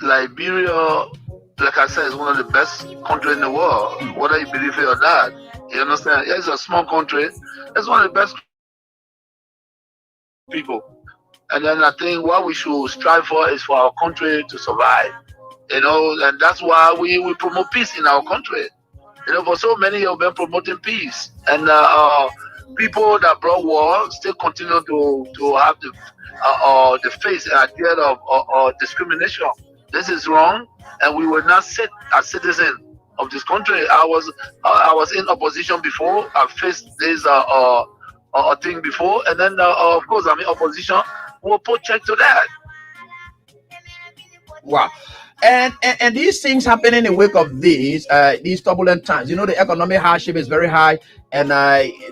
Liberia, like I said, is one of the best countries in the world, whether you believe it or not. You understand? Yeah, it's a small country. It's one of the best people. And then I think what we should strive for is for our country to survive. And that's why we promote peace in our country. For so many of them promoting peace. And people that brought war still continue to have the face and idea of discrimination. This is wrong, and we will not sit as citizens of this country. I was in opposition before. I faced this thing before, and then of course I'm in opposition. We'll put check to that. Wow. And these things happen in the wake of these turbulent times. The economic hardship is very high, and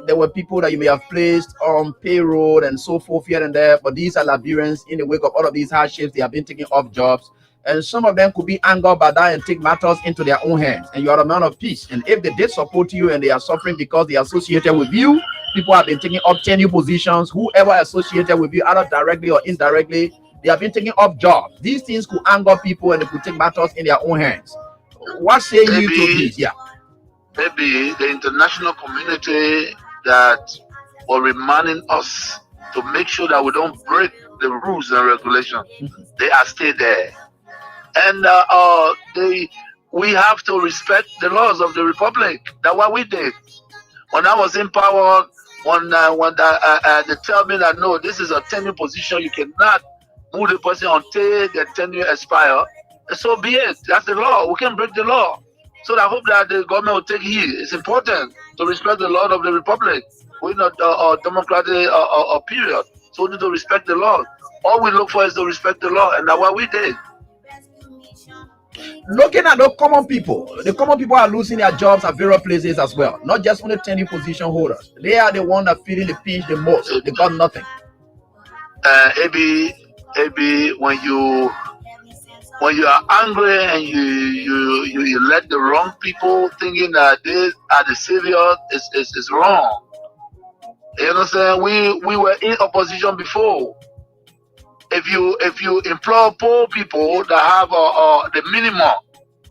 there were people that you may have placed on payroll and so forth here and there. But these are Liberians in the wake of all of these hardships. They have been taking off jobs, and some of them could be angered by that and take matters into their own hands. And you are a man of peace. And if they did support you and they are suffering because they are associated with you, people have been taking up tenure positions. Whoever associated with you, either directly or indirectly, they have been taking up jobs. These things could anger people and they could take matters in their own hands. What say you to this? Yeah. Maybe the international community that were reminding us to make sure that we don't break the rules and regulations. They are still there. And we have to respect the laws of the republic. That's what we did. When I was in power, when they tell me that no, this is a tenure position, you cannot move the person until the tenure expire. So be it. That's the law. We can break the law. So I hope that the government will take heed. It's important to respect the law of the republic. We're not a democratic period. So we need to respect the law. All we look for is to respect the law, and that's what we did. Looking at the common people are losing their jobs at various places as well. Not just only tenure position holders. They are the one that feeling the pinch the most. They got nothing. Maybe when you are angry and you let the wrong people thinking that they are the savior is wrong. You understand? We were in opposition before. If you employ poor people that have the minimum,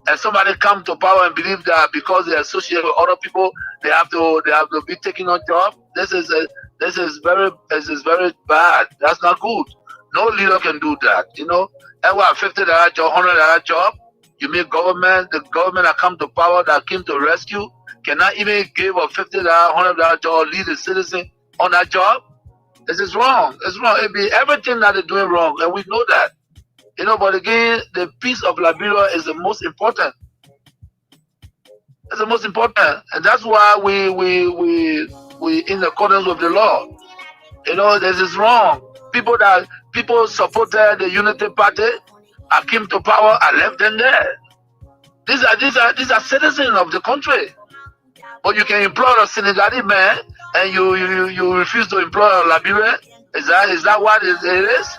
and somebody come to power and believe that because they associate with other people, they have to be taking on job. This is very bad. That's not good. No leader can do that. And what $50 job, $100 job, you mean the government that come to power that came to rescue cannot even give a $50, $100 job, lead a citizen on that job? This is wrong. It's wrong. It be everything that they're doing wrong, and we know that. But again, the peace of Liberia is the most important. It's the most important, and that's why we in accordance with the law. This is wrong. People supported the Unity Party. I came to power. I left them there. These are citizens of the country. But you can employ a Senegalese man, and you refuse to employ a Liberian. Is that what it is?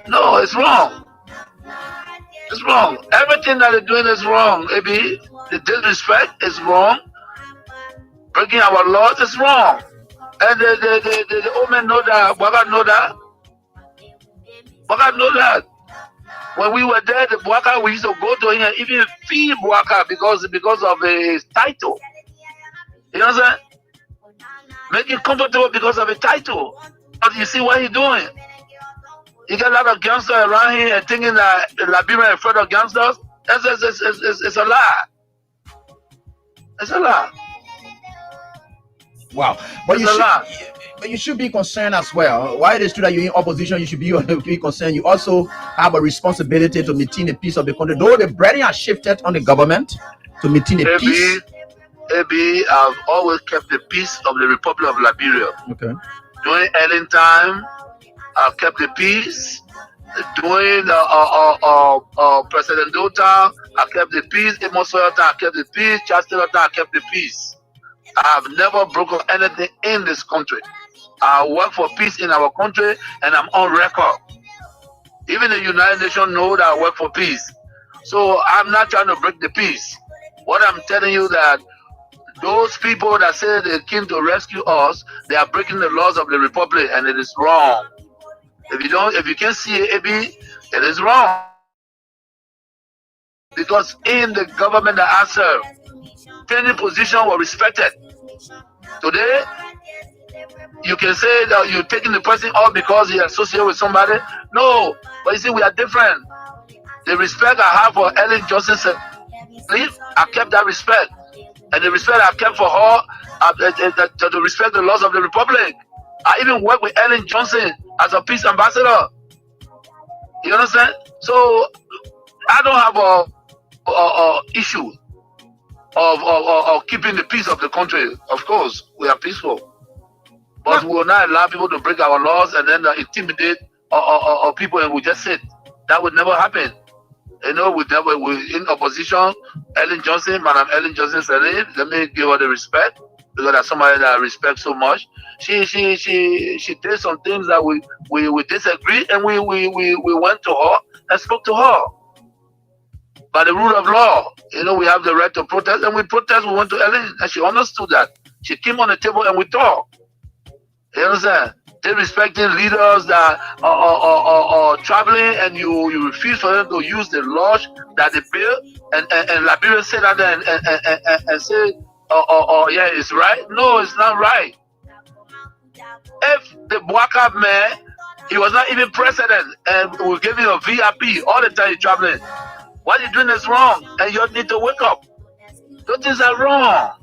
No, it's wrong. It's wrong. Everything that they're doing is wrong. Maybe the disrespect is wrong. Breaking our laws is wrong. And the old men know that. Bwaga know that. Bwaga know that. When we were there, the Bwaka, we used to go to him and even feed Bwaka because of his title. You know what I'm saying? Make him comfortable because of a title. But you see what he's doing? You get a lot of gangsters around here and thinking that Liberia is afraid of gangsters. It's a lie. It's a lie. Wow. But you should be concerned as well. Why it is true that you're in opposition, you should be concerned. You also have a responsibility to maintain the peace of the country. Though the burden has shifted on the government to maintain the peace. I've always kept the peace of the Republic of Liberia. Okay. During Ellen time, I've kept the peace. During President Dota, I kept the peace. Amos Soyota, I kept the peace. Chastity, I kept the peace. I have never broken anything in this country. I work for peace in our country, and I'm on record. Even the United Nations know that I work for peace. So I'm not trying to break the peace. What I'm telling you that Those people that say they came to rescue us, they are breaking the laws of the republic, and it is wrong. If you can't see it, it is wrong. Because in the government that I serve, training position was respected. Today, you can say that you're taking the person off because he associated with somebody. No, but you see, we are different. The respect I have for Ellen Johnson, I kept that respect. And the respect I kept for her, to respect the laws of the republic. I even worked with Ellen Johnson as a peace ambassador. You understand? So I don't have a issue of keeping the peace of the country. Of course, we are peaceful, but we will not allow people to break our laws and then intimidate people, and we just sit. That would never happen. You know, we in opposition. Ellen Johnson, Madam Ellen Johnson said it. Let me give her the respect because that's somebody that I respect so much. She did some things that we disagreed, and we went to her and spoke to her. By the rule of law, you know, we have the right to protest, and we protest. We went to Ellen, and she understood that. She came on the table and we talked. You understand? They respecting leaders that are traveling, and you refuse for them to use the laws that they built, and Liberia said that and say, yeah, it's right. No, it's not right. If the Bwaka man, he was not even president, and we gave him a VIP all the time he's traveling. What you're doing is wrong, and you need to wake up. Those things are wrong.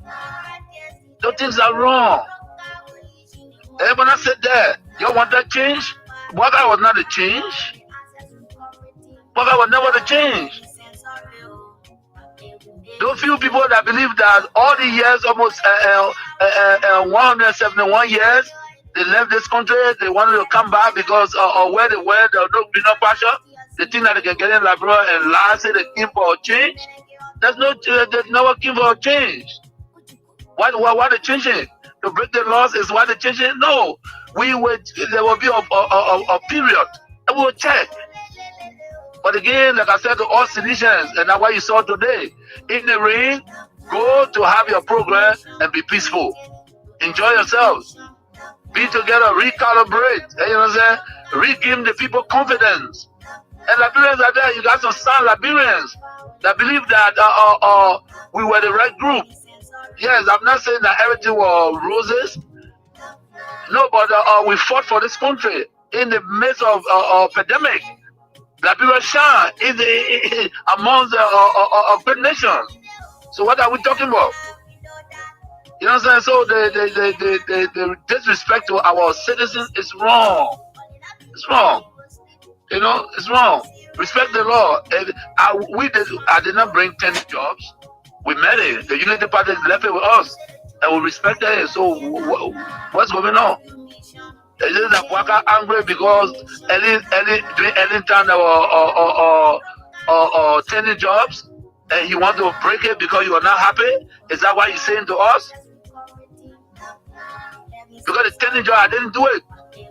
Those things are wrong. Everyone said that. You want that change? Bwaka was not a change. Bwaka was never the change. Those few people that believe that all the years, almost 171 years, they left this country, they wanted to come back because where they were, there was no pasture. They think that they can get in Liberia and lie, say they came for a change. There's never came for a change. Why they changing? To break the laws is why they changing? No. There will be a period and we will check. But again, like I said to all citizens, and that's what you saw today, in the rain, go to have your program and be peaceful. Enjoy yourselves. Be together, recalibrate. You know what I'm saying? Regain the people confidence. And Liberians are there. You got some sound Liberians that believe that we were the right group. Yes, I'm not saying that everything was roses. No, but we fought for this country in the midst of pandemic. Liberia shine amongst the great nations. So what are we talking about? You know what I'm saying? So the disrespect to our citizens is wrong. It's wrong. You know, it's wrong. Respect the law. I did not bring 10 jobs. We met it. The Unity Party left it with us, and we respected it. So what's going on? Is it that Bwaka angry because during Ellen time there were 10 jobs, and you want to break it because you are not happy? Is that what you're saying to us? Because the 10 job, I didn't do it.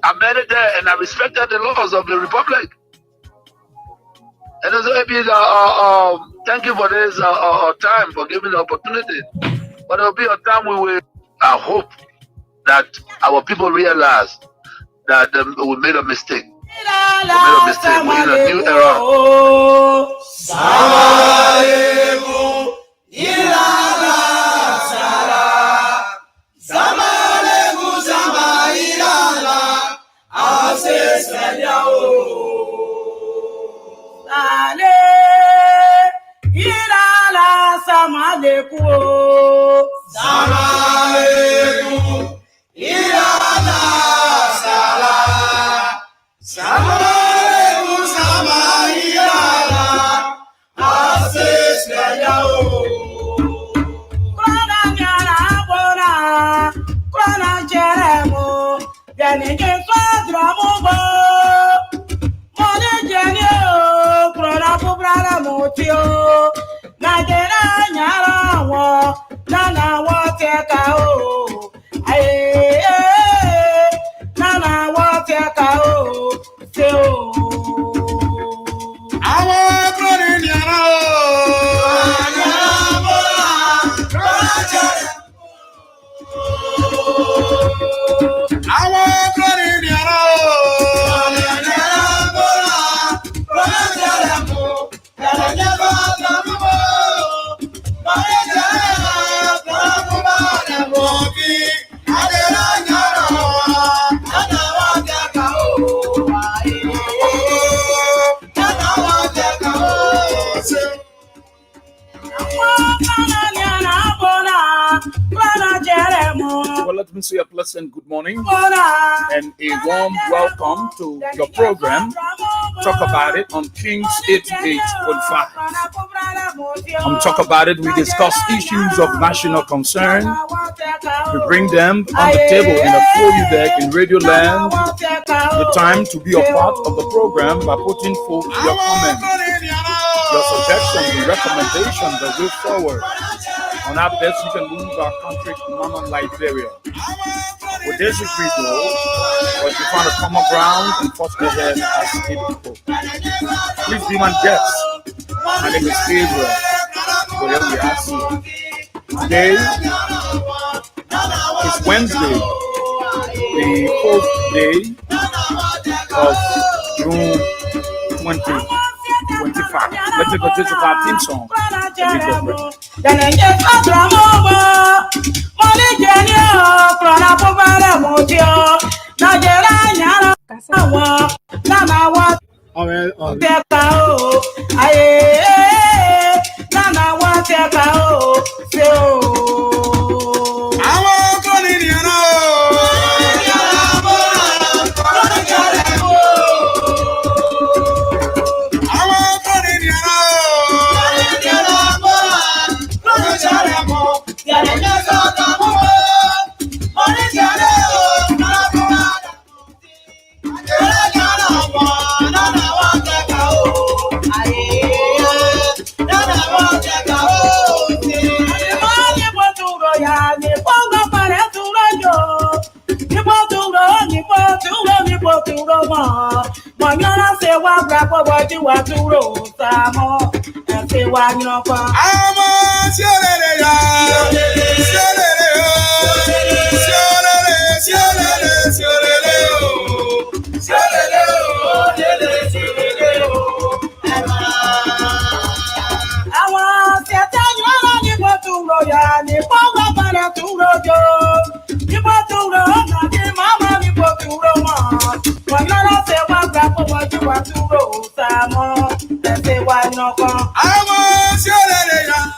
I made it there, and I respected the laws of the republic. And so maybe thank you for this time, for giving the opportunity. But there will be a time I hope that our people realize that we made a mistake. We made a mistake. We're in a new era. listen, good morning and a warm welcome to your program. Talk about it on Kings 88.5. Talk about it. We discuss issues of national concern. We bring them on the table and afford you there in Radio Land the time to be a part of the program by putting forth your comments, your suggestions, and recommendations that way forward on how best we can move our country to Mama Liberia. We disagree though, but we find a common ground and force ahead as a people. Please be my guest. My name is Gabriel. Wherever we are seeing. Today is Wednesday, the 4th day of June 2025. Let's take a listen to our theme song and we get ready.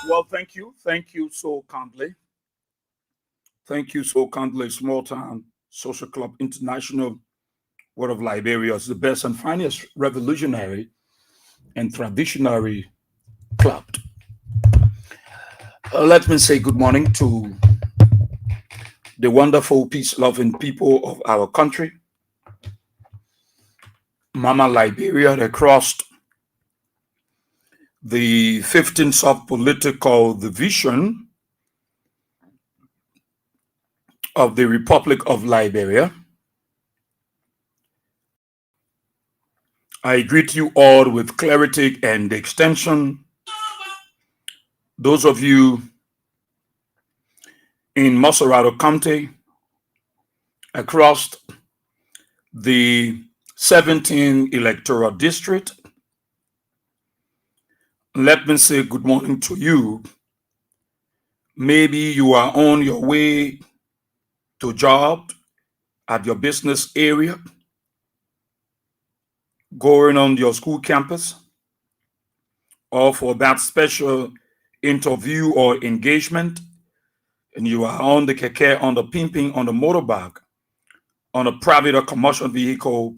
Well, thank you so kindly. Thank you so kindly, Small Town Social Club International, Word of Liberia is the best and finest revolutionary and traditional club. Let me say good morning to the wonderful, peace-loving people of our country, Mama Liberia, across the 15 sub-political division of the Republic of Liberia. I greet you all with clarity and extension. Those of you in Massarato County, across the 17 electoral district, let me say good morning to you. Maybe you are on your way to job at your business area, going on your school campus, or for that special interview or engagement, and you are on the keke, on the pimping, on the motorbike, on a private or commercial vehicle,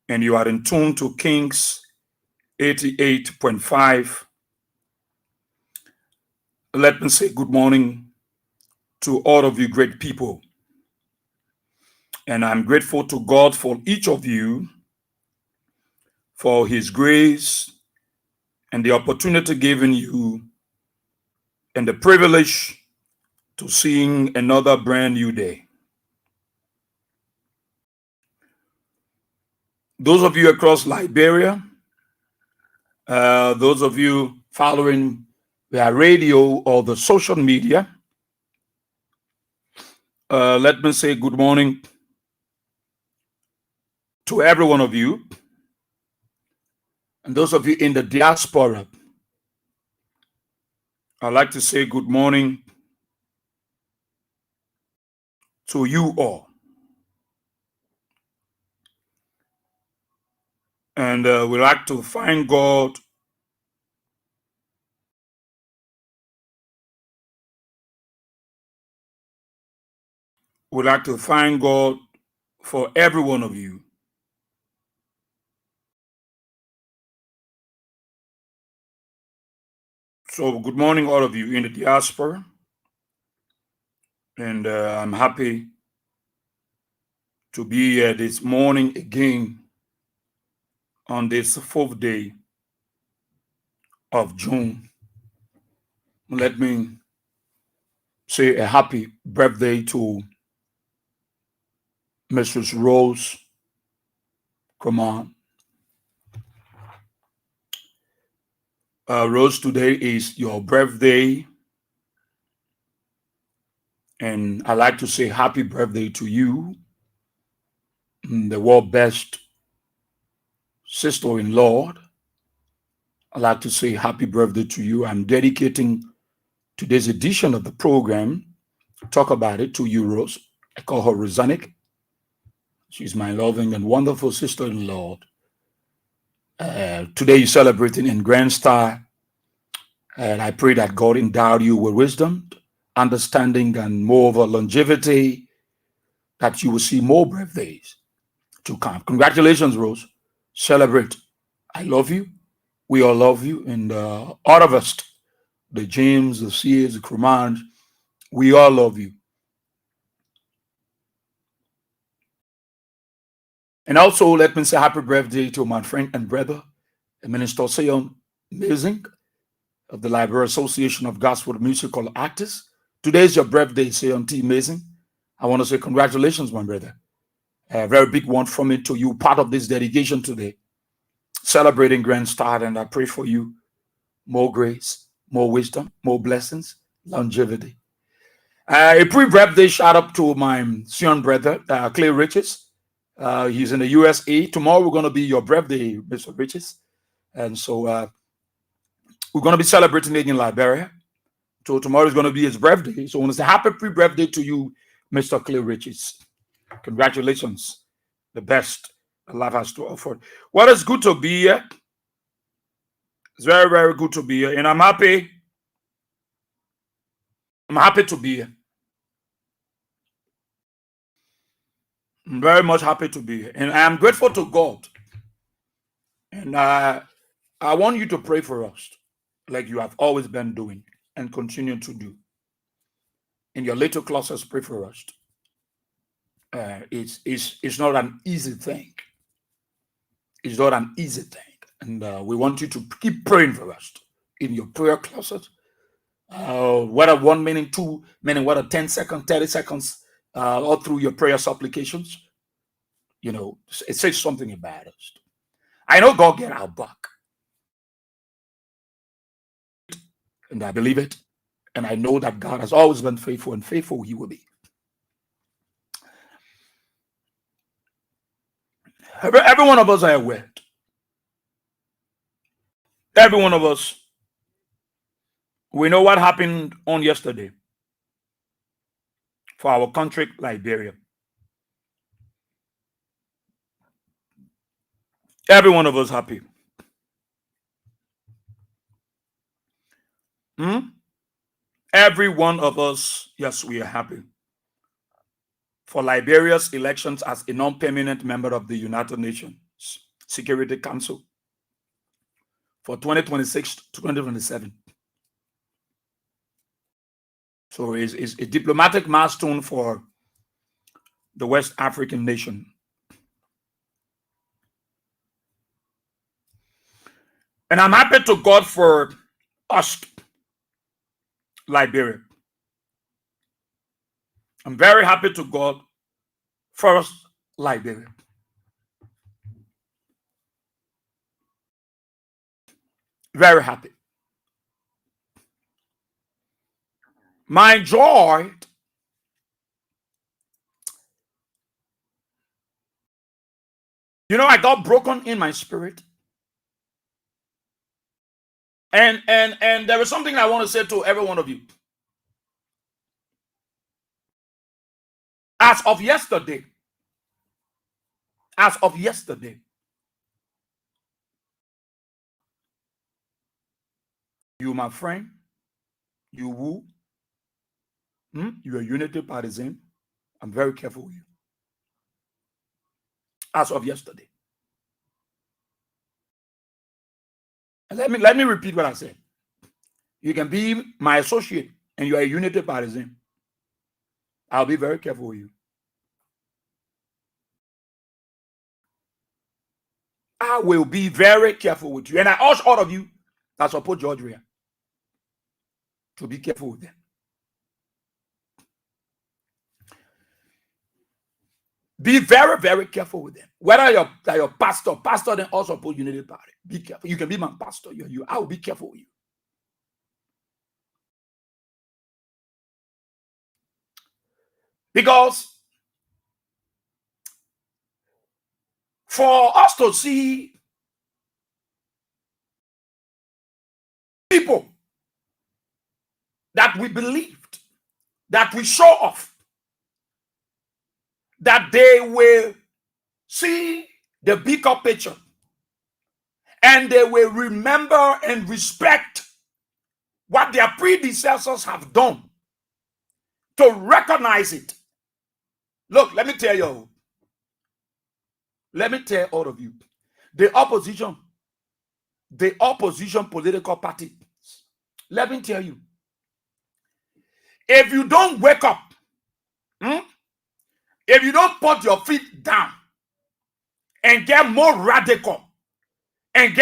and you are in tune to Kings 88.5. Let me say good morning to all of you great people. And I'm grateful to God for each of you for his grace and the opportunity given you and the privilege to seeing another brand new day. Those of you across Liberia, those of you following the radio or the social media, let me say good morning to every one of you. And those of you in the diaspora, I'd like to say good morning to you all. And we like to thank God We'd like to thank God for every one of you. So, good morning, all of you in the diaspora. And I'm happy to be here this morning again on this 4th day of June. Let me say a happy birthday to Mrs. Rose. Come on. Rose, today is your birthday. And I'd like to say happy birthday to you, the world best sister-in-law. I'd like to say happy birthday to you. I'm dedicating today's edition of the program, talk about it, to you, Rose. I call her Rosanic. She's my loving and wonderful sister-in-law. Today you're celebrating in grand style. And I pray that God endowed you with wisdom, understanding, and more of a longevity, that you will see more birthdays to come. Congratulations, Rose. Celebrate. I love you. We all love you. And all of us, the James, the Sears, the Cremans, we all love you. And also, let me say happy birthday to my friend and brother, Minister Sion Amazing of the Library Association of Gospel Musical Artists. Today is your birthday, Sion T. Amazing. I want to say congratulations, my brother. A very big one from me to you, part of this dedication today. Celebrating grand start, and I pray for you more grace, more wisdom, more blessings, longevity. A pre-birthday shout out to my Sion brother, Clay Riches. He's in the USA. Tomorrow we're going to be your birthday, Mr. Riches. And so we're going to be celebrating it in Liberia. So tomorrow is going to be his birthday. So I want to say happy pre-birthday to you, Mr. Clay Riches. Congratulations. The best that life has to offer. Well, it's good to be here. It's very, very good to be here. And I'm happy. I'm happy to be here. I'm very much happy to be here. And I am grateful to God. And I want you to pray for us like you have always been doing and continue to do. In your little classes, pray for us. It's not an easy thing. It's not an easy thing. And we want you to keep praying for us in your prayer closet. Whether 1 minute, 2 minutes, whether 10 seconds, 30 seconds, all through your prayer supplications. You know, it says something about us. I know God get our back. And I believe it. And I know that God has always been faithful, and faithful he will be. Every one of us are aware. Every one of us, we know what happened on yesterday for our country, Liberia. Every one of us happy. Every one of us, yes, we are happy for Liberia's elections as a non-permanent member of the United Nations Security Council for 2026 to 2027. So it's a diplomatic milestone for the West African nation. And I'm happy to God for us, Liberia. I'm very happy to God for us, Liberia. Very happy. My joy, I got broken in my spirit. And there is something I want to say to every one of you. As of yesterday, you, my friend, you who, you are unity partisan, I'm very careful with you. As of yesterday. And let me repeat what I said. You can be my associate and you are a unity partisan. I'll be very careful with you. I will be very careful with you. And I urge all of you that support George Weah to be careful with them. Be very, very careful with them. Whether you're pastor then also support Unity Party. Be careful. You can be my pastor. I will be careful with you. Because for us to see people that we believed, that we show off, that they will see the bigger picture and they will remember and respect what their predecessors have done, to recognize it. Look, let me tell all of you, the opposition political parties, let me tell you, if you don't wake up, if you don't put your feet down and get more radical, if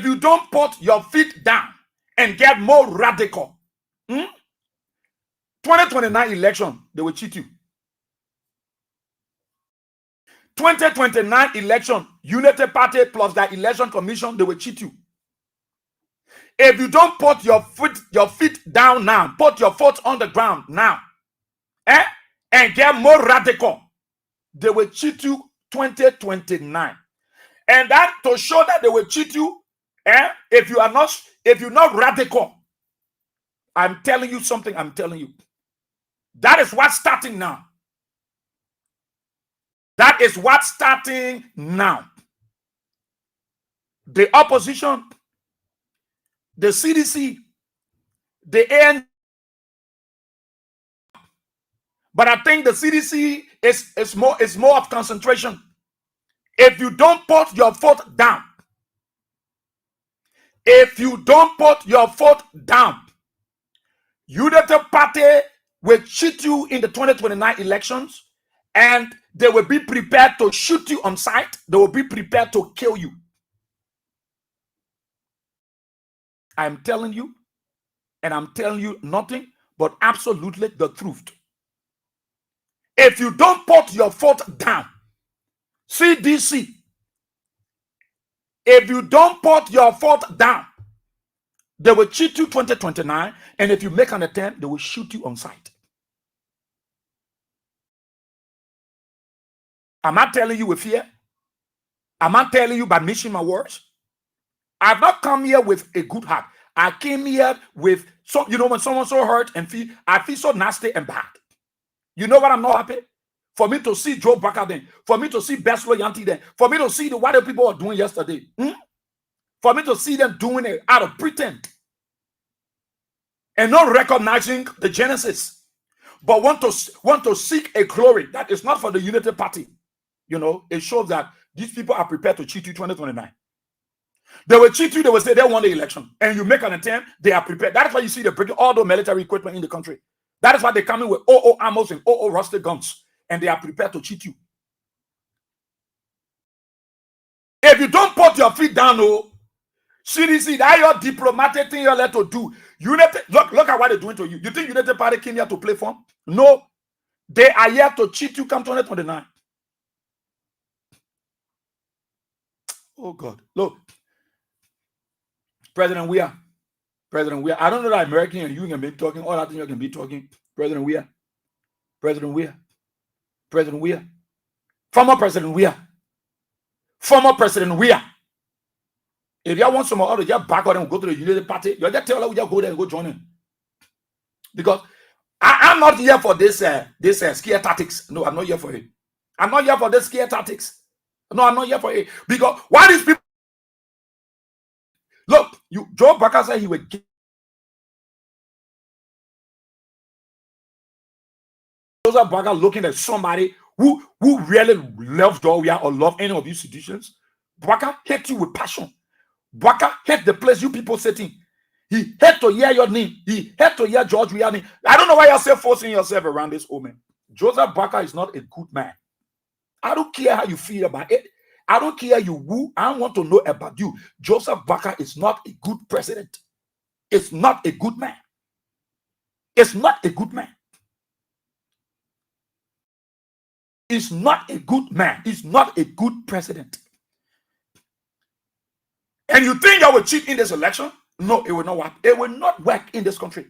you don't put your feet down and get more radical, 2029 election, they will cheat you. 2029 election, Unity Party plus the election commission, they will cheat you. If you don't put your feet down now, put your foot on the ground now, and get more radical, they will cheat you 2029. And that to show that they will cheat you, if you're not radical, I'm telling you something, that is what's starting now. That is what's starting now. The opposition, the CDC, the AN. But I think the CDC is more of concentration. If you don't put your foot down, Unity Party will cheat you in the 2029 elections, and they will be prepared to shoot you on sight. They will be prepared to kill you. I'm telling you, and I'm telling you nothing but absolutely the truth. If you don't put your foot down, CDC, if you don't put your foot down, they will cheat you 2029, and if you make an attempt, they will shoot you on sight. Am I telling you with fear? Am I telling you by missing my words? I've not come here with a good heart. I came here with when someone's so hurt and I feel so nasty and bad. You know what I'm not happy? For me to see Joe Baker then, for me to see Beslo Yanti then, for me to see what the people were doing yesterday, for me to see them doing it out of pretense and not recognizing the genesis, but want to seek a glory that is not for the Unity Party. It shows that these people are prepared to cheat you 2029. They will cheat you, they will say they won the election, and you make an attempt, they are prepared. That is why you see they're breaking all the military equipment in the country. That is why they come in with ammos and rusted guns, and they are prepared to cheat you. If you don't put your feet down, CDC, that your diplomatic thing you're led to do. Unity, look at what they're doing to you. You think Unity Party came here to play fun? No. They are here to cheat you come 2029. Oh God. Look. President Weah. I don't know that American and you can be talking, all that thing you can be talking. President Weah. Former President Weah. If y'all want some other, just back out and go to the Unity Party. You just tell her we just go there and go join him. Because I'm not here for this scare tactics. No, I'm not here for it. I'm not here for this scare tactics. No, I'm not here for it. Because why these people? Look, Joe Baker said he would give Joseph Baca looking at somebody who really loves Doria or love any of these institutions. Baca hate you with passion. Baca hate the place you people sitting. He had to hear your name. He had to hear George Weah's name. I don't know why you're still forcing yourself around this old man. Joseph Baca is not a good man. I don't care how you feel about it. I don't care you who. I want to know about you. Joseph Baca is not a good president. It's not a good man. It's not a good man. It's not a good man. It's not a good president. And you think I will cheat in this election? No, it will not work. It will not work in this country.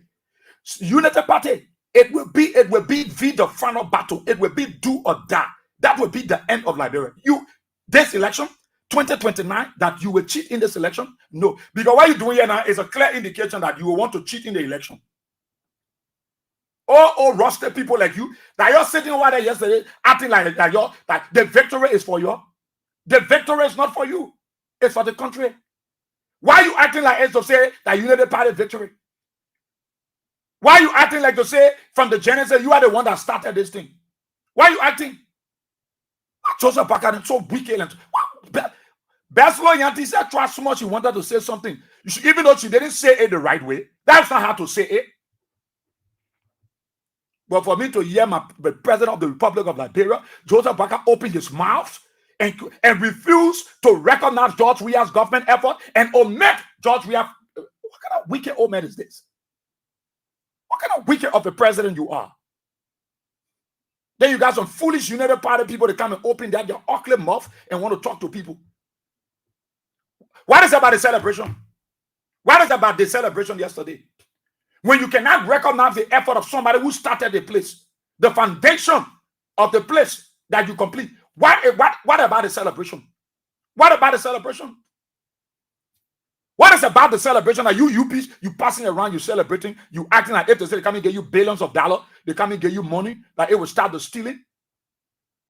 Unity Party, it will be the final battle. It will be do or die. That will be the end of Liberia. This election, 2029, that you will cheat in this election? No. Because what you're doing here now is a clear indication that you will want to cheat in the election. All roster people like you, that you're sitting over there yesterday acting like that the victory is for you. The victory is not for you. It's for the country. Why are you acting like it's to say that Unity Party victory? Why are you acting like to say from the Genesis you are the one that started this thing? Why are you acting? Joseph Baca so wicked and Baslo Yanti said twice so much she wanted to say something. Even though she didn't say it the right way, that's not how to say it. But for me to hear the president of the Republic of Liberia, Joseph Baca, open his mouth and refuse to recognize George Weah's government effort and omit George Weah. What kind of wicked old man is this? What kind of wicked of a president you are? Then you got some foolish United Party people that come and open their ugly mouth and want to talk to people. What is about the celebration? What is about the celebration yesterday? When you cannot recognize the effort of somebody who started the place, the foundation of the place that you complete. What about the celebration? What about the celebration? What is about the celebration that you passing around, you celebrating, you acting like if they say they come and give you billions of dollars, they come and give you money, that it will start the stealing?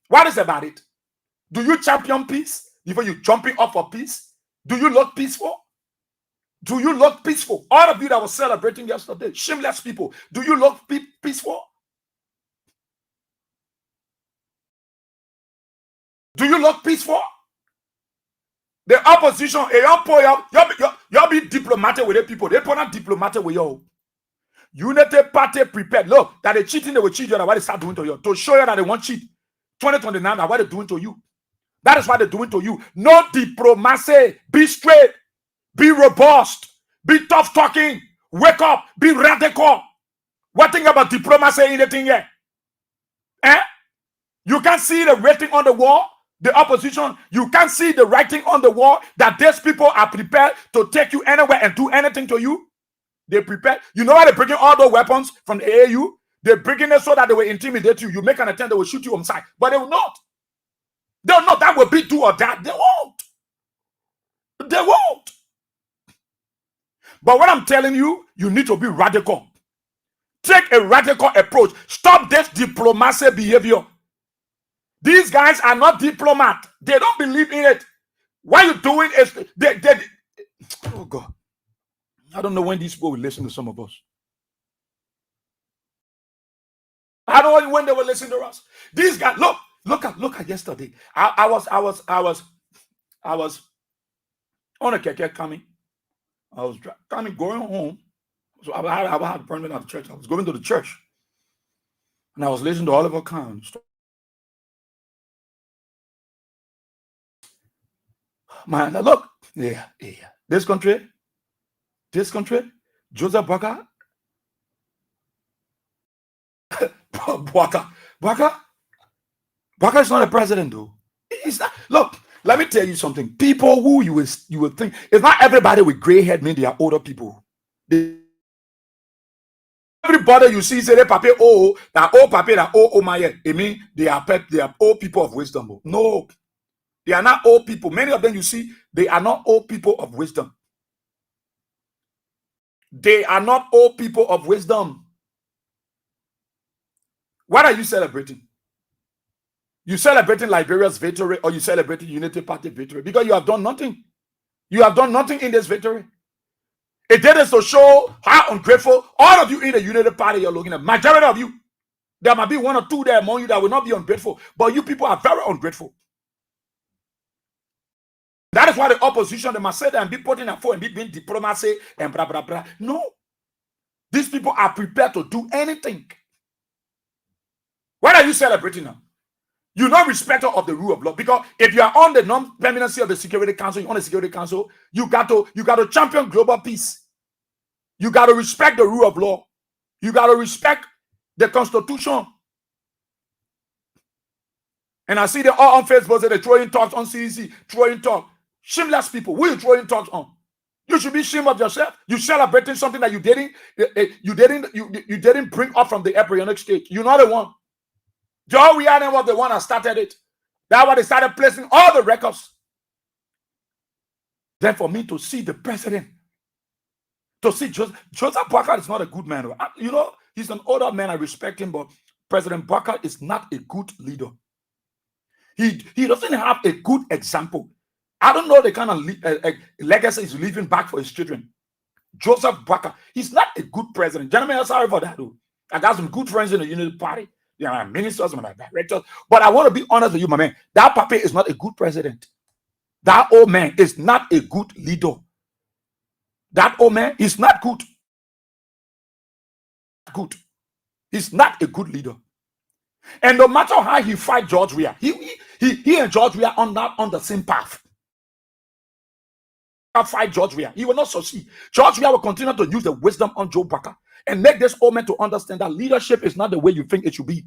What is about it? Do you champion peace before you jumping up for peace? Do you look peaceful? Do you look peaceful? All of you that were celebrating yesterday, shameless people, do you look peaceful? Do you look peaceful? The opposition, y'all be diplomatic with the people. They put on diplomatic with you. Unity Party prepared. Look, that they cheating, they will cheat you. That's what they start doing to you. To show you that they want cheat. 2029, that's what they're doing to you. That is what they're doing to you. No diplomacy. Be straight. Be robust. Be tough talking. Wake up. Be radical. What thing about diplomacy anything here? You can't see the writing on the wall. The opposition, you can't see the writing on the wall that these people are prepared to take you anywhere and do anything to you. They prepare. You know why they're bringing all those weapons from the AAU? They're bringing it so that they will intimidate you. You make an attempt, they will shoot you on sight. But they will not. They will not. That will be do or die. They won't. They won't. But what I'm telling you, you need to be radical. Take a radical approach. Stop this diplomacy behavior. These guys are not diplomats. They don't believe in it. What you're doing is oh God. I don't know when these people will listen to some of us. I don't know when they will listen to us. These guys, look at yesterday. I was on a keke coming. I was coming going home. So I had an appointment at the church. I was going to the church. And I was listening to Oliver Kahn. Man, look, yeah. This country, Joseph Baca, Baca is not a president, though. He's not. Look, let me tell you something. People who you will think, it's not everybody with gray head mean they are older people. Everybody you see say they papi my head. I mean they are old people of wisdom. No. They are not old people. Many of them you see, they are not old people of wisdom. They are not old people of wisdom. What are you celebrating? You celebrating Liberia's victory or you celebrating Unity Party victory? Because you have done nothing. You have done nothing in this victory. It did is to show how ungrateful all of you in the Unity Party you're looking at. Majority of you. There might be one or two there among you that will not be ungrateful, but you people are very ungrateful. That is why the opposition, they must say that and be putting a phone and be doing diplomacy and blah, blah, blah. No. These people are prepared to do anything. What are you celebrating now? You're not respecter of the rule of law, because if you are on the non-permanency of the Security Council, you're on the Security Council, you got to champion global peace. You got to respect the rule of law. You got to respect the Constitution. And I see them all on Facebook say they're throwing talks on CDC, throwing talk. Shameless people. Who are you throwing talks on? You should be ashamed of yourself. You celebrating something that you didn't bring up from the embryonic stage. You're not the one. Joe Riordan was the one that started it. That's why they started placing all the records. Then for me to see the president, to see Joseph Boakai is not a good man. You know, he's an older man. I respect him, but President Boakai is not a good leader. He doesn't have a good example. I don't know the kind of legacy he's leaving back for his children. Joseph Boakai, he's not a good president. Gentlemen, I'm sorry for that. Though. I got some good friends in the Unity Party. You know, ministers, my directors. But I want to be honest with you, my man. That Papa is not a good president. That old man is not a good leader. That old man is not good. Good. He's not a good leader. And no matter how he fight George Weah, he and George Weah are not on the same path. Fight George Weah, he will not succeed. George Weah will continue to use the wisdom on Joe Boakai and make this old man to understand that leadership is not the way you think it should be.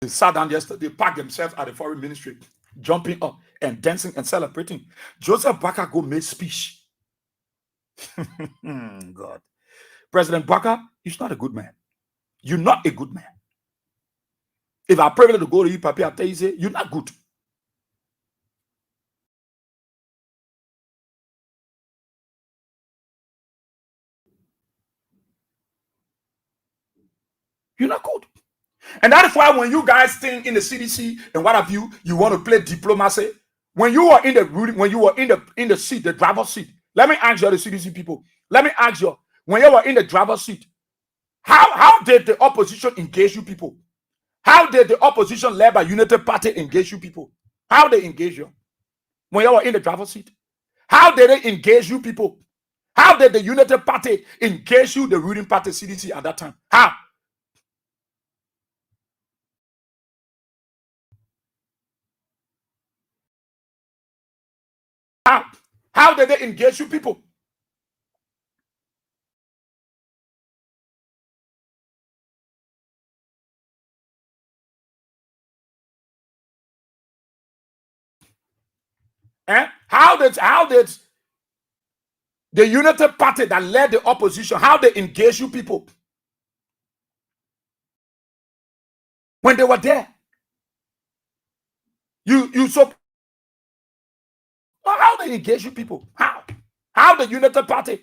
They sat down yesterday, packed themselves at the foreign ministry, jumping up and dancing and celebrating. Joseph Boakai go make speech. God. President Boakai, he's not a good man. You're not a good man. If I privilege to go to you, Papi, I tell you, you're not good. You're not good. And that is why when you guys think in the CDC and what have you, you want to play diplomacy. When you were in the seat, the driver's seat, let me ask you, the CDC people, let me ask you, when you were in the driver's seat, how did the opposition engage you people? How did the opposition led by United Party engage you people? How they engage you when you were in the driver's seat? How did they engage you people? How did the United Party engage you, the ruling party CDC at that time? How? How did they engage you people? How did the United Party that led the opposition, how they engage you people? When they were there. You so how they engage you people? How the United Party?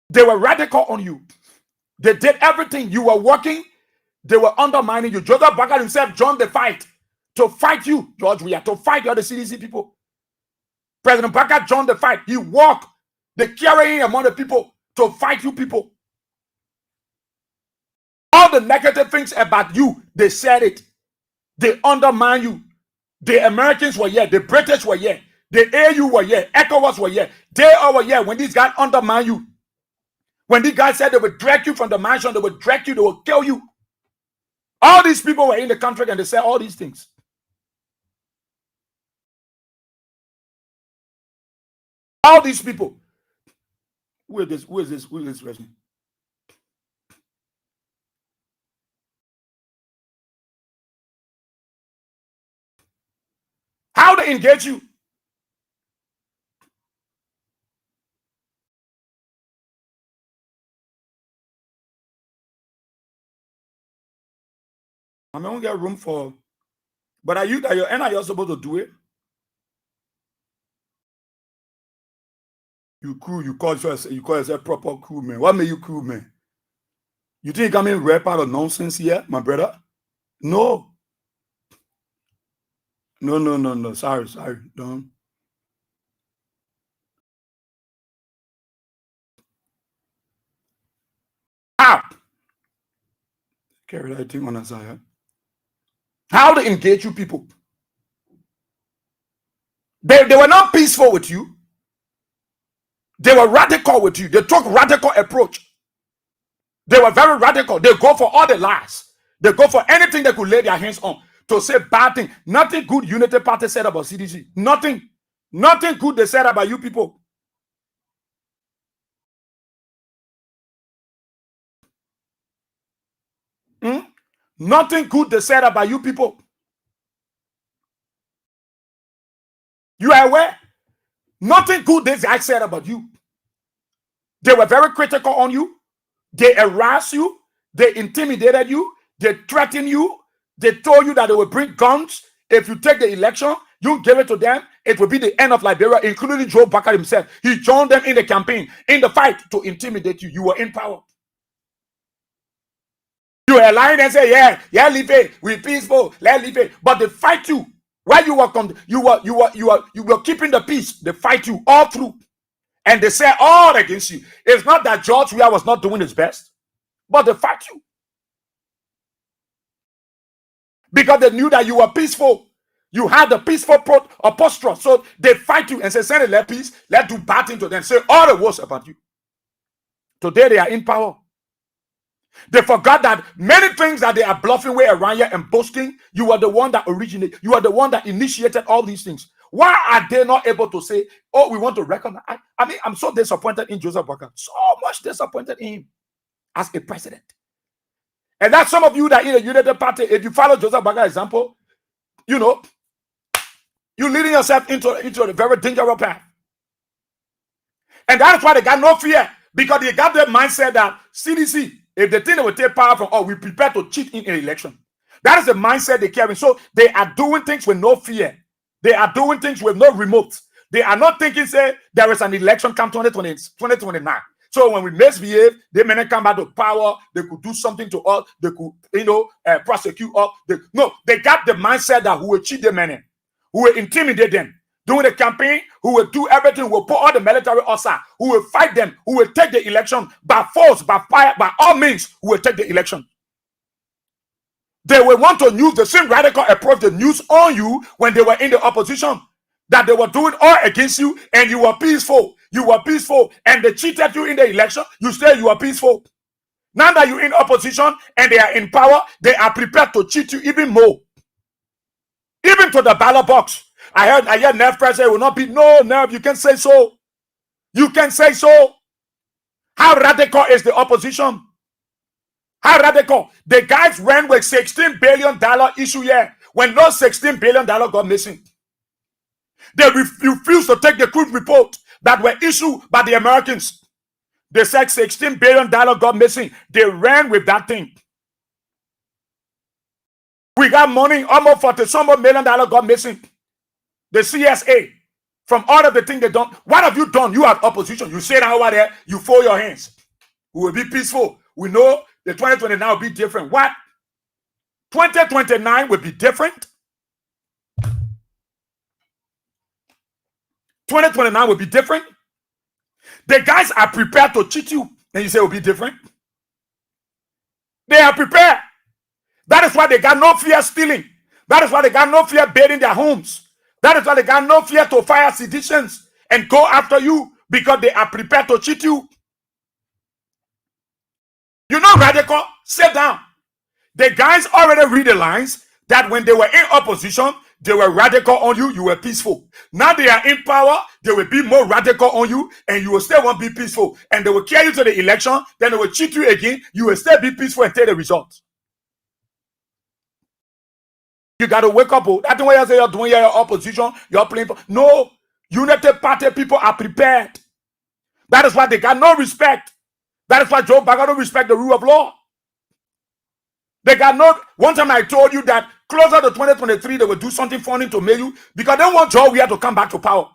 They were radical on you. They did everything. You were working. They were undermining you. Joseph Boakai himself joined the fight to fight you, George Weah, to fight the other CDC people. President Boakai joined the fight. He walked the carrying among the people to fight you people. All the negative things about you, they said it. They undermine you. The Americans were here. The British were here. The AU were here. ECOWAS were here. They all were here when these guys undermine you. When these guys said they would drag you from the mansion, they would drag you, they would kill you. All these people were in the country and they said all these things. All these people. Who is this? Who is this? Who is this person? How they engage you? I mean, we get room for. But are you supposed to do it? You crew, you call yourself proper crew man. What made you crew man? You think I'm in rap out of nonsense here, my brother? No. No. Sorry. Don't. How? Carry that thing on Isaiah. How to engage you people. They were not peaceful with you. They were radical with you. They took radical approach. They were very radical. They go for all the lies. They go for anything they could lay their hands on to say bad thing. Nothing good Unity Party said about CDC. Nothing. Nothing good they said about you people. Nothing good they said about you people. You are aware? Nothing good these guys said about you. They were very critical on you. They harassed you. They intimidated you. They threatened you. They told you that they will bring guns. If you take the election, you give it to them, it will be the end of Liberia, including Joe Baka himself. He joined them in the campaign, in the fight to intimidate you. You were in power. You were lying and say, yeah, leave it. We're peaceful. Let's leave it. But they fight you. While you were keeping the peace, they fight you all through. And they say all against you. It's not that George Weah was not doing his best, but they fight you. Because they knew that you were peaceful. You had the peaceful posture. So they fight you and say, send it, let peace, let's do bad things to them. Say all the worst about you. Today they are in power. They forgot that many things that they are bluffing way around here and boasting, you are the one that originated, you are the one that initiated all these things. Why are they not able to say, oh, we want to recognize? I mean, I'm so disappointed in Joseph Baka. So much disappointed in him as a president. And that's some of you that in the Unity Party, if you follow Joseph Baka's example, you know, you're leading yourself into a very dangerous path. And that's why they got no fear, because they got the mindset that CDC, if they think they will take power from, oh, we prepare to cheat in an election. That is the mindset they carry. So they are doing things with no fear. They are doing things with no remote. They are not thinking, say, there is an election come 2029. So when we misbehave, they may not come back to power. They could do something to us. They could, prosecute us. They got the mindset that who will cheat them, who will intimidate them. During the campaign, who will do everything, who will put all the military aside, who will fight them, who will take the election by force, by fire, by all means, who will take the election. They will want to use the same radical approach they used on you when they were in the opposition, that they were doing all against you and you were peaceful. You were peaceful and they cheated you in the election. You say you are peaceful. Now that you're in opposition and they are in power, they are prepared to cheat you even more. Even to the ballot box. I heard Nerve President will not be. No, Nerve, you can say so. You can say so. How radical is the opposition? How radical? The guys ran with $16 billion issue here when no $16 billion got missing. They refused to take the crude report that were issued by the Americans. They said $16 billion got missing. They ran with that thing. We got money, almost $40-some million got missing. The CSA, from all of the things they done. What have you done? You are opposition. You sit down over there, you fold your hands. We will be peaceful. We know the 2029 will be different. What? 2029 will be different? 2029 will be different? The guys are prepared to cheat you, and you say it will be different? They are prepared. That is why they got no fear stealing. That is why they got no fear building their homes. That is why they got no fear to fire seditions and go after you, because they are prepared to cheat you. You know, radical, sit down. The guys already read the lines that when they were in opposition, they were radical on you, you were peaceful. Now they are in power, they will be more radical on you, and you will still won't be peaceful. And they will carry you to the election, then they will cheat you again, you will still be peaceful and take the results. You got to wake up. That's the way I say you're doing your opposition, you're playing. No, Unity Party people are prepared. That is why they got no respect. That is why Joe Biden don't respect the rule of law. They got no. One time I told you that closer to 2023, they will do something funny to make you, because they want Joe Weah to come back to power.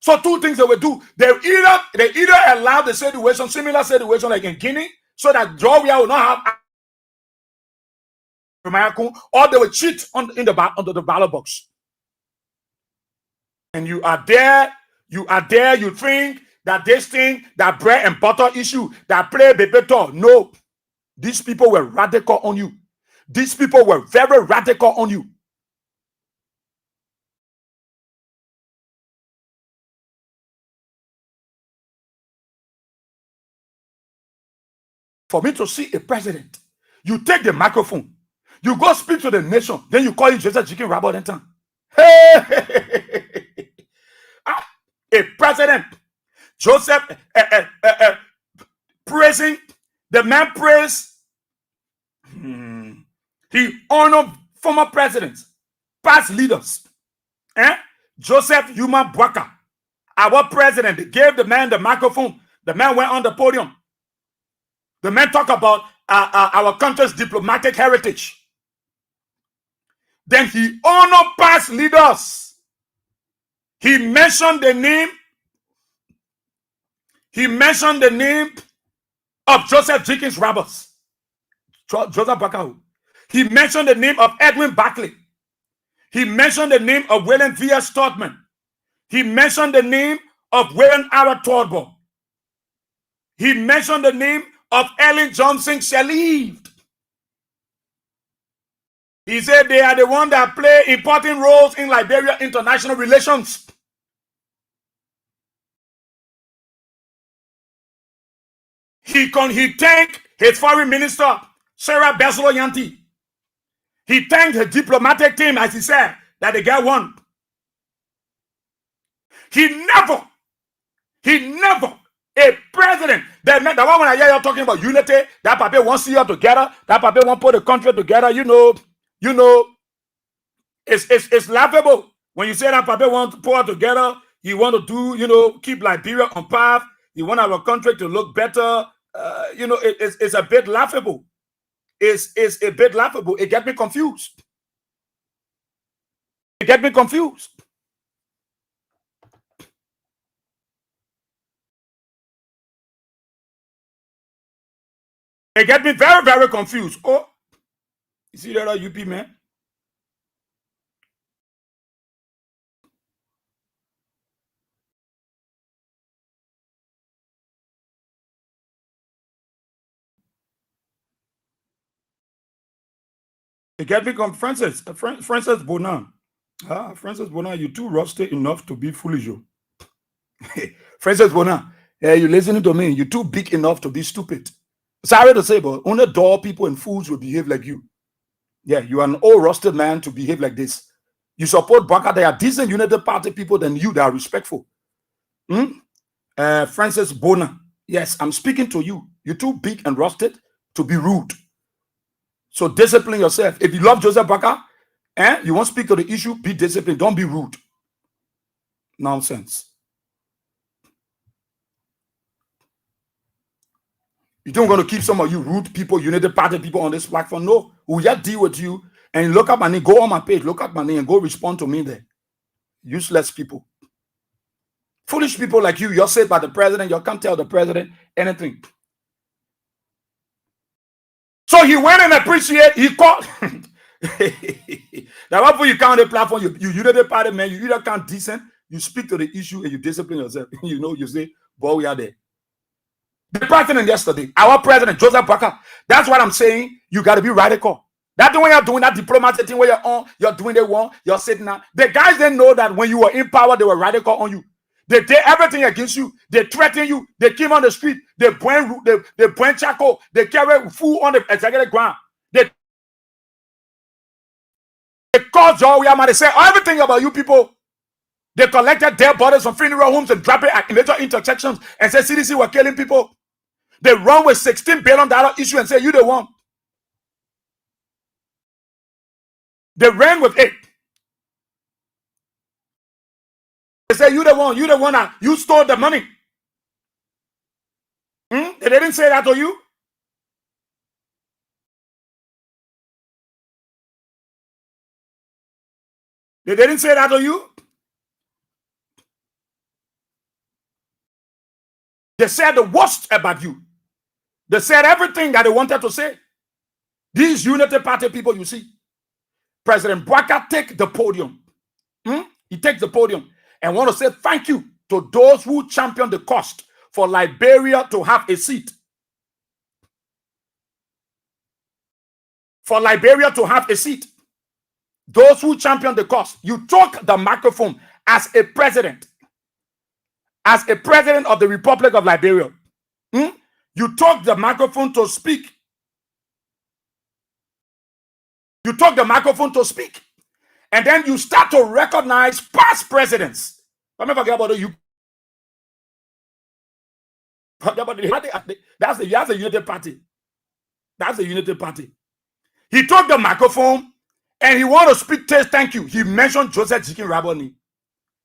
So two things they will do. They either allow the situation, similar situation like in Guinea, so that Joe Weah will not have or they will cheat under the ballot box. And you are there, you think that this thing, that bread and butter issue, that play bebeto. No, these people were radical on you. These people were very radical on you. For me to see a president, you take the microphone, you go speak to the nation, then you call it Joseph Chicken Rabble and time. Hey, a president, Joseph, praising the man praised. He honored former presidents, past leaders. Joseph Yuma Bwaka, our president, gave the man the microphone. The man went on the podium. The man talked about our country's diplomatic heritage. Then he honored past leaders. He mentioned the name. He mentioned the name of Joseph Jenkins Roberts. Joseph Bakahu. He mentioned the name of Edwin Barclay. He mentioned the name of William V. S. Stodman. He mentioned the name of William R. Tordbo. He mentioned the name of Ellen Johnson Sirleaf. He said they are the ones that play important roles in Liberia international relations. He thanked his foreign minister, Sarah Beslo Yanti. He thanked her diplomatic team, as he said, that the guy won. He never, a president, the one when I hear you talking about unity, that Papa wants to see you together, that Papa wants to put the country together, it's laughable. When you say that Papa wants to pull it together, he want to do, keep Liberia on path, he want our country to look better, it's a bit laughable. It's a bit laughable. It gets me confused. It gets me confused. It gets me very, very confused. Oh, you see that UP man? It gets me confused. Francis Bonan. Francis Bonan, you too rusty enough to be foolish. Francis Bonan, you listening to me? You're too big enough to be stupid. Sorry to say, but only dull people and fools will behave like you. Yeah, you are an old rusted man to behave like this. You support Baka. There are decent United Party people than you that are respectful. Francis Bona. Yes, I'm speaking to you. You're too big and rusted to be rude. So discipline yourself. If you love Joseph Baka, you want to speak to the issue, be disciplined. Don't be rude. Nonsense. You don't want to keep some of you rude people, United Party people on this platform. No, we'll just deal with you and look up my name. Go on my page, look up my name and go respond to me there. Useless people. Foolish people like you, you're said by the president, you can't tell the president anything. So he went and appreciate, he called. Now, what you count the platform, you United Party man, you either can't decent, you speak to the issue and you discipline yourself. You say, boy, we are there. The president yesterday, our president, Joseph Baka, that's what I'm saying. You got to be radical. That's the way you're doing that diplomatic thing where you're doing the one, you're sitting down. The guys didn't know that when you were in power, they were radical on you. They did everything against you. They threatened you. They came on the street. They burn charcoal. They carry food on the executive ground. They caused joy. They say everything about you people. They collected dead bodies from funeral homes and dropped it at major intersections and said CDC were killing people. They run with $16 billion issue and say you the one. They ran with it. They say you the one that you stole the money. They didn't say that to you. They didn't say that to you. They said the worst about you. They said everything that they wanted to say. These Unity Party people, you see, President Bwaka take the podium. He takes the podium and want to say thank you to those who championed the cost for Liberia to have a seat. For Liberia to have a seat. Those who championed the cause. You took the microphone as a president of the Republic of Liberia. You took the microphone to speak. You took the microphone to speak. And then you start to recognize past presidents. Don't forget about you. That's the Unity Party. That's the Unity Party. He took the microphone and he wanted to speak. Thank you. He mentioned Joseph Jikin Raboni.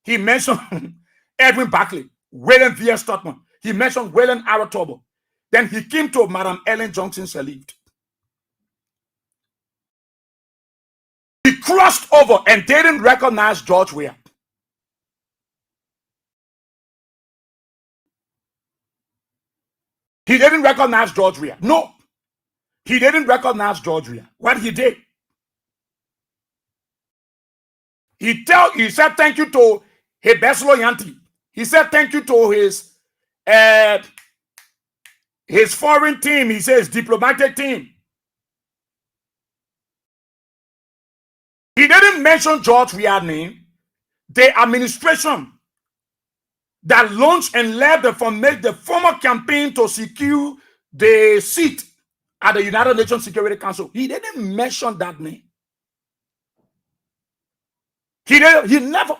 He mentioned Edwin Barclay, William V. Stockman. He mentioned William Aratobo. Then he came to Madam Ellen Johnson Sirleaf. He crossed over and didn't recognize George Weah. He didn't recognize George Weah. No. He didn't recognize George Weah. What he did, he said thank you to Hebeslo Yanti. He said thank you to his foreign team. He says diplomatic team. He didn't mention George Weah's name. The administration that launched and led the former campaign to secure the seat at the United Nations Security Council. He didn't mention that name. He never.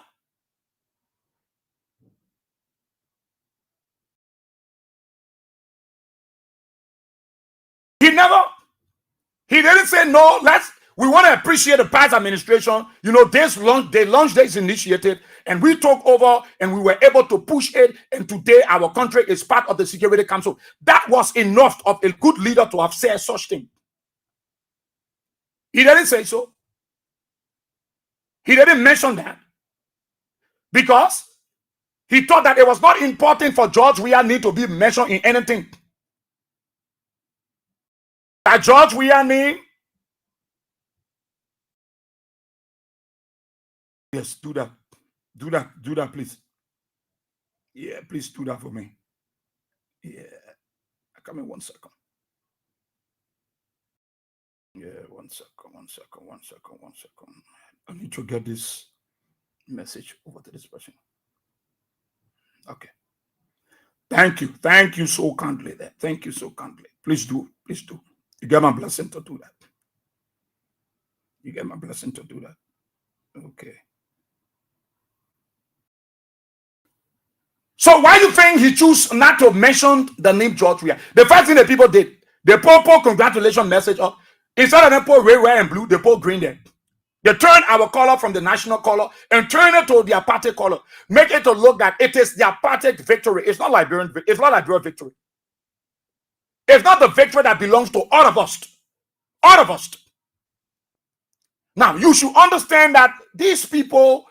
He didn't say no, we want to appreciate the past administration. You know, they launched this initiative and we took over and we were able to push it. And today our country is part of the Security Council. That was enough of a good leader to have said such thing. He didn't say so. He didn't mention that because he thought that it was not important for George Weah need to be mentioned in anything. That George Weah name. Yes, do that. Do that, please. Yeah, please do that for me. Yeah. Come in 1 second. Yeah, 1 second. I need to get this message over to this person. Okay. Thank you so kindly there. Thank you so kindly. Please do. You get my blessing to do that. Okay. So why do you think he chose not to mention the name George Weah? The first thing that people did, they put congratulations message up. Instead of them put red, and blue, they put green there. They turn our color from the national color and turn it to their party color. Make it to look that it is their party victory. It's not Liberian victory. It's not the victory that belongs to all of us. All of us. Now, you should understand that these people,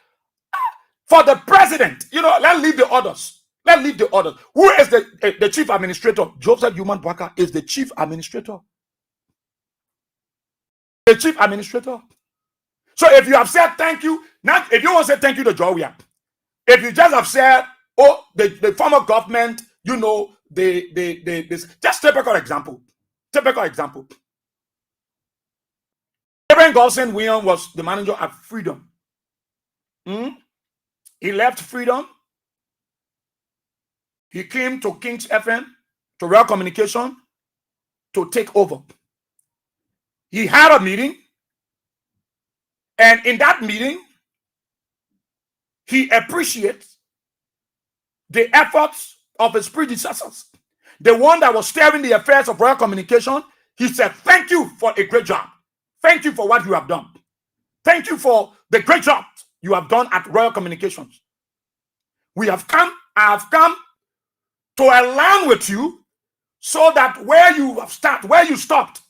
for the president, let's leave the others. Who is the chief administrator? Joseph Human Bwaka is the chief administrator. The chief administrator. So if you have said thank you, now if you want to say thank you to George Weah, if you just have said, the former government, just typical example. Reverend Golson William was the manager at Freedom. He left Freedom. He came to King's FM, to Royal Communication, to take over. He had a meeting. And in that meeting, he appreciates the efforts of his predecessors. The one that was steering the affairs of Royal Communication, he said, thank you for a great job. Thank you for what you have done. Thank you for the great job you have done at Royal Communications. I have come to align with you so that where you stopped,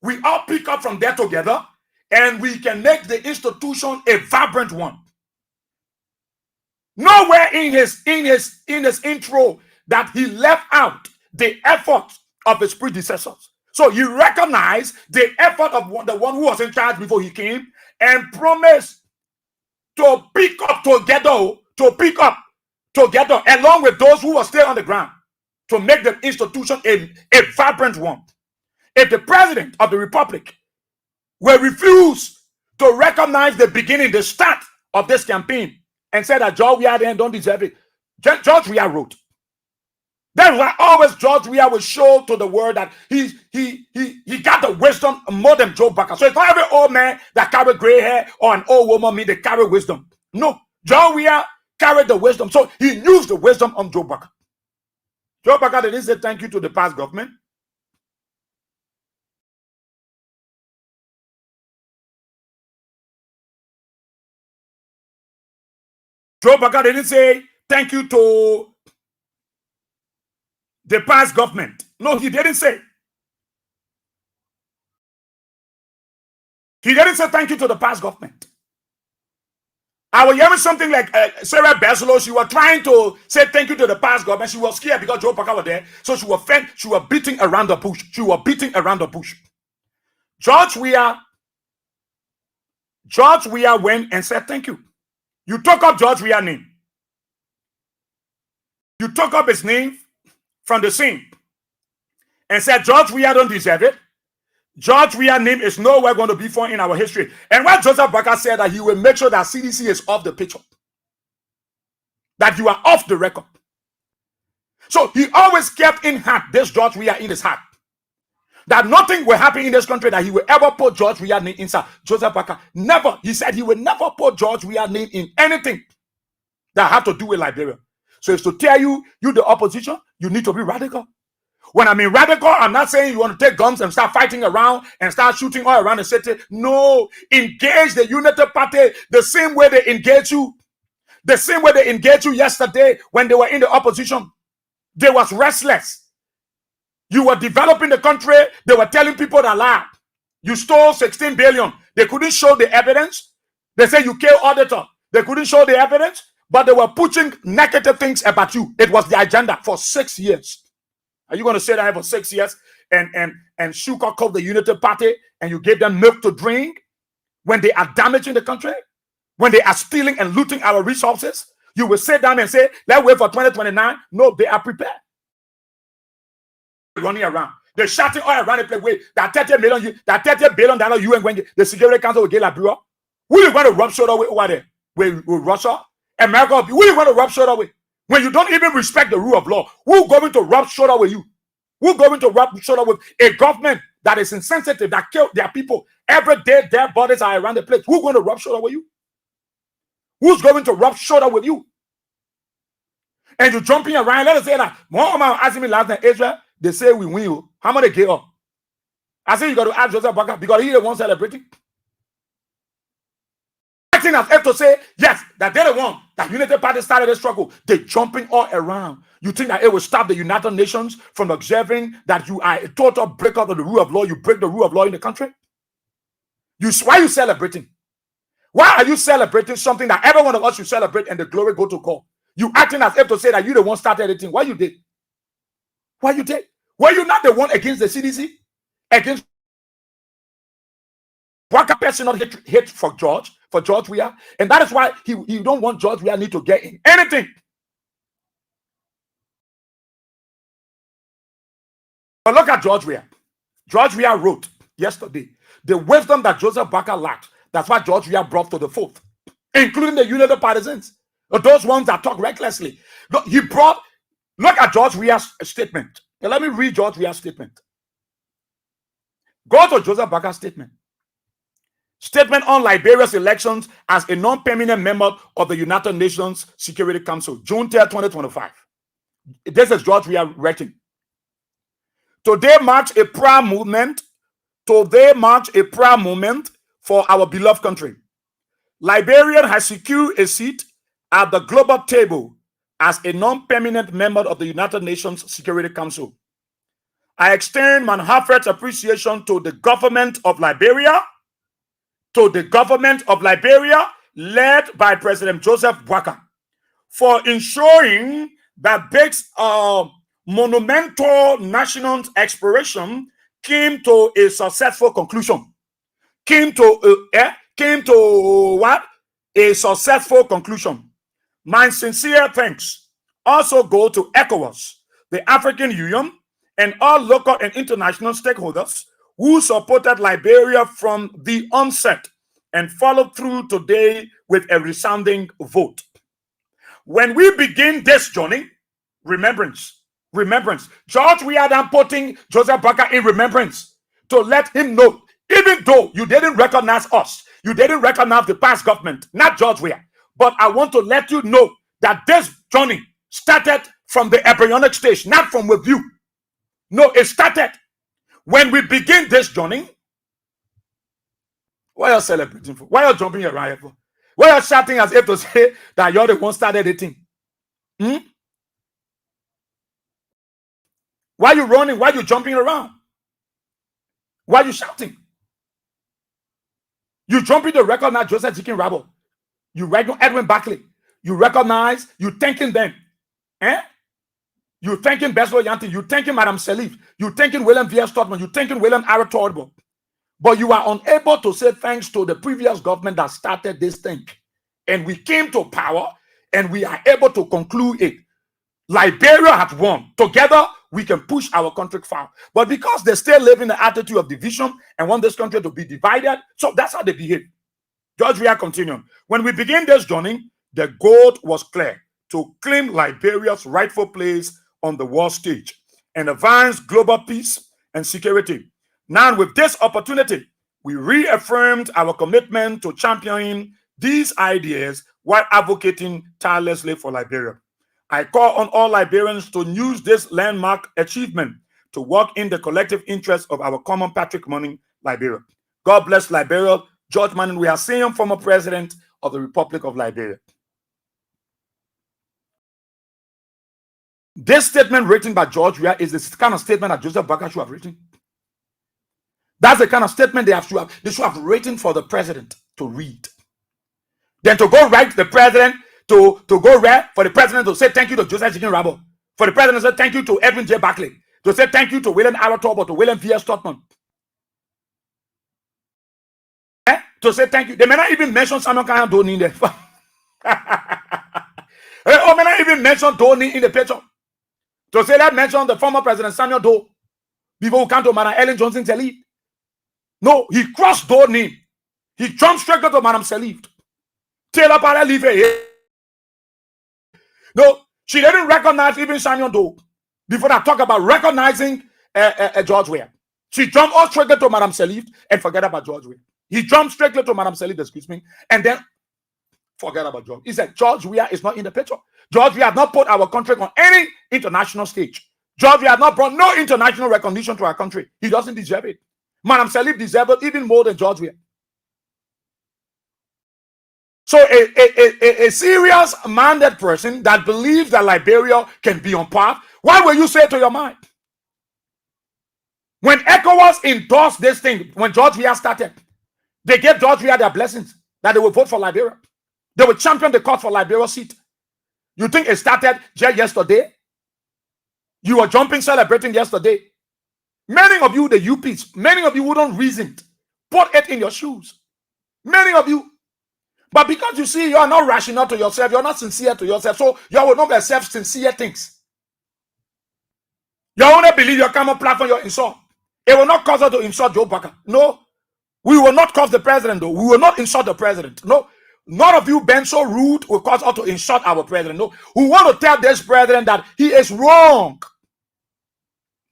we all pick up from there together and we can make the institution a vibrant one. Nowhere in his intro that he left out the effort of his predecessors. So he recognized the effort of the one who was in charge before he came and promised to pick up together, along with those who were still on the ground, to make the institution a vibrant one. If the president of the republic will refuse to recognize the beginning, the start of this campaign, and said that George Weah then don't deserve it, George Weah wrote. That's why always George Weah will show to the world that he got the wisdom more than Joe Baca. So it's not every old man that carry gray hair or an old woman mean they carry wisdom. No, George Weah carried the wisdom. So he used the wisdom on Joe Baca. Joe Baca didn't say thank you to the past government. Joe Baca didn't say thank you to the past government. No, he didn't say. He didn't say thank you to the past government. I was hearing something like Sarah Bezlos. She was trying to say thank you to the past government. She was scared because Joe Baca was there. So she was beating around the bush. George Weah went and said thank you. You took up George Weah's name. You took up his name from the scene and said George Weah don't deserve it. George Weah's name is nowhere going to be found in our history. And when Joseph Baca said that he will make sure that CDC is off the picture, that you are off the record. So he always kept in heart this George Weah in his heart, that nothing will happen in this country that he will ever put George Weah's name inside. Joseph Baca never. He said he will never put George Weah's name in anything that have to do with Liberia. So it's to tell you the opposition, you need to be radical. When I mean radical, I'm not saying you want to take guns and start fighting around and start shooting all around the city. No, engage the Unity Party the same way they engage you. The same way they engaged you yesterday when they were in the opposition. They was restless. You were developing the country. They were telling people that lie. You stole 16 billion. They couldn't show the evidence. They say you killed auditor. They couldn't show the evidence, but they were pushing negative things about you. It was the agenda for 6 years. Are you going to say that for 6 years and sugarcoat the Unity Party and you gave them milk to drink when they are damaging the country, when they are stealing and looting our resources? You will sit down and say, let's wait for 2029. No, they are prepared. Running around. They're shouting all around the place. Wait, that $30 billion UN when the Security Council will get Liberia. Who are you going to rub shoulder with over there? With Russia? America? Who are you going to rub shoulder with? When you don't even respect the rule of law, who's going to rub shoulder with you? Who's going to rub shoulder with a government that is insensitive, that killed their people? Every day, their bodies are around the place. Who's going to rub shoulder with you? Who's going to rub shoulder with you? And you're jumping around. Let us say that. Muhammad asked me last night, Israel, they say we win. How much they get up? I said you got to ask Joseph Baca because he the one celebrating. Acting as if to say, yes, that they're the one that Unity Party started the struggle. They're jumping all around. You think that it will stop the United Nations from observing that you are a total breaker of the rule of law? You break the rule of law in the country? Why are you celebrating? Why are you celebrating something that every one of us should celebrate and the glory go to God? You acting as if to say that you the one started anything. Why you did? Why you did? Were you not the one against the CDC? Against what person not hate for George Weah? And that is why he don't want George Weah need to get in anything. But look at George Weah. George Weah wrote yesterday the wisdom that Joseph Baca lacked. That's what George Weah brought to the fold, including the Unity partisans, those ones that talk recklessly. Look, look at George Weah's statement. Now, let me read George Weah's statement. Go to Joseph Baca's statement. Statement on Liberia's elections as a non-permanent member of the United Nations Security Council, June 3rd, 2025. This is George Weah writing. Today marks a prayer movement. Today marks a prayer moment for our beloved country. Liberia has secured a seat at the global table as a non-permanent member of the United Nations Security Council. I extend my heartfelt appreciation to the government of Liberia, led by President Joseph Baca, for ensuring that this monumental national exploration came to a successful conclusion. Came to what? A successful conclusion. My sincere thanks also go to ECOWAS, the African Union, and all local and international stakeholders who supported Liberia from the onset and followed through today with a resounding vote. When we begin this journey, remembrance. George, we are done putting Joseph Barker in remembrance to let him know, even though you didn't recognize us, you didn't recognize the past government, not George Weah, but I want to let you know that this journey started from the embryonic stage, not from review. No, it started when we begin this journey. Why are you celebrating for? Why are you jumping around for? Why are you shouting as if to say that you're the one started the thing? Why are you running? Why are you jumping around? Why are you shouting? You jumping to recognize Joseph Chicken Rabble. You recognize Edwin Buckley. You recognize, you thanking them. You thanking Beslo Yanti. You thanking Madam Salif. You thanking William V.S. Totman. You thanking William Aratorbo. But you are unable to say thanks to the previous government that started this thing. And we came to power and we are able to conclude it. Liberia has won. Together, we can push our country far. But because they still live in the attitude of division and want this country to be divided, so that's how they behave. George Weah continued. When we begin this journey, the goal was clear: to claim Liberia's rightful place on the world stage and advance global peace and security. Now, with this opportunity, we reaffirmed our commitment to championing these ideas while advocating tirelessly for Liberia. I call on all Liberians to use this landmark achievement to work in the collective interest of our common patrimony, Liberia. God bless Liberia. George Manning, we are seeing former president of the Republic of Liberia. This statement written by George Weah is the kind of statement that Joseph Barker should have written. That's the kind of statement they should have written for the president to read. Then to go write the president, to go read for the president to say thank you to Joseph Chicken Rabble, for the president to say thank you to Edwin J. Buckley, to say thank you to William Aratorbo, to William V.S. Totman. To say thank you. They may not even mention Samuel Kanya Doni in there. Or may not even mention Doni in the picture. To say that mention the former president Samuel Doe before we come to Madam Ellen Johnson Sirleaf. No, he crossed Doe name. He jumped straight to Madam Sirleaf. Taylor Parra leave here. No, she didn't recognize even Samuel Doe before I talk about recognizing George Weah. She jumped all straight to Madam Sirleaf and forget about George Weah. He jumped straight to Madam Sirleaf, excuse me, and then forget about George. He said George Weah is not in the picture. George Weah has not put our country on any international stage. George Weah has not brought no international recognition to our country. He doesn't deserve it. Madam Sirleaf deserves it even more than George Weah. So a serious minded person that believes that Liberia can be on path, why will you say it to your mind? When ECOWAS endorsed this thing, when George Weah started, they gave George Weah their blessings that they will vote for Liberia. They will champion the cause for Liberia seat. You think it started just yesterday? You were jumping, celebrating yesterday. Many of you, the UPs, many of you wouldn't reason. Put it in your shoes. Many of you. But because you see, you are not rational to yourself, you're not sincere to yourself, so you will not accept sincere things. You only believe your common platform, your insult. It will not cause us to insult Joe Barker. No. We will not cause the president, though. We will not insult the president. No. None of you been so rude will cause us to insult our president. No. We want to tell this president that he is wrong.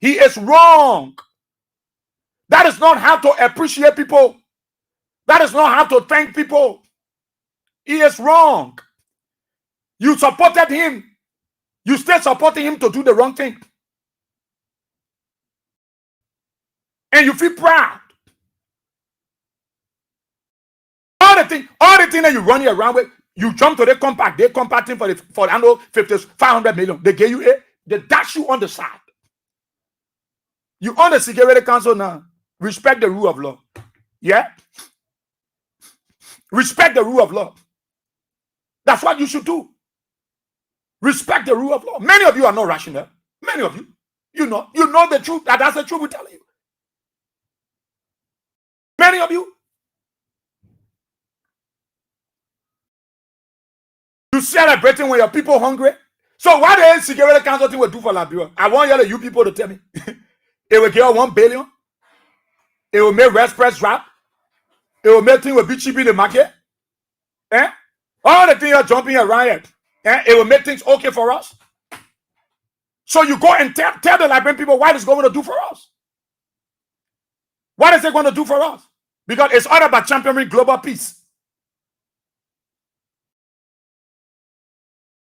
He is wrong. That is not how to appreciate people. That is not how to thank people. He is wrong. You supported him. You still supporting him to do the wrong thing. And you feel proud. All the thing that you run around with, you jump to the compact. They compacting for annual 500 million. They gave you they dash you on the side. You on the Security Council now. Respect the rule of law. Yeah? Respect the rule of law. That's what you should do. Respect the rule of law. Many of you are not rational. Many of you. You know the truth. That's the truth we tell you. Many of you. You celebrating when your people hungry. So what the Security Council thing will do for Liberia? I want you people to tell me. It will give 1 billion. It will make Red Press drop. It will make things will be cheap in the market. Eh? All the things are jumping around here. Eh? It will make things okay for us. So you go and tell the Liberian people what it's going to do for us. What is it going to do for us? Because it's all about championing global peace.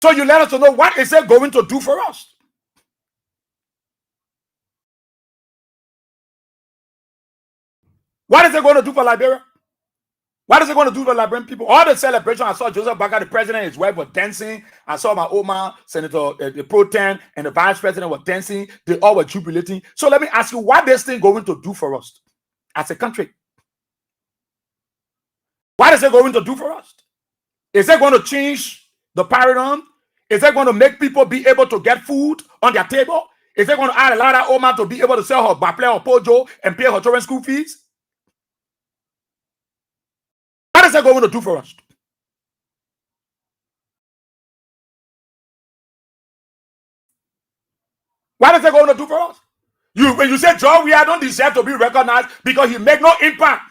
So you let us know what is it going to do for us. What is it going to do for Liberia? What is it going to do for Liberian people? All the celebration, I saw Joseph Baker, the president, and his wife were dancing. I saw my Oma, Senator the Pro Tem, and the vice president were dancing. They all were jubilating. So let me ask you, what is this thing going to do for us as a country? What is it going to do for us? Is it going to change the paradigm? Is it going to make people be able to get food on their table? Is it going to add a lot of Oma to be able to sell her baple or pojo and pay her children's school fees? What is it going to do for us? What is it going to do for us? When you say John, we don't deserve to be recognized because he made no impact.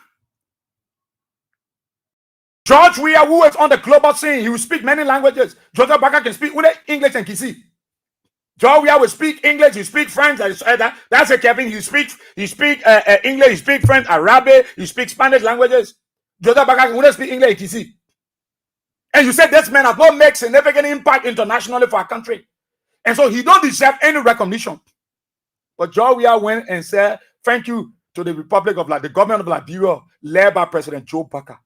George Weah, who is on the global scene, he will speak many languages. Joseph Baker can speak English and Kisi. George Weah will speak English, he speak French. That's a Kevin. He speak English, he speak French, Arabic, he speak Spanish languages. Joseph Baker can speak English and Kisi. And you said this man has not made significant impact internationally for our country. And so he don't deserve any recognition. But George Weah went and said, thank you to the Republic of the government of Liberia, led by President Joe Baker.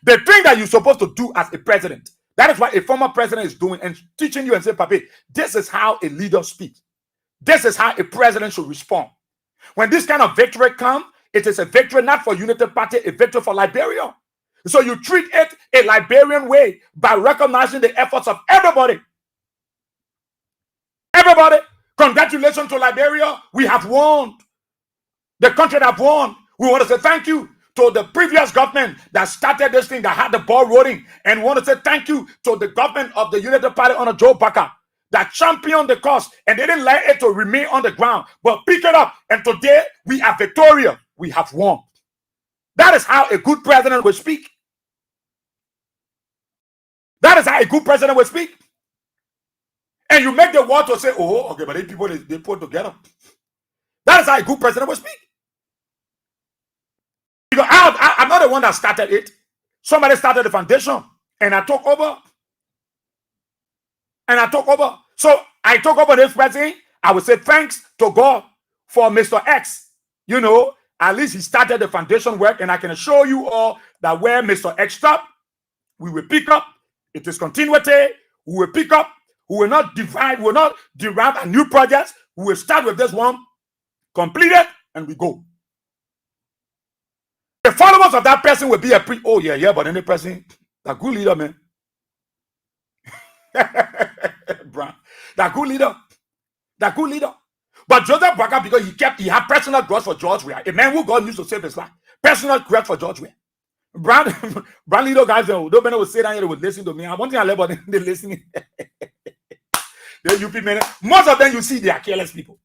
The thing that you're supposed to do as a president, that is what a former president is doing and teaching you and say, Papi, this is how a leader speaks. This is how a president should respond. When this kind of victory comes, it is a victory not for Unity Party, a victory for Liberia. So you treat it a Liberian way by recognizing the efforts of everybody. Everybody, congratulations to Liberia. We have won. The country have won. We want to say thank you to the previous government that started this thing, that had the ball rolling. And we want to say thank you to the government of the Unity Party under Joe Baker that championed the cause and they didn't let it to remain on the ground, but pick it up. And today we are victorious. We have won. That is how a good president will speak. That is how a good president will speak. And you make the world to say, oh, okay, but these people, they put together. That is how a good president will speak. Because I'm not the one that started it. Somebody started the foundation, and I took over. So I took over this president. I would say thanks to God for Mr. X. You know, at least he started the foundation work, and I can assure you all that where Mr. X stopped, we will pick up. It is continuity. We will pick up. We will not divide. We will not derive a new project. We will start with this one, complete it, and we go. The followers of that person will be a oh yeah, but any person, a good leader, man. That good leader. But Joseph Baker, because he had personal grudge for George Weah, a man who God used to save his life. Personal grudge for George Weah. Brand leader guys, don't know say that here, they would listen to me. I want to learn about they listening. The UP men, most of them you see, they are careless people.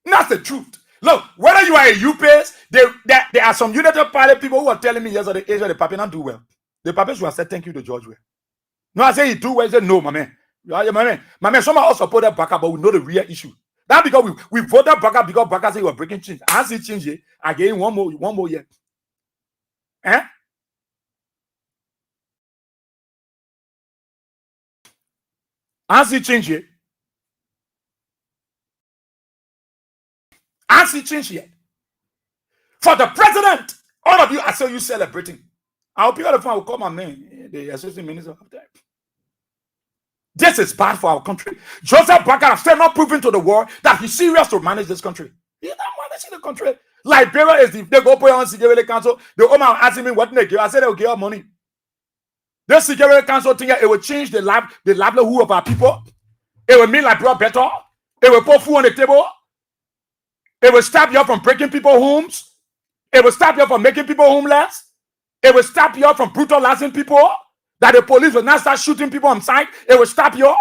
That's the truth. Look, whether you are a UPS, there are some Unity Party people who are telling me yesterday, Asia, the Papi not do well. The Papi should have said thank you to George Weah. No, I say he do well. He said no, my man. My man, some of us supported Baker, but we know the real issue. That's because we voted Baker because Baker said he was breaking change. As he changed it, I gave him one more year. Eh? As he changed it. As he changed it. For the president, all of you, I saw you celebrating. I'll pick up the phone, I will call my man, the assistant minister of that. This is bad for our country. Joseph Baker has still not proven to the world that he's serious to manage this country. He's not managing the country. Liberia is the they go put on Security Council. The Omar asking me what they give. I said they'll give us money. This Security Council thing, it will change the livelihood of our people. It will make Liberia better. It will put food on the table. It will stop you from breaking people's homes. It will stop you from making people homeless. It will stop you from brutalizing people. That the police will not start shooting people on sight. It will stop you.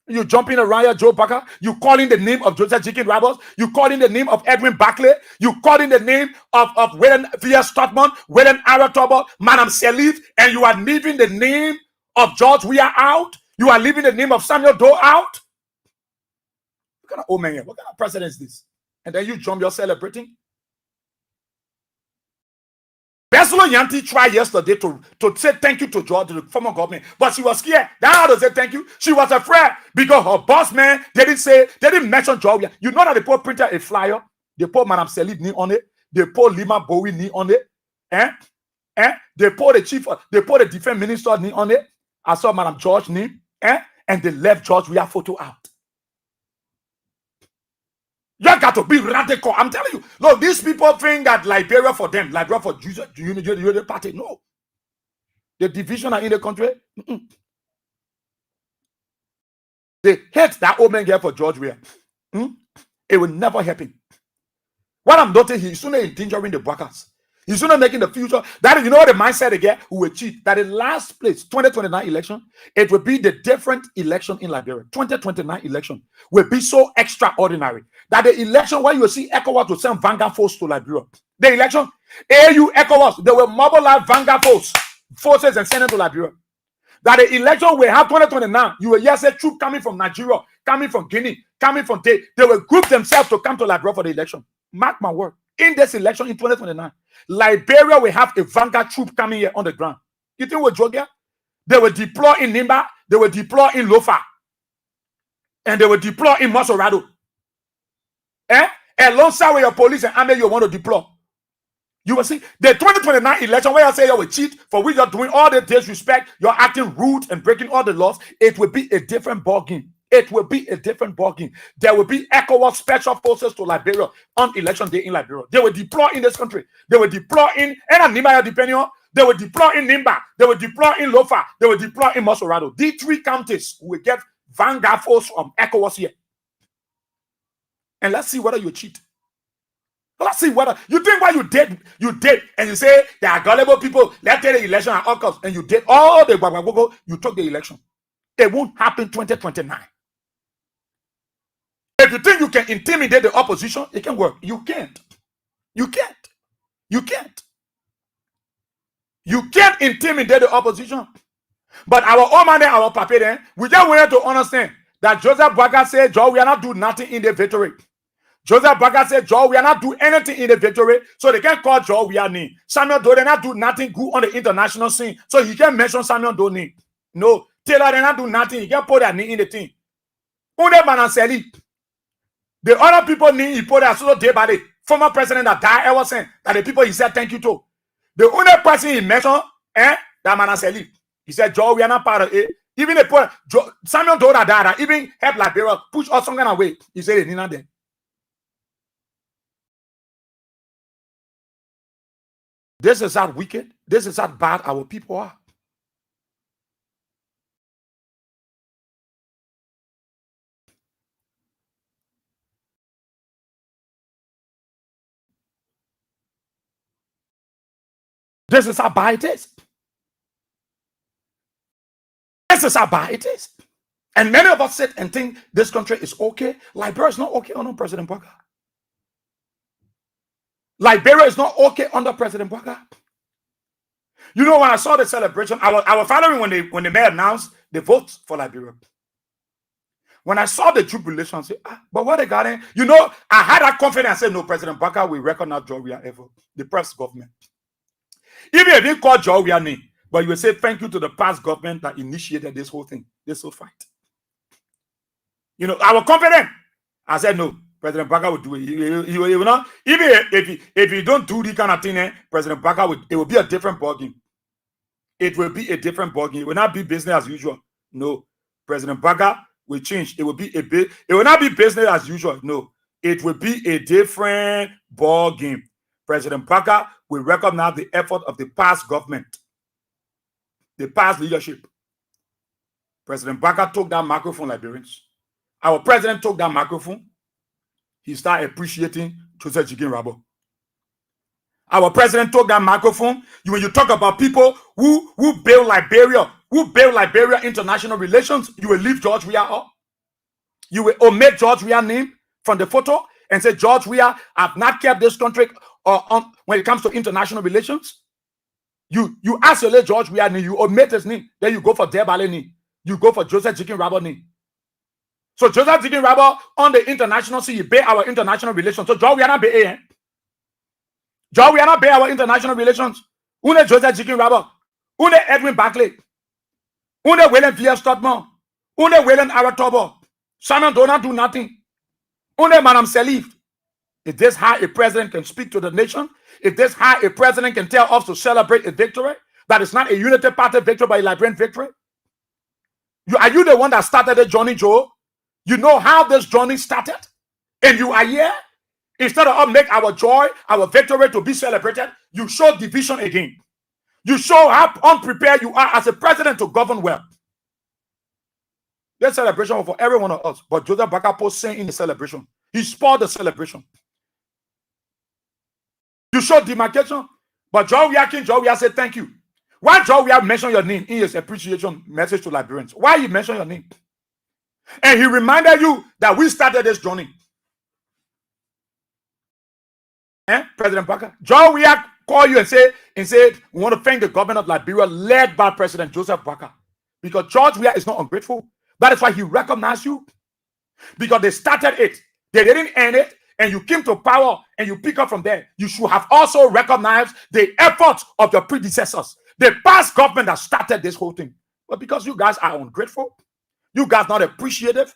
You jumping around here, Joe Parker. You calling the name of Joseph Jenkins Roberts. You calling the name of Edwin Barclay. You calling the name of Wayne V. Stockman, Wayne Aratobo, Madam Selif, and you are leaving the name of George Weah out. You are leaving the name of Samuel Doe out. What kind of old man here? What kind of president is this? And then you jump, you're celebrating. Besolo Yanti tried yesterday to say thank you to George, the former government, but she was scared. That's how to say thank you. She was afraid because her boss man didn't mention George. You know that they put printed a flyer, they put Madam Selif name on it, they put Lima Bowie name on it, they put the defense minister name on it. I saw Madam George name, and they left George Weah photo out. You got to be radical. I'm telling you. Look, these people think that Liberia for them, Liberia for Jesus, the Unity Party. No. The division are in the country. They hate that old man here for George Weah. It will never happen. What I'm noting, he's sooner endangering the workers. He's sooner making the future. That is, you know what the mindset again? Who will cheat. That in last place, 2029 election, it will be the different election in Liberia. 2029 election will be so extraordinary that the election where you see ECOWAS to send Vanguard force to Liberia. The election, AU ECOWAS, they will mobilize Vanguard forces and send them to Liberia. That the election will have 2029, you will hear say troops coming from Nigeria, coming from Guinea, coming from they will group themselves to come to Liberia for the election. Mark my word. In this election in 2029, Liberia will have a Vanguard troop coming here on the ground. You think we're joking? They will deploy in Nimba, they will deploy in Lofa, and they will deploy in Masorado. Alongside with your police and army, you want to deploy. You will see the 2029 election where I say you will cheat, for which you're doing all the disrespect, you're acting rude and breaking all the laws. It will be a different ballgame. It will be a different ballgame. There will be ECOWAS special forces to Liberia on election day in Liberia. They will deploy in this country. They will deploy in Nimba, depending on. They will deploy in Nimba. They will deploy in Lofa. They will deploy in Masorado. These three counties will get Vanguard force from ECOWAS here. And let's see whether you cheat. Let's see whether you think what you did, and you say there are gullible people. Let's take the election at all costs, and you did all the you took the election. It won't happen 2029. If you think you can intimidate the opposition, it can work. You can't. You can't. You can't. You can't intimidate the opposition. But our own man, our papa, then, we just wanted to understand that Joseph Baga said, Joe, we are not doing nothing in the victory. Joseph Baga said, Joe, we are not doing anything in the victory. So they can't call Joe, we are name. Samuel Doe, they not do nothing good on the international scene. So he can't mention Samuel Doe name. No. Taylor, they not do nothing. He can't put that name in the thing. Only Manasseh. The other people need he put that so day by day. Former president that died ever since that the people he said thank you to. The only person he mentioned, that Manasseh. He said, Joe, we are not part of it. Even the Samuel Doe that died, even help Liberia, push us some kind of way. He said it not there. This is how wicked, this is how bad our people are. This is how bad it is. This is how bad it is. And many of us sit and think this country is okay. Liberia is not okay under President Baga. Liberia is not okay under President Baga. You know, when I saw the celebration, I was following when the mayor announced the votes for Liberia. When I saw the jubilation, I said, but what they got in? You know, I had that confidence. I said, no, President Baga will recognize Georgia ever. The past government. Even if you call Georgia name, but you will say thank you to the past government that initiated this whole thing, this whole fight. You know, I was confident. I said, no, President Baga will do it. He will not. Even if he don't do this kind of thing, President Baga it will be a different ballgame. It will be a different ballgame. It will not be business as usual. No, President Baga will change. It will be it will not be business as usual. No, it will be a different ballgame. President Baga will recognize the effort of the past government, the past leadership. President Baga took that microphone, Liberians. Our president took that microphone. He started appreciating Joseph Jenkins Rabo. Our president took that microphone. When you talk about people who build Liberia, international relations, you will leave George Weah up. You will omit George Weah's name from the photo and say George Weah have not kept this country when it comes to international relations. You isolate George Weah name, you omit his name, then you go for Debale name, you go for Joseph Jikin Rabo name. So Joseph Jikin Rabo on the international scene, you pay our international relations. So George Weah not pay eh? George Weah not pay our international relations. Une Joseph Jikin Rabo, une Edwin Barclay, une William V.S. Stotman, une William Aratobo. Simon Donald do nothing. Only Madam Salif. Is this how a president can speak to the nation? Is this how a president can tell us to celebrate a victory? That is not a unity party victory, but a Liberian victory? Are you the one that started the journey, Joe? You know how this journey started? And you are here? Instead of make our joy, our victory to be celebrated, you show division again. You show how unprepared you are as a president to govern well. This celebration was for every one of us. But Joseph Bakapo sang in the celebration. He spoiled the celebration. You showed demarcation. But John Weah said thank you. Why John Weah mentioned your name in his appreciation message to Liberians? Why he mentioned your name? And he reminded you that we started this journey. President Parker. John Weah called you and said, we want to thank the government of Liberia led by President Joseph Parker. Because George Weah is not ungrateful. That is why he recognized you. Because they started it. They didn't end it. And you came to power and you pick up from there. You should have also recognized the efforts of your predecessors. The past government that started this whole thing. But because you guys are ungrateful, you guys not appreciative,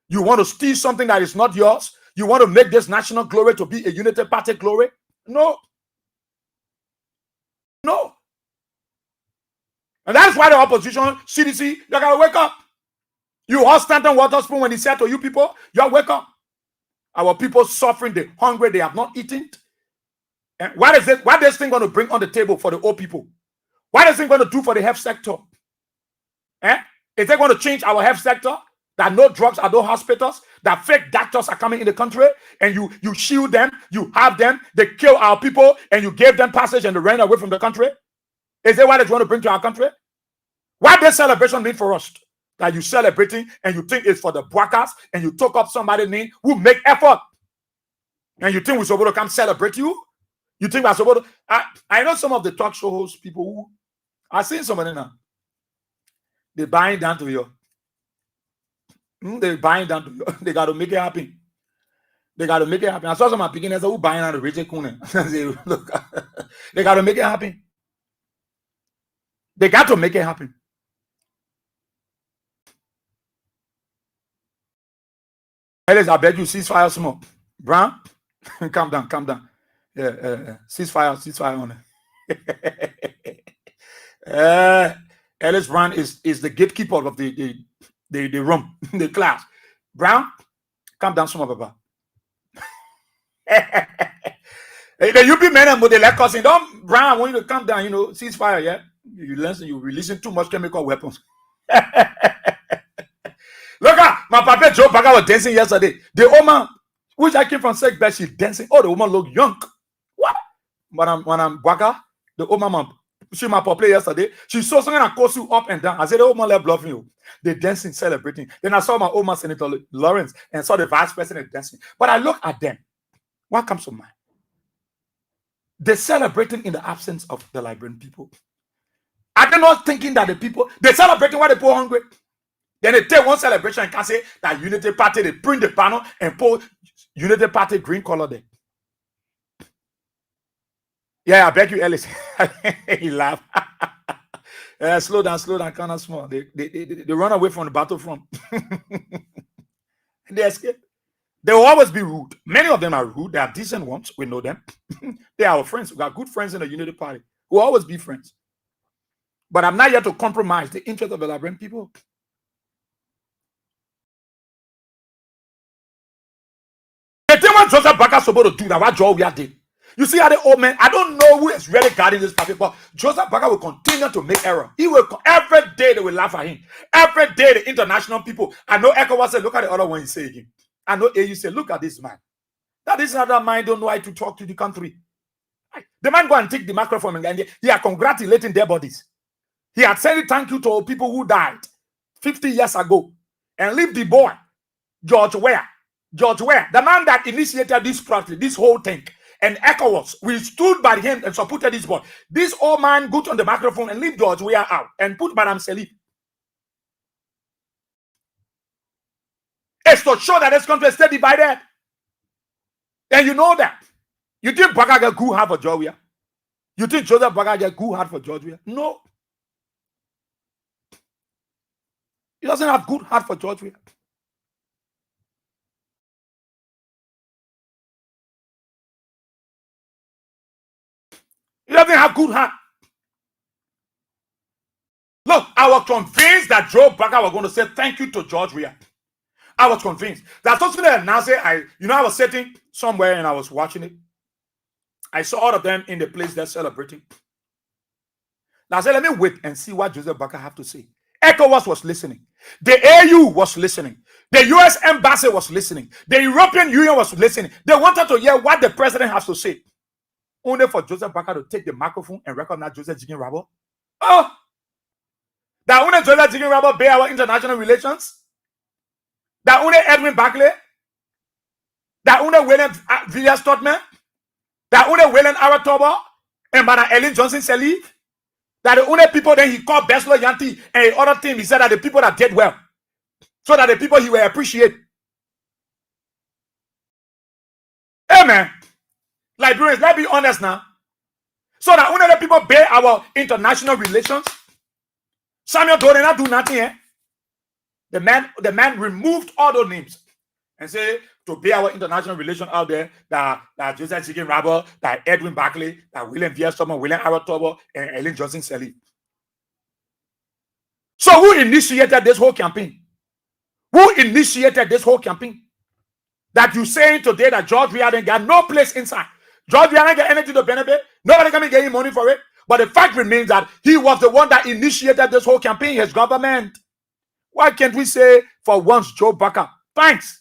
you want to steal something that is not yours, you want to make this national glory to be a unity party glory. No. No. And that's why the opposition, CDC, you gotta wake up. You all Stanton Waterspoon when he said to you people, you wake up. Our people suffering, they're hungry, they have not eaten. And what is this thing going to bring on the table for the old people? What is it going to do for the health sector? Is it going to change our health sector? That no drugs at no hospitals, that fake doctors are coming in the country, and you shield them, you have them, they kill our people, and you gave them passage and they ran away from the country? Is that what it's going to bring to our country? What this celebration mean for us? That you celebrating and you think it's for the Bwakas, and you took up somebody's name who make effort, and you think we're supposed to come celebrate you? You think we're supposed to? I know some of the talk show hosts, people who I've seen somebody now. They're buying down to you. They're buying down to you. They got to make it happen. They got to make it happen. I saw some of my beginners who buying out of Richard Kuhn. Look, they got to make it happen. They got to make it happen. Ellis, I beg you, ceasefire small. Brown, calm down. Yeah, ceasefire on it. Ellis Brown is the gatekeeper of the room, the class. Brown, calm down, some Baba. The UP men and they like cussing. Don't Brown, I want you to calm down, ceasefire, yeah. You're releasing too much chemical weapons. Look at my papa Joe Baga was dancing yesterday. The woman, which I came from sex bed, she's dancing. Oh, the woman look young. What? When I'm Baga, the woman, she my papa yesterday. She saw something and calls you up and down. I said, the woman left bluffing you. They dancing, celebrating. Then I saw my old man, Senator Lawrence, and saw the vice president dancing. But I look at them. What comes to mind? They're celebrating in the absence of the Liberian people. Are they not thinking that the people, they're celebrating while the poor hungry? Then they take one celebration and can say that Unity Party, they print the panel and put Unity Party green color there. Yeah, I beg you, Ellis. He laughed. Slow down, kind of small. They run away from the battlefront. They escape. They will always be rude. Many of them are rude. They are decent ones. We know them. They are our friends. We got good friends in the Unity Party. We'll always be friends. But I'm not here to compromise the interest of the Liberian people. The thing what Joseph Baker supposed to do that what Joe Weah did. You see how the old man, I don't know who is really guarding this party, but Joseph Baker will continue to make error. He will every day they will laugh at him. Every day the international people. I know ECOWAS said, look at the other one he say again. I know AU say, look at this man. That is another man don't know how to talk to the country. The man go and take the microphone and he are congratulating their bodies. He had said thank you to people who died 50 years ago and leave the boy, George Ware. George Ware, the man that initiated this project, this whole thing, and ECOWAS, we stood by him and supported this boy. This old man got on the microphone and leave George Ware out and put Madam Salif. It's to show that this country is still divided. And you know that. You think Baga get good heart for Georgia? You think Joseph Baga get good heart for Georgia? No. He doesn't have good heart for Georgia. He doesn't have good heart. Look, I was convinced that Joe Baga was going to say thank you to George Weah. I was convinced. That's also the announcement. I was sitting somewhere and I was watching it. I saw all of them in the place they're celebrating. Now I said, let me wait and see what Joseph Baga have to say. ECOWAS was listening. The AU was listening. The US Embassy was listening. The European Union was listening. They wanted to hear what the president has to say. Only for Joseph Baga to take the microphone and recognize Joseph Jigen Rabo. Oh! That only Joseph Jigen Rabo bear our international relations. That only Edwin Barclay. That only William Villiers Totman. That only William Aratoba and Madam Ellen Johnson Sirleaf. That the only people that he called Beslo Yanti and other team, he said that the people that did well. So that the people he will appreciate. Amen. Librarians, let's be honest now. So that only the people bear our international relations. Samuel Doe did not do nothing. Eh? The man removed all those names and say to bear our international relations out there that Joseph Jigen Rabo, that Edwin Barclay, that William Villiers Totman, William Aratobo, and Ellen Johnson Sirleaf. So who initiated this whole campaign? Who initiated this whole campaign? That you saying today that George Weah didn't got no place inside. George Weah didn't get anything to benefit. Nobody can be getting money for it. But the fact remains that he was the one that initiated this whole campaign, his government. Why can't we say for once, Joe Baca, thanks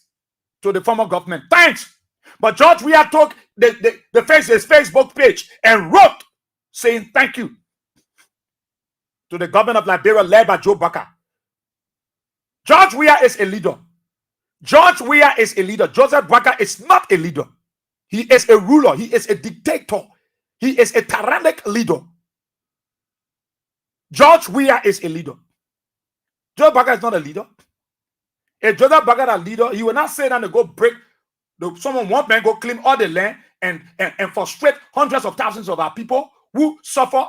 to the former government, thanks. But George Weah took his Facebook page and wrote saying thank you to the government of Liberia led by Joe Baca. George Weah is a leader. George Weah is a leader. Joseph Baca is not a leader. He is a ruler. He is a dictator. He is a tyrannic leader. George Weah is a leader. Joseph Baca is not a leader. If Joseph Baca is a leader, he will not say that to go break. Someone one man go claim all the land and frustrate hundreds of thousands of our people who suffer.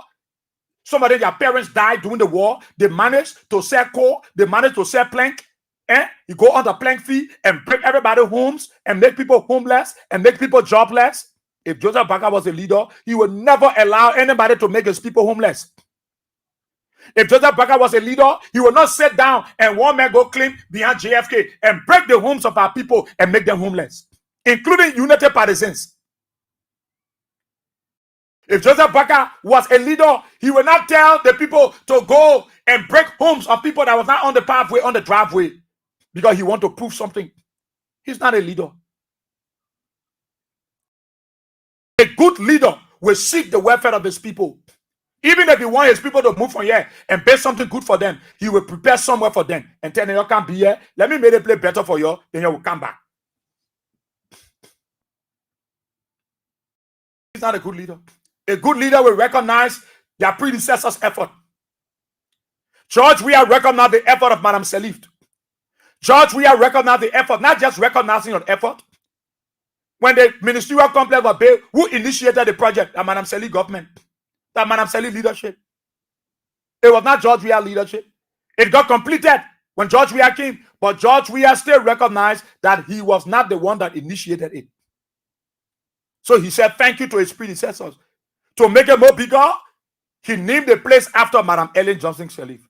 Some of their parents died during the war. They managed to sell coal. They managed to sell plank. You go on the plank fee and break everybody's homes and make people homeless and make people jobless. If Joseph Baca was a leader, he would never allow anybody to make his people homeless. If Joseph Baca was a leader, he would not sit down and one man go claim behind JFK and break the homes of our people and make them homeless, including United Partisans. If Joseph Baca was a leader, he would not tell the people to go and break homes of people that was not on the pathway, on the driveway, because he want to prove something. He's not a leader. A good leader will seek the welfare of his people. Even if he wants his people to move from here and build something good for them, he will prepare somewhere for them and tell them, you can't be here. Let me make a place better for you, then you will come back. He's not a good leader. A good leader will recognize their predecessors' effort. George Weah recognized the effort of Madam Sirleaf. George Weah recognized the effort, not just recognizing your effort. When the ministerial complex was built, who initiated the project? The Madam Sirleaf government. The Madam Sirleaf leadership. It was not George Weah leadership. It got completed when George Weah came, but George Weah still recognized that he was not the one that initiated it. So he said thank you to his predecessors. To make it more bigger, he named the place after Madam Ellen Johnson Sirleaf.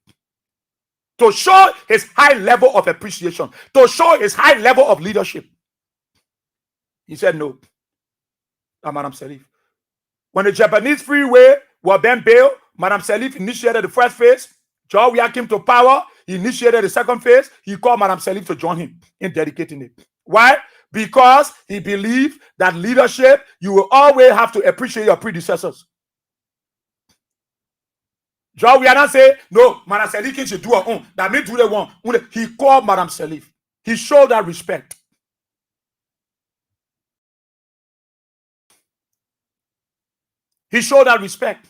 To show his high level of appreciation, to show his high level of leadership. He said no. Madam Sirleaf. When the Japanese freeway was then built, Madam Sirleaf initiated the first phase. George Weah came to power. He initiated the second phase. He called Madam Sirleaf to join him in dedicating it. Why? because he believed that leadership, you will always have to appreciate your predecessors. John, we are not saying, no, Madam Selif should do her own. That means do the one. He called Madam Selif. He showed that respect. He showed that respect.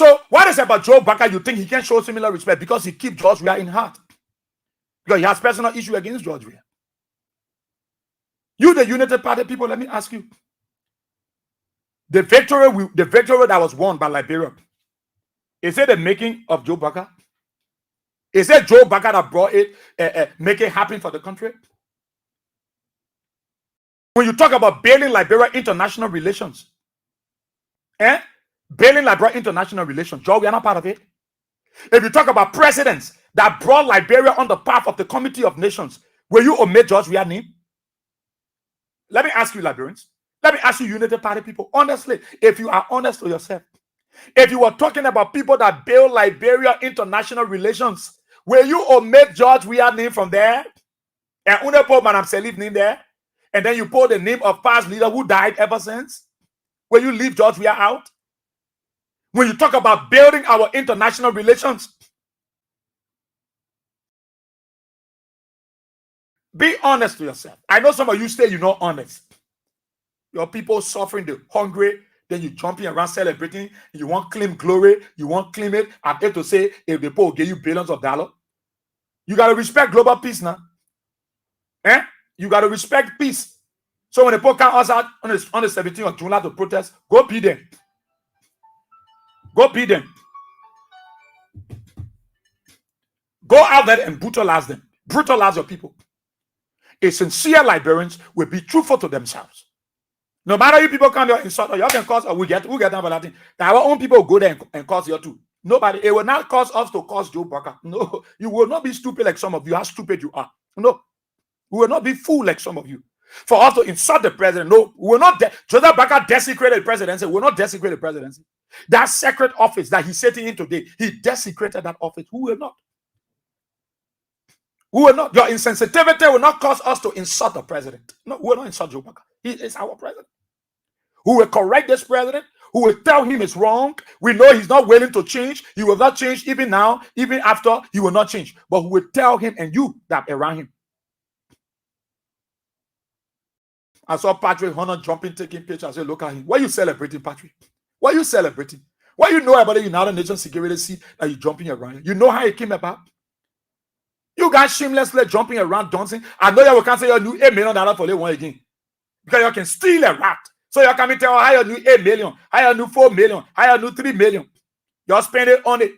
So what is it about Joe Baker you think he can show similar respect? Because he keeps George Weah in heart. Because he has personal issue against George Weah. You, the United Party people, let me ask you. The victory that was won by Liberia, is it the making of Joe Baker? Is it Joe Baker that brought it, make it happen for the country? When you talk about building Liberia international relations, building Liberia international relations, Joe, we are not part of it. If you talk about presidents that brought Liberia on the path of the Committee of Nations, will you omit George Weah's name? Let me ask you, Liberians. Let me ask you, United Party people, honestly, if you are honest to yourself, if you were talking about people that build Liberia international relations, will you omit George Weah's name from there? And only put Madam Selif's name there? And then you put the name of past leader who died ever since? Will you leave George Weah out? When you talk about building our international relations, be honest to yourself. I know some of you say you're not honest. Your people suffering, the hungry, then you jumping around celebrating. You want claim glory. You want claim it. I hate to say, if the people give you billions of dollars, you got to respect global peace now. You got to respect peace. So when the people come us out on the 17th of July to protest, go beat them. Go beat them. Go out there and brutalize them. Brutalize your people. A sincere Liberians will be truthful to themselves. No matter if people come there and insult, you can cause, or we get down for that thing. Our own people go there and cause you too. Nobody, it will not cause us to cause Joe Baker. No, you will not be stupid like some of you. How stupid you are. No, we will not be fool like some of you. For us to insult the president, no, we will not. Joseph Baker desecrated the presidency. We will not desecrate the presidency. That sacred office that he's sitting in today, he desecrated that office. Who will not? Who will not? Your insensitivity will not cause us to insult the president. No, we will not insult Joe Baker. He is our president. Who will correct this president? Who will tell him it's wrong? We know he's not willing to change. He will not change even now, even after, he will not change. But who will tell him and you that around him? I saw Patrick Hunter jumping, taking pictures. I said, look at him. Why are you celebrating, Patrick? Why are you celebrating? Why you know about the United Nations Security Seat that you're jumping around? You know how it came about? You guys shamelessly jumping around, dancing. I know you will cancel your new $8 million for the one again. Because you can steal a rat. So you can tell how you new 8 million, how you new 4 million, how you new 3 million. You spend it on it.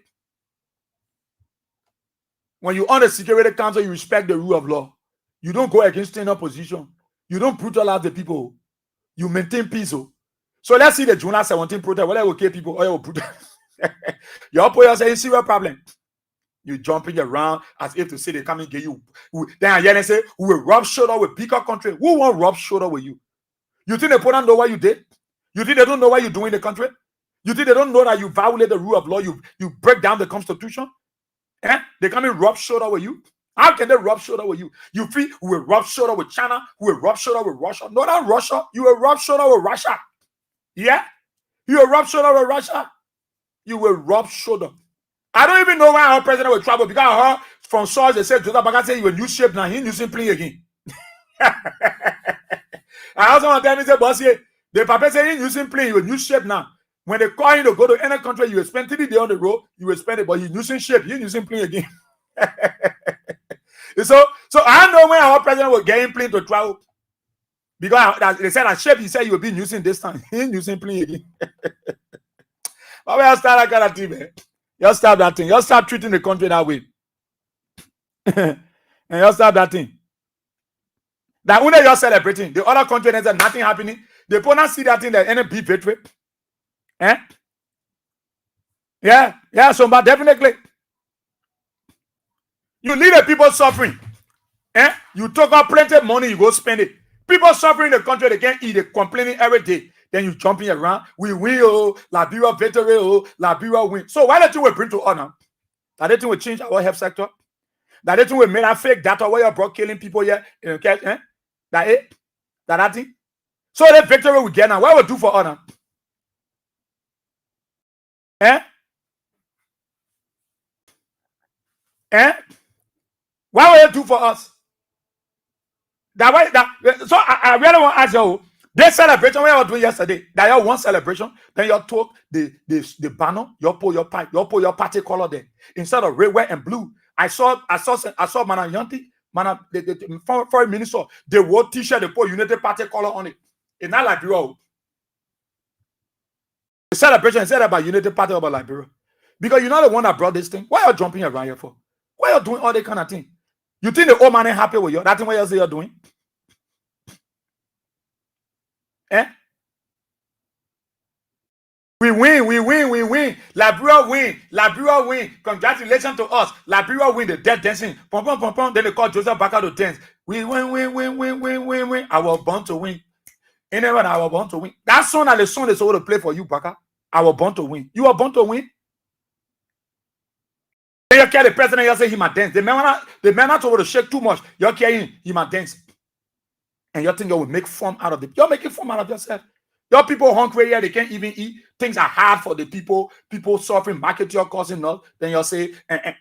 When you on the Security Council, you respect the rule of law. You don't go against any opposition. You don't brutalize the people. You maintain peace. So let's see the July 17 protest. Whether will kill people or you will brutalize. You put yourself in serious problem. You jumping around as if to say they come and get you. Then again they say, we will rub shoulder with bigger country. Who want rub shoulder with you? You think they put on know what you did? You think they don't know what you're doing in the country? You think they don't know that you violate the rule of law? You break down the Constitution? They come and rub shoulder with you? How can they rub shoulder with you? You feel we will rub shoulder with China? We will rub shoulder with Russia? No, not Russia. You will rub shoulder with Russia. Yeah? You will rub shoulder with Russia. You will rub shoulder. I don't even know why our president will travel, because I heard from source they said Joseph Baker said he will new shape now. He using plane again. I also want to tell me, say, boss, the papa say he's using plane, he will new shape now. When they call him to go to any country, you will spend 3 days on the road, you will spend it, but he's using shape, he's using plane again. so I know when our president will get in plane to travel. Because they said that shape, he said he will be using this time. He ain't using plane again. But we have start that kind of thing, man. You stop that thing. You start treating the country that way. And you stop that thing. That when you're celebrating, the other country there's nothing happening. They put not see that thing that any beef victory. Yeah, so but definitely. You leave the people suffering. You took out plenty of money, you go spend it. People suffering in the country, they can't eat, they complaining every day. Then you jumping around. We win, Liberia victory, Liberia win. So why don't you bring to honor? That they think will change our health sector? That it will make a fake data where you're brought killing people here. Okay, that it, that thing. So the victory we get now, what will do for honor? What will it do for us? That way, so I really want to ask you, this celebration we were doing yesterday, that you one celebration, then you took the banner, you put your pipe, you put your party color there instead of red, white, and blue. I saw Mana Yanti, Mana the foreign minister, they wore t-shirt, they put United Party color on it. It's not Liberia. The celebration is about United Party about Liberia. Because you're not the one that brought this thing. Why are you jumping around here for? Why are you doing all that kind of thing? You think the old man ain't happy with you? That's what you say you're doing? We win. Liberia win. Congratulations to us. Liberia win the dead dancing. Pom, pom, pom, pom. Then they call Joseph Baker to dance. We win. I was born to win. Anyone, I was born to win. That song and the song is supposed to play for you, Baker. I was born to win. You were born to win. Then you care the president, you say he might dance. The man not over to shake too much. You're caring, he might dance. And you think you will make fun out of it. You're making fun out of yourself. Your people hungry here, they can't even eat. Things are hard for the people. People suffering, market you're causing us. Then you'll say, where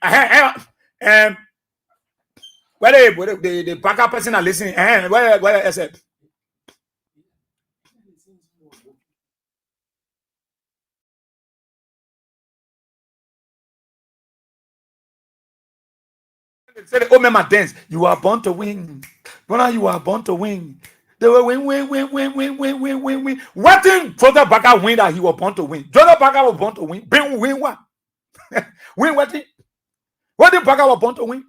the backup person are listening, where I said, say, oh, mama dance. You are born to win. Brother, you are born to win. They will win. What thing Joseph Baker win that he was born to win? Joseph Baker was born to win. Win what? Win what thing? What did Baker was born to win?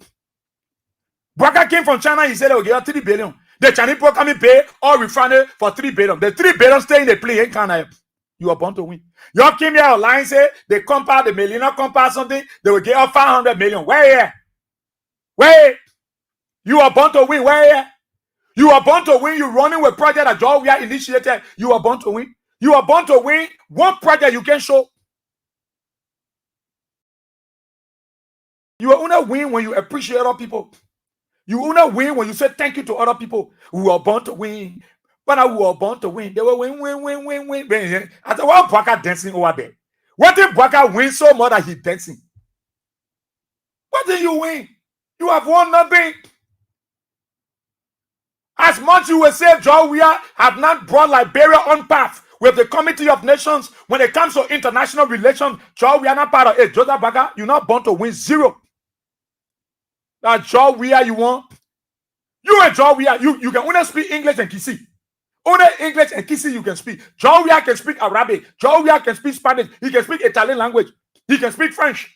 Baker came from China. He said, okay, 3 billion. The Chinese people come and pay all refunded for 3 billion. The 3 billion stay in the plane. You are born to win. You came here online, say they compare the millionaire, compare something. They will get up 500 million. Where? You are born to win. Where? You are born to win. You're running with project that Joe we are initiated. You are born to win. You are born to win. One project you can show. You are gonna win when you appreciate other people. You will not win when you say thank you to other people who are born to win. But who are born to win, they will win. I said, why Baka dancing over there? What did Baka win so much that he dancing? What did you win? You have won nothing. As much you will say, Georgia have not brought Liberia on path with the Committee of Nations when it comes to international relations. Georgia not part of it. Joseph Baga, you're not born to win. 0. That Georgia you want. You and Georgia, you can only speak English and Kisi. Only English and Kisi you can speak. Georgia can speak Arabic. Georgia can speak Spanish. He can speak Italian language. He can speak French.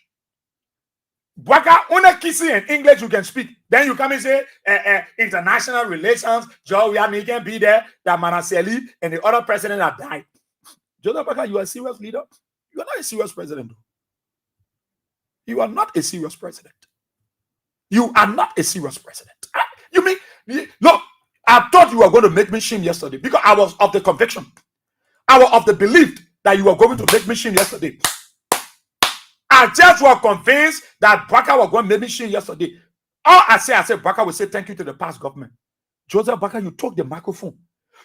Baka only Kisi and English you can speak. Then you come and say international relations. Georgia me can be there. That Manaseli and the other president that died. Joseph Baka, you are a serious leader. You are not a serious president. You are not a serious president. You are not a serious president. You mean, look, I thought you were going to make me shame yesterday because I was of the conviction. I was of the belief that you were going to make me shame yesterday. I just was convinced that Baka was going to make me shame yesterday. All I said, Baka will say thank you to the past government. Joseph Baka, you took the microphone.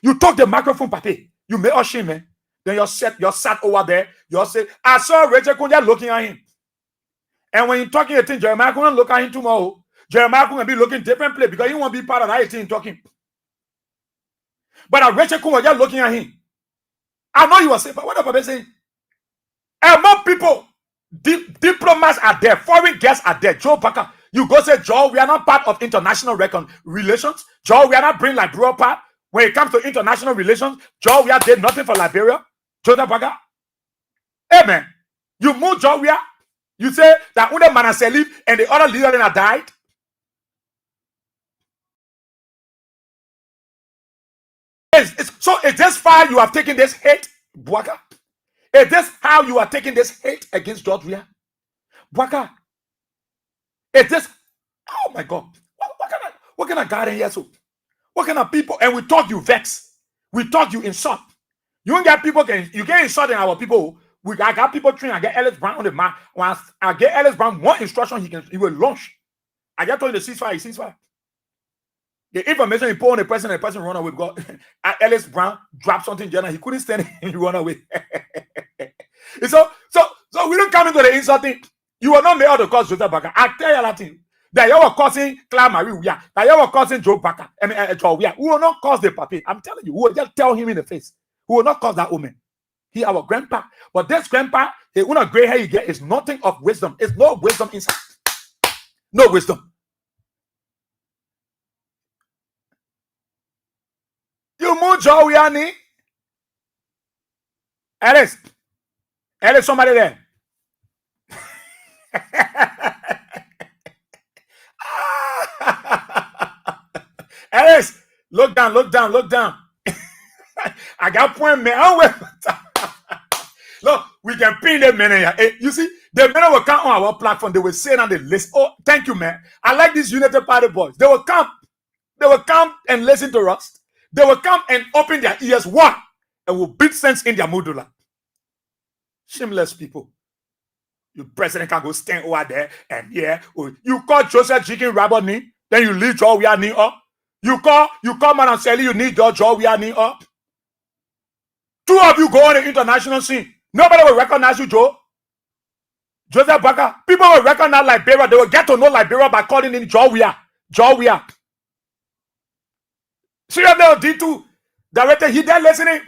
You took the microphone, Papi. You made us shame, man. Then you're sat over there. You say, I saw Rachel Kunya looking at him. And when you're talking a thing, Jeremiah couldn't look at him tomorrow. Jeremiah couldn't be looking different place because he won't be part of that thing talking. But Rachel was just looking at him. I know you were saying, but what about saying? And more people, diplomats are there, foreign guests are there. Joe Parker, you go say, Joe, we are not part of international relations. Joe, we are not bringing Liberia part. When it comes to international relations, Joe, we are doing nothing for Liberia. Joe Parker. Hey, man, you move Joe, we are. You say that Una Manaseli and the other leader that died. So is this far you have taken this hate, Bwaka? Is this how you are taking this hate against Georgia? Bwaka? Is this, oh my God, what kind of garden here? So, what kind of people? And we talk you vex. We talk you insult. You don't get people, you get insulting our people. I got people trained. I get Ellis Brown on the map. Once I get Ellis Brown one instruction, he will launch. I just told you the ceasefire. The information he put on the person and the person run away because Ellis Brown dropped something in general. He couldn't stand it and he run away. so we don't come into the insulting. You were not made out to cause Joseph Baker. I tell you that thing. That you were causing Claire Marie. That you were causing Joe Baker. Joe. We will not cause the papi. I'm telling you. We will just tell him in the face. We will not cause that woman. He our grandpa. But this grandpa, the one of gray hair you get is nothing of wisdom. It's no wisdom inside. No wisdom. You move Joe Wiani. Alice, somebody there. Alice, look down. I got point man. Look, we can pin the men here. Hey, you see, the men will come on our platform. They will say on the list. Oh, thank you, man. I like these United Party boys. They will come and listen to us. They will come and open their ears. What? And will beat sense in their modula. Shameless people. Your president can go stand over there and you call Joseph Chicken Rabbit knee, then you leave Joe Wiani up. You call man and Sally, you need Joe Wiani up. Two of you go on the international scene. Nobody will recognize you, Joe. Joseph Baker. People will recognize Liberia. They will get to know Liberia by calling him Joe Wia. Seriously, D2 director, he there listening.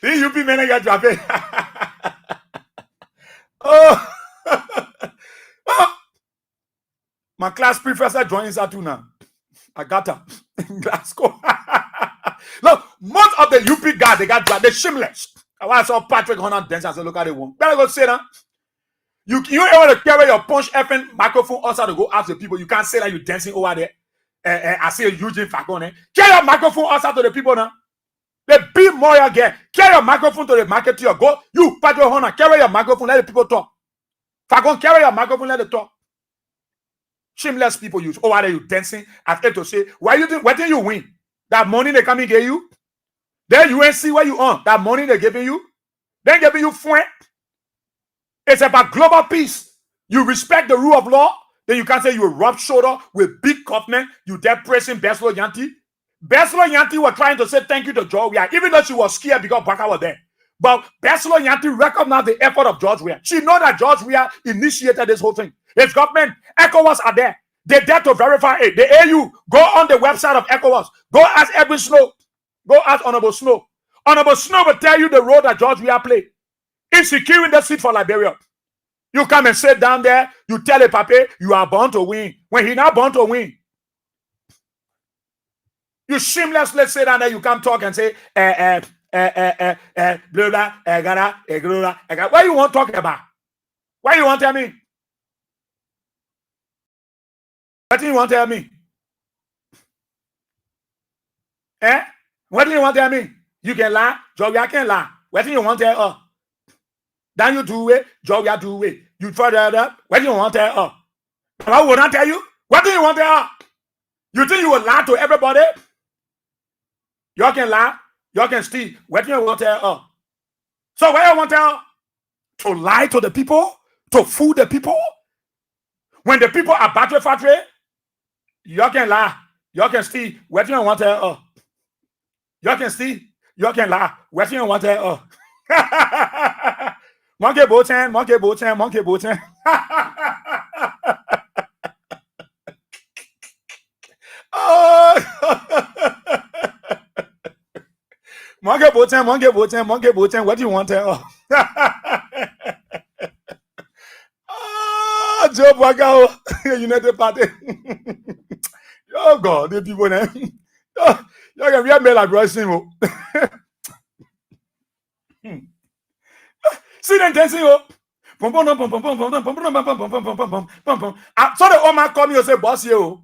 The UP manager dropping. Oh. My class professor joins us too now. I got her in Glasgow. Look, most of the UP guys, they got dropped. They're shameless. I saw Patrick Hunter dance. I said, look at the one. Better go say that. You able to carry your punch effing microphone outside to go ask the people. You can't say that you're dancing over there. I see a Eugene Facone. Carry your microphone outside to the people now. They be more again. Carry your microphone to the marketeer. Go, you, Patrick Hunter, carry your microphone, let the people talk. Facone, carry your microphone, let them talk. Shameless people use over there, you dancing as if to say, why did you win? That money they come and give you? Then you ain't see where you on. That money they giving you? They giving you fun. It's about global peace. You respect the rule of law, then you can't say you rub shoulder with big government. You there pressing Beslo Yanti. Beslo Yanti were trying to say thank you to George Weah, even though she was scared because Baka was there. But Beslo Yanti recognized the effort of George Weah. She know that George Weah initiated this whole thing. His government, ECOWAS are there. They're there to verify it. The AU, go on the website of ECOWAS. Go ask Edwin Snow. Go ask Honorable Snow. Honorable Snow will tell you the role that George Weah played in securing the seat for Liberia. You come and sit down there, you tell a papi, you are born to win. When he not born to win. You shamelessly sit down there, you come talk and say, blah, blah, what you want to talk about? What you want to tell me? What do you want to tell me? What do you want to tell me? You can lie, Georgia can lie. What do you want to tell us? Then you do it, Georgia do it. You further up. What do you want to tell us? I will not tell you. What do you want to tell us? You think you will lie to everybody? You can lie, you can steal. What do you want to tell us? So what do you want to tell us? To lie to the people? To fool the people? When the people are battery factory, you can lie, you can steal. What do you want to tell us? You can steal, you can lie. What do you want to tell us? Monkey boating. Oh, monkey boating. What do you want to tell us? Oh, Joe Bagao, United Party. Oh God, the people there. Oh, you can read me like Royce. See them dancing up. So the old man called me and said, boss, you.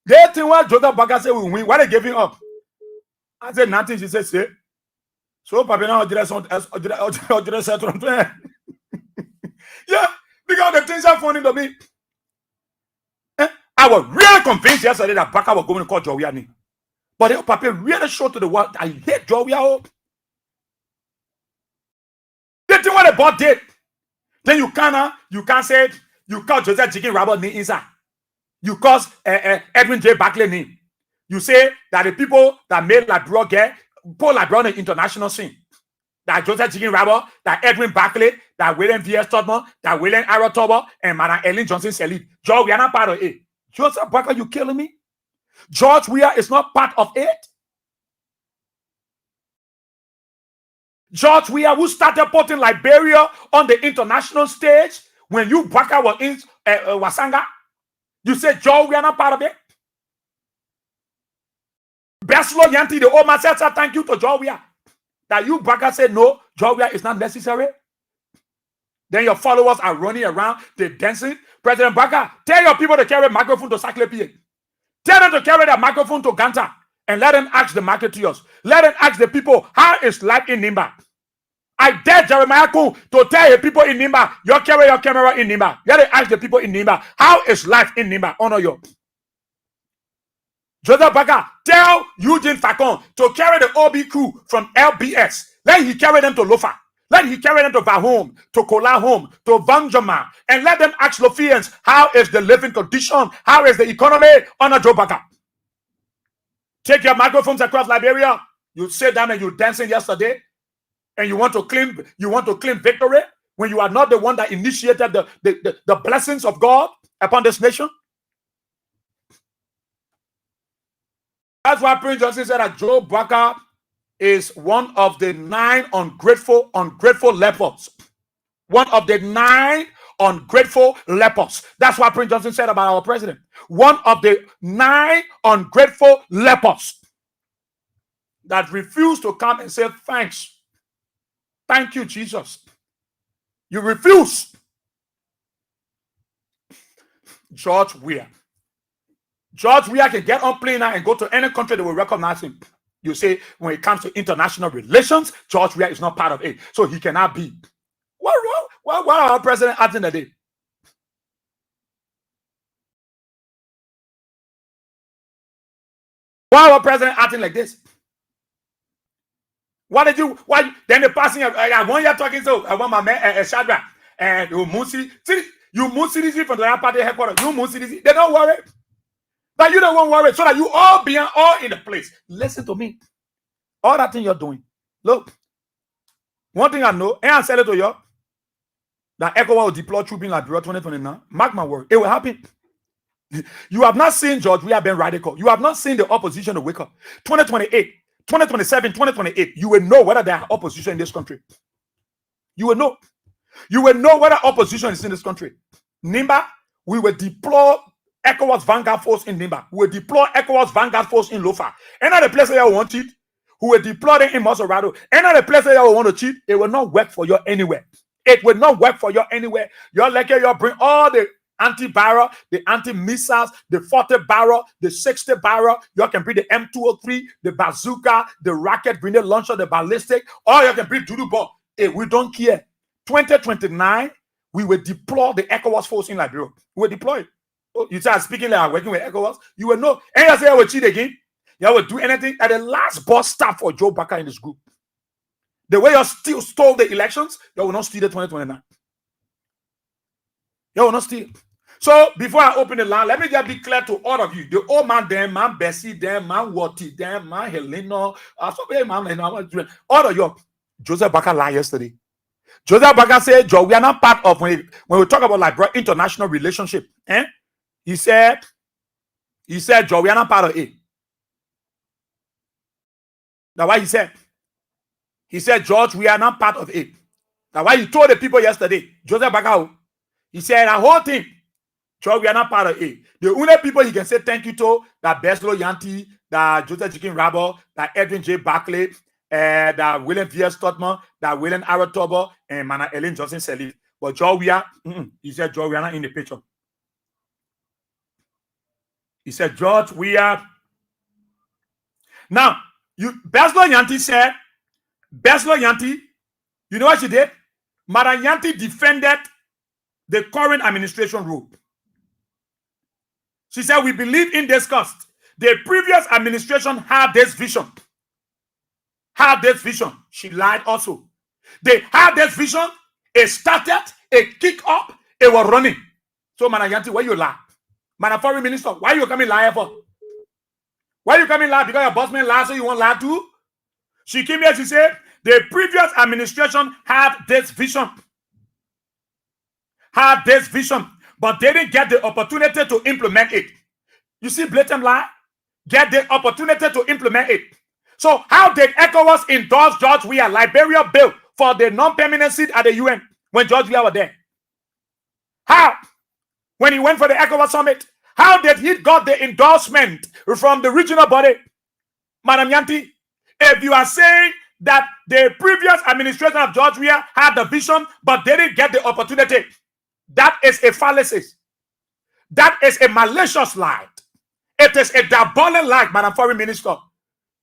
They think what Joseph Baker said we win. Why they giving up? I said nothing. She said, say. So Papa now address. Yeah, because the things are funny to me. I was really convinced yesterday that Baker was going to call Jowiani. But the Papa really showed to the world I hate Jowia. They think what the bot did. Then you can't say you call Joseph Chicken Rabbit name inside. You cause Edwin J. Barclay name. You say that the people that made Liberia get Paul Liberia on the international scene. That Joseph Chicken Rabbit, that Edwin Barclay, that William V.S. Todman, that William Aratoba, and Madam Ellen Johnson Sirleaf. George, we are not part of it. Joseph Barclay, you killing me? George Weah is not part of it. George Weah, who started putting Liberia on the international stage when you Baka was in Wasanga, you said George Weah not part of it. Beslo Yanti, the old man said thank you to George Weah. That you Baka said no, George Weah is not necessary. Then your followers are running around, they're dancing. President Baka, tell your people to carry a microphone to Saklepie. Tell them to carry that microphone to Ganta and let them ask the marketeers. Let them ask the people, how is life in Nimba? I dare Jeremiah Kuhn to tell the people in Nimba, you carry your camera in Nimba. Let them ask the people in Nimba, how is life in Nimba? Honor you. Joseph Baga, tell Eugene Facon to carry the OB crew from LBS. Let he carry them to Lofa. Let he carry them to Vahom, to Kola Home, to Vanjama, and let them ask Lofians, how is the living condition? How is the economy? Honor Joe Baga. Take your microphones across Liberia. You sit down and you dancing yesterday, and you want to claim victory when you are not the one that initiated the blessings of God upon this nation. That's why Prince Johnson said that Joe Baga is one of the 9 ungrateful lepers. One of the 9 ungrateful lepers. That's what Prince Johnson said about our president. One of the 9 ungrateful lepers that refuse to come and say thanks. Thank you, Jesus. You refuse. George Weah. George Weah can get on plane now and go to any country that will recognize him. You say when it comes to international relations, George Weah is not part of it, so he cannot be. What are our president acting today? Why are our president acting like this? Why then the passing I want you talking so I want my man Shadrach and you Musi from the party headquarters. You Musi, they don't worry. But you don't want to worry, so that you all be all in the place. Listen to me. All that thing you're doing. Look, one thing I know, and I said it to you, that ECOWAS will deploy troops in Liberia 2029. Mark my word, it will happen. You have not seen George Weah been radical. You have not seen the opposition to wake up. 2028, 2027, 2028, you will know whether there are opposition in this country. You will know. You will know whether opposition is in this country. Nimba, we will deploy ECOWAS Vanguard Force in Nimba. We will deploy ECOWAS Vanguard Force in Lofa. Any other place where you want it, who will deploy them in Maserado. Any other place where you want to cheat, it will not work for you anywhere. It will not work for you anywhere. You're like you bring all the anti-barrel, the anti-missiles, the 40 barrel, the 60 barrel. You can bring the M203, the bazooka, the rocket grenade launcher, the ballistic. Or you can bring Dudu bomb. Hey, we don't care. 2029, we will deploy the ECOWAS force in Liberia. We will deploy it. Oh, you start speaking like working with ECOWAS. You will know. And you say I will cheat again. You will do anything. At the last boss stop for Joe Baca in this group. The way you still stole the elections, you will not steal the 2029. You will not steal. So before I open the line, let me just be clear to all of you. The old man, them, man Bessie, them, man Watty, them, man Helena, all of you. Joseph Baca lied yesterday. Joseph Baca said, Joe, we are not part of when we talk about like international relationship. He said, Joe, we are not part of it. That's why he said, George, we are not part of it. That's why he told the people yesterday, Joseph Baca, he said, the whole thing, George, we are not part of it. The only people he can say thank you to, that Beslo Yanti, that Joseph Chicken Rabo, that Edwin J. Barclay, that William V.S. Todman, that William Aratoba, and Mana Ellen Johnson Sirleaf. But George, he said, George, we are not in the picture. He said, George, we are. Now, Beslo Yanti, you know what she did? Madam Yanti defended the current administration rule. She said, we believe in this cost. The previous administration had this vision. She lied also. They had this vision. It started. It kick up, it was running. So, Manayanti, why you lie? Man, foreign minister, why you coming lie for? Why you coming lie? Because your boss man lie, so you want lie too? She came here, she said, the previous administration had this vision. But they didn't get the opportunity to implement it. You see, blatant lie? Get the opportunity to implement it. So how did ECOWAS endorse George Weah Liberia bill for the non-permanent seat at the UN when George Weah was there? How? When he went for the ECOWAS summit, how did he got the endorsement from the regional body? Madam Yanti, if you are saying that the previous administration of George Weah had the vision, but they didn't get the opportunity, that is a fallacy. That is a malicious lie. It is a diabolical lie, Madam Foreign Minister.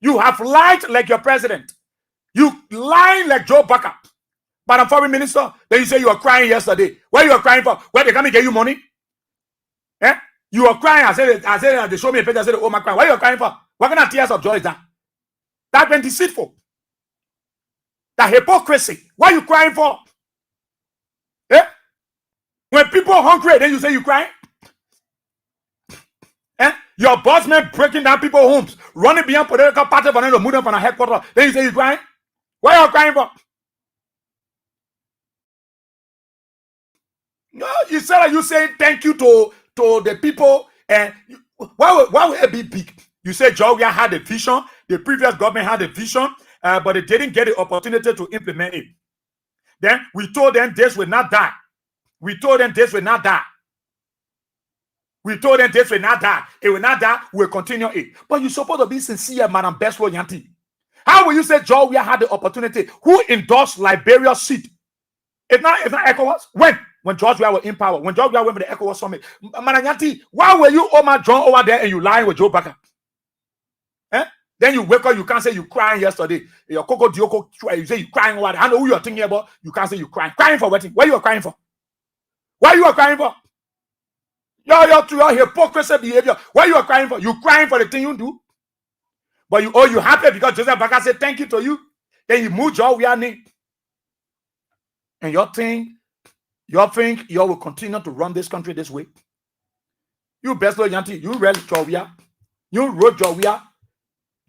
You have lied like your president. You lying like Joe Baka. Madam Foreign Minister, then you say you were crying yesterday. What you were crying for? Where they come and get you money? Eh? You were crying. I said, they showed me a picture. I said, oh my God, why you were crying for? What kind of tears of joy is that? That been deceitful. That hypocrisy. Why you crying for? Eh? When people are hungry, then you say you crying? Eh? Your boss man breaking down people's homes, running beyond political party for them to move them from a headquarters. Then you say you crying? Why are you crying for? No, you said that you saying thank you to the people, and why would it be big? You said Georgia had a vision, the previous government had a vision, but they didn't get the opportunity to implement it. Then we told them this will not die. We told them this will not die. We told them this will not die. It will not die. We'll continue it. But you're supposed to be sincere, Madam Beswo Yanti. How will you say Georgia had the opportunity? Who endorsed Liberia's seat? It's not ECOWAS. When George Weah was in power, when George Weah went for the ECOWAS summit, Mananyanti, why were you Omar John over there and you lying with Joe Baka? Eh? Then you wake up, you can't say you crying yesterday. Your Coco Dioko, you say you crying over there. I know who you're thinking about. You can't say you crying. Crying for what? What you are crying for? Why you are crying for? Your hypocrisy behavior. Why you are crying for? You crying for the thing you do. But you happy because Joseph Baka said thank you to you. Then you move your Weah name. And you think you will continue to run this country this way? You best know Yanti, you read Jovia. You wrote Jovia.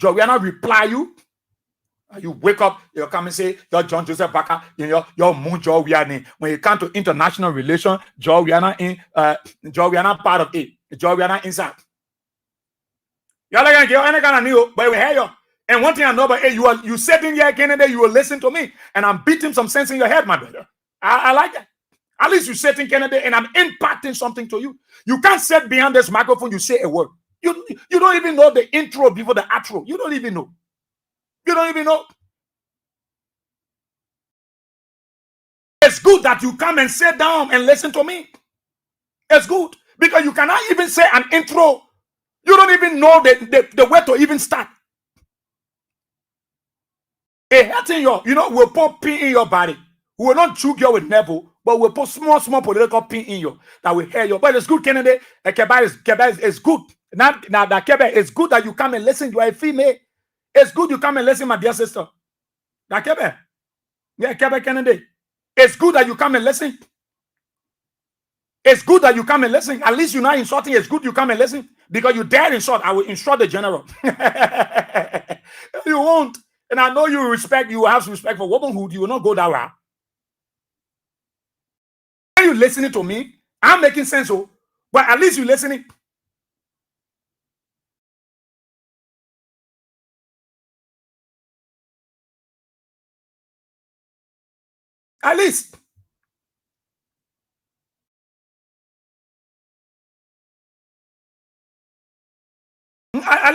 Jovia not reply you. You wake up, you come and say, you're John Joseph Baka, you're Moon Jovia. When you come to international relations, Jovia not part of it. Jovia not inside. You're not gonna get any kind of new, but we hear you. And one thing I know about you sitting here, Canada, you will listen to me, and I'm beating some sense in your head, my brother. I like that. At least you sit in Canada and I'm impacting something to you. You can't sit behind this microphone, you say a word. You don't even know the intro before the outro. You don't even know. You don't even know. It's good that you come and sit down and listen to me. It's good. Because you cannot even say an intro. You don't even know the way to even start. A hurt in we'll put pin in your body. We will not choke you with nevel, but we'll put small political pin in you that will hear you. But it's good, Kennedy. Keba is good. Now that Keba, it's good that you come and listen. You are a female. It's good you come and listen, my dear sister. That Keba. Yeah, Keba Kennedy. It's good that you come and listen. It's good that you come and listen. At least you're not insulting. It's good you come and listen. Because you dare insult, I will insult the general. You won't. And I know you have respect for womanhood. You will not go that route. Are you listening to me? I'm making sense, but at least you're listening. At least. At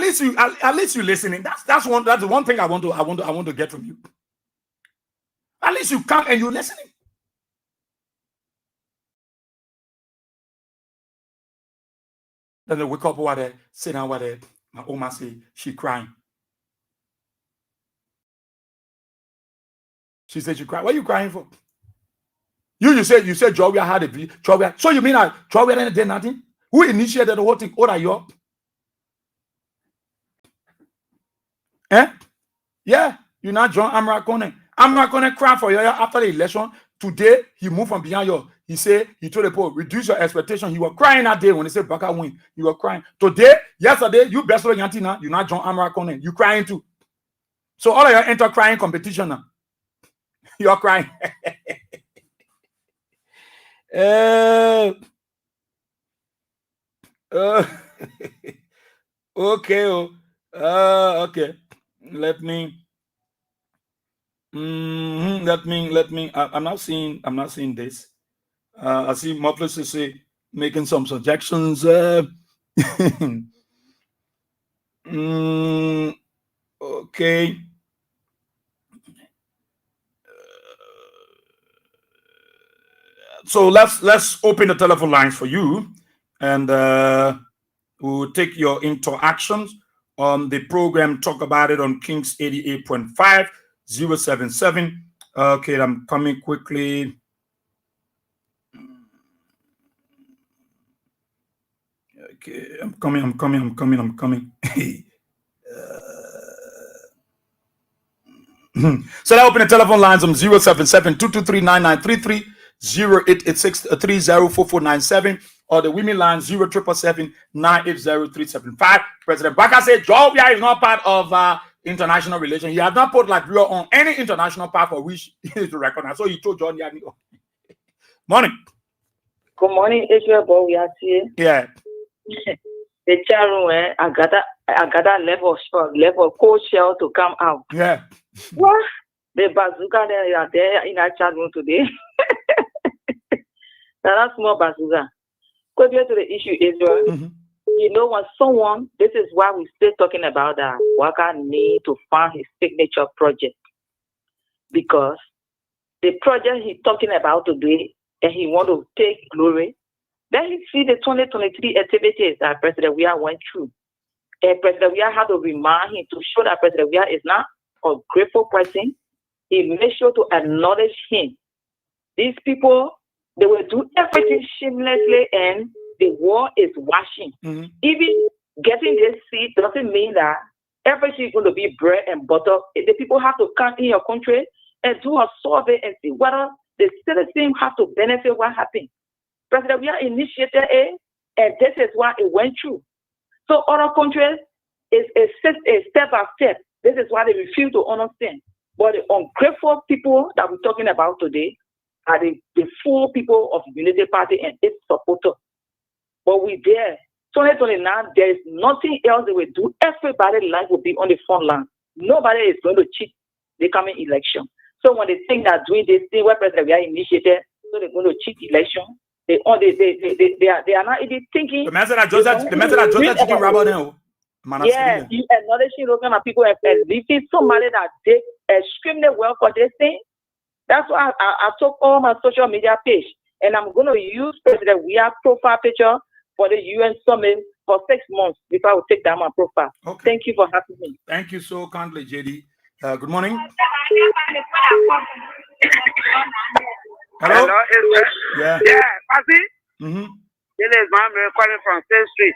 least you listening. That's the one thing I want to get from you. At least you come and you listening. Then they wake up over there, sit down over there. My Oma say she crying. She said she crying. What are you crying for? You said Georgia had a Georgia. So you mean that Georgia did nothing? Who initiated the whole thing? What are you? Eh? Yeah, you not John Amrakone. Amrakone cried for you after the election Today, he moved from behind you. He said, he told the poor, reduce your expectation. He was crying that day when he said Baka win. You were crying. Today, yesterday, you best of Yantina, you're not John Amara Conan. You crying too. So all of you enter crying competition now. You're crying. Okay. Okay. Let me. I'm not seeing this. I see Mopless say making some suggestions. Okay. So let's open the telephone lines for you, and we'll take your interactions on the program. Talk about it on Kings 88.5 077. Okay, I'm coming quickly. Okay, I'm coming. So I open the telephone lines on 077 223 9933 0886 304497 or the women line 0777 980 375. President Baka said Georgia is not part of international relations. He has not put Liberia on any international path for which he is to recognize. So he told John Yanni. Morning. Good morning, Israel boy. We are here. Yeah. The chairman, I got that level cold shell to come out. Yeah. What? The bazooka they are there in our chat room today. That's small bazooka. Go to the issue, Israel. Mm-hmm. You know, when someone, this is why we still talking about that worker need to find his signature project. Because the project he's talking about today, and he want to take glory, then he see the 2023 activities that President Weah went through. And President Weah had to remind him to show that President Weah is not a grateful person. He made sure to acknowledge him. These people, they will do everything shamelessly, and the war is watching. Mm-hmm. Even getting this seat doesn't mean that everything is going to be bread and butter. The people have to come in your country and do a survey and see whether the citizens have to benefit what happened. President, we are initiated it, and this is why it went through. So other countries is a step by step. This is why they refuse to understand. But the ungrateful people that we're talking about today are the full people of the Unity Party and its supporters. But we there. 2029, there is nothing else they will do. Everybody's life will be on the front line. Nobody is going to cheat the coming election. So when they think that doing this thing where President we are initiated, so they're going to cheat election, they are not even thinking. The message that Joseph chicken rubber now. Yeah, you acknowledging those kind of people and leaving somebody that did extremely well for this thing. That's why I took all my social media page, and I'm going to use President Weah profile picture for the UN summit for 6 months before I will take down my profile. Okay. Thank you for having me. Thank you so kindly, JD. Good morning. Hello? Yeah. Yeah, Pasi? Mm-hmm. This is Mama calling from State Street.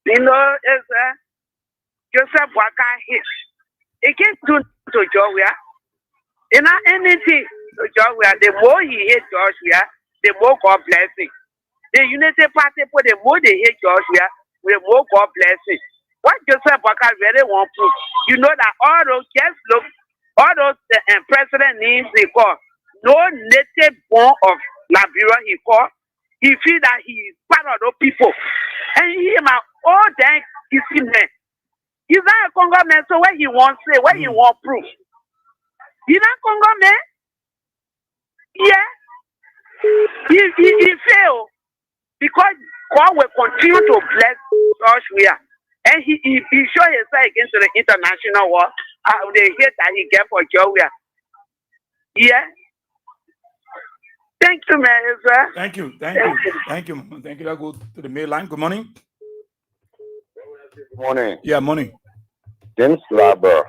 You know, it's Joseph Waka hit. It can't do to Georgia. You know, anything to Georgia, the more he hate Georgia, the more God bless him. The Unity Party, the more they hate Georgia, the more God bless him. What Joseph Waka really want to, you know that all those, just look, all those president names they call, no native born of Liberia he call, he feel that he is part of those people. And he my all that is in there. He's not a Congo man, so what he wants say, what he want proof. He's not Congo man. Yeah. He failed because God will continue to bless Joshua. And he showed himself against the international war. The hate that he get for Georgia. Yeah. Thank you, man. Sir. Thank you. Thank you. I'll go to the mail line. Good morning. Good morning. Yeah, morning. James Laber.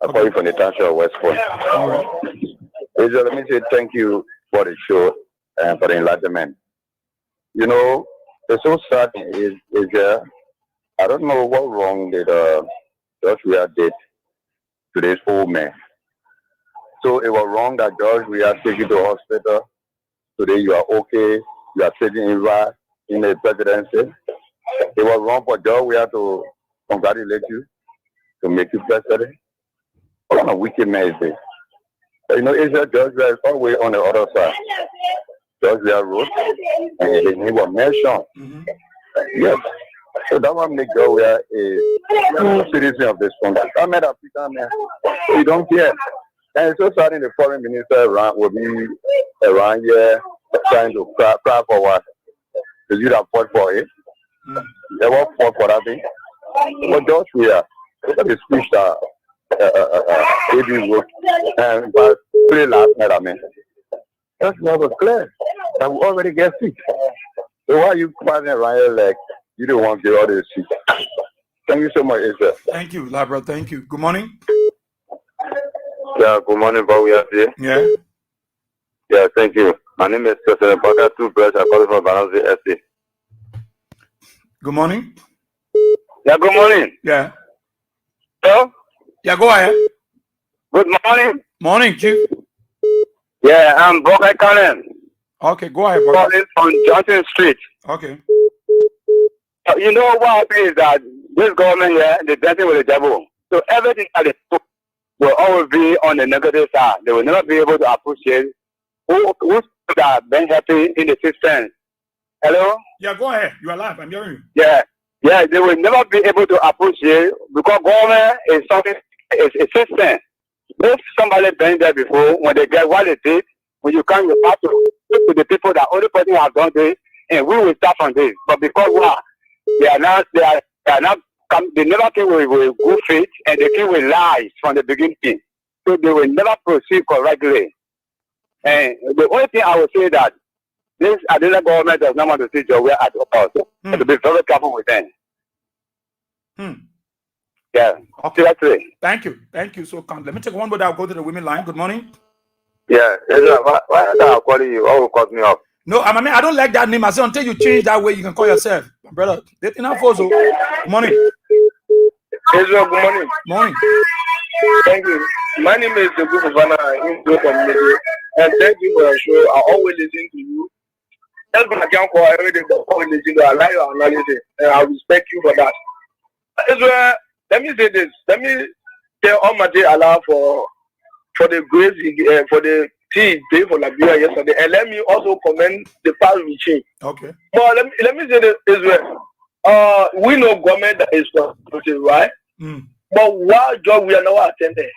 I call you from the township of West Point. All right. Let me say thank you for the show and for the enlightenment. You know, it's so sad is I don't know what wrong did Joshua did to this old man. So it was wrong that George, we are taking you to hospital. Today you are okay. You are sitting in the presidency. It was wrong for George. We have to congratulate you to make you president. What kind of wicked man is this? You know, Israel George is always on the other side. George wrote, and his name was mentioned. Yes. So that one make George a citizen of this country. I met a Peter man. We don't care. And it's so sad in the foreign minister will be around here trying to cry for what? The youth have fought for it. They won't fought for that thing. But George look at the speech that AB wrote. And but pretty last night, I mean. That's never clear. That we already get sick. So why are you fighting around here like you don't want to get all this shit? Thank you so much, Israel. Thank you, Labra. Thank you. Good morning. Yeah, good morning, Bob. We are here. Yeah. Yeah, thank you. My name is President Parker, two brothers. I call from Balance SC. Good morning. Yeah, good morning. Yeah. Hello? Yeah, go ahead. Good morning. Morning, Chief. Yeah, I'm Bob Cannon. Okay, go ahead, bro. Calling on Johnson Street. Okay. You know what happened is that this government here, they're dancing with the devil. So everything that they do will always be on the negative side. They will never be able to appreciate who's that been happy in the system. Hello? Yeah, go ahead. You are live. I'm hearing you. Yeah. Yeah, they will never be able to appreciate because government is something, it's a system. If somebody been there before, when they get what they did, when you come, you have to speak to the people that only person has done this, and we will start from this. But because they never came with good faith, and they came with lies from the beginning. So they will never proceed correctly. And the only thing I will say that this Adela government does not want to see Joe at all. So to be very careful with them. Yeah. Okay. Seriously. Thank you. Thank you. So let me take one more. I'll go to the women line. Good morning. Yeah. Why am I calling you? Oh, cut me off. No, I mean, I don't like that name. I say until you change that way, you can call yourself. My brother, they enough also. Good morning. Israel, good morning. Morning. Thank you. My name is the group of Anna in the community. And thank you for your show. I always listen to you. That's when I can't call everything, but always listen to you. I like your analysis. And I respect you for that. Israel, let me say this. Let me tell Almighty Allah for the grace, for the tea day for Liberia yesterday. And let me also commend the past regime. Okay. But let me say this, Israel. We know government that is constituted, right? But why job we are not attending?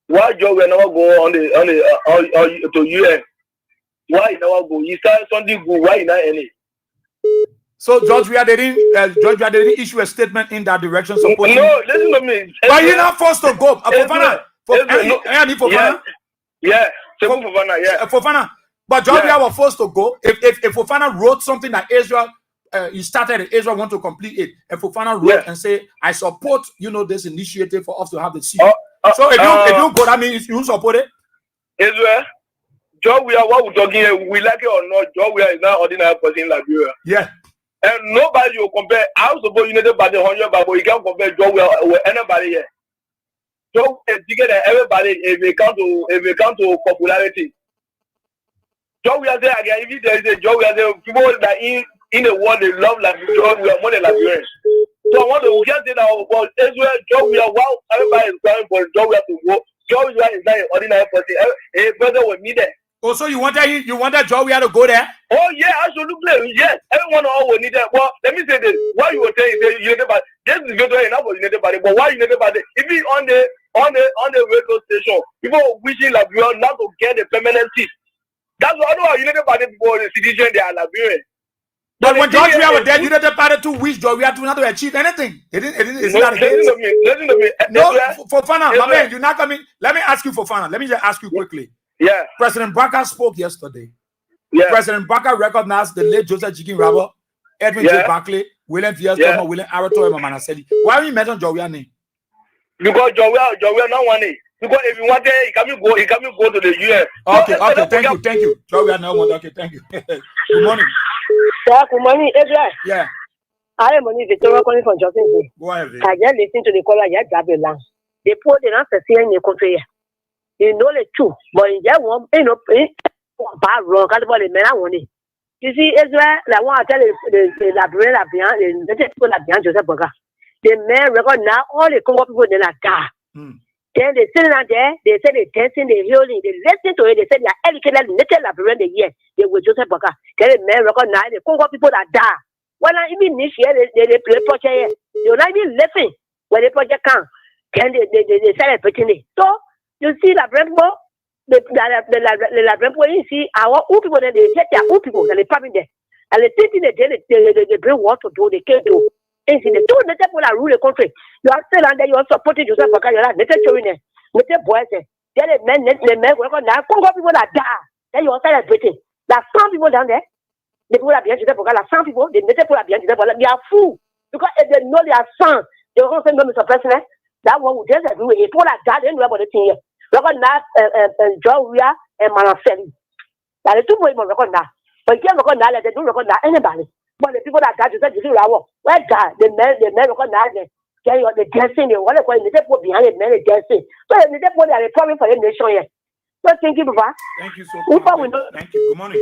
Why job we are not going on to UN? Why you never go? You start something good. Why you not any? So George, they didn't issue a statement in that direction supporting. No, listen to me. But you're not forced to go. Fofana. But Georgia was forced to go. If Fofana wrote something that Israel, he started it, Israel want to complete it, and Fofana wrote and say, I support, this initiative for us to have the seat. So if you go, that means you support it? Israel, Georgia, what we're talking here, we like it or not, Georgia is not ordinary person in Liberia. Yeah. And nobody will compare. I suppose United by the 100, but you can't compare Georgia with anybody here. So it's bigger than everybody if it comes to popularity. Georgia say again, if there is a Georgia, people that in the world they love like Georgia more than Liberians. So I want to get it out about Israel, Georgia. Wow, everybody is crying for Georgia to go. Georgia is not an ordinary person. A brother with me there. Oh, so you wanted Georgia to go there? Oh yeah, absolutely. Yes, everyone always need that. Well, let me say this. Why you were saying United Body? This is good enough for United Body, but why United Body? If it's on the radio station, people wishing Liberia not to get a permanent seat. That's why I know United Party people the citizen they are Liberian. But when Georgia was there, United Party to wish Georgia to not to achieve anything. Listen to me. No, Fofana, my man, you're not coming. Let me ask you, Fofana. Let me just ask you quickly. Yeah. President Barker spoke yesterday. Yeah. President Barker recognized the late Joseph Jikin Rabo, Edwin J. Barclay, William Fias, William Arato, and Manaseli. Why you mention Georgia name? Because Georgia not one name. Because if you want it, he can go to the UN. Okay, thank you. Georgia no one. Okay, thank you. Good morning. Yeah, good morning, Edward. Yeah. I am on Victoria calling from Johnson. Go ahead. I just listen to the caller. I just grab your line. They put the answer here in the country. You know the truth, but in that one, bad wrong. Can't believe men are winning. You see, Israel, like one I tell the Labrador behind the people that behind Joseph Boga. The men record now all the Congo people they like that. Then they sitting out there, they say they dancing, they healing, they listen to it, they say they are educated, little Labrador the year, they were Joseph Boga. Then the men record now the Congo people that die. When I even this year, they play project here. They will not even listen when the project come. Then they celebrating it. So you see Labrador. The you see our old people then they get their old people and they probably there. And they think they bring what to do, they can't do. And see the two native people that rule the country. You are still under you are supporting yourself because you're not native children. Native boys then the men work on that Congo people that die. Then you are celebrating. There are some people down there, the people that behind Joseph Boga, some people, the native people that behind Joseph Boga, they are fool. Because if they know their son, they will say no Mr. President, that one will just agree with it. People that die, they know about the thing here. Record that Joria and Manaseli. That the two people record that. But you can't record that, they don't record that anybody. But the people that got to say, where God, the men record that, they dancing, they want to call the people behind the men dancing. So the people that are problem for the nation here. So thank you, Papa. Thank you so much. Thank you. Good morning.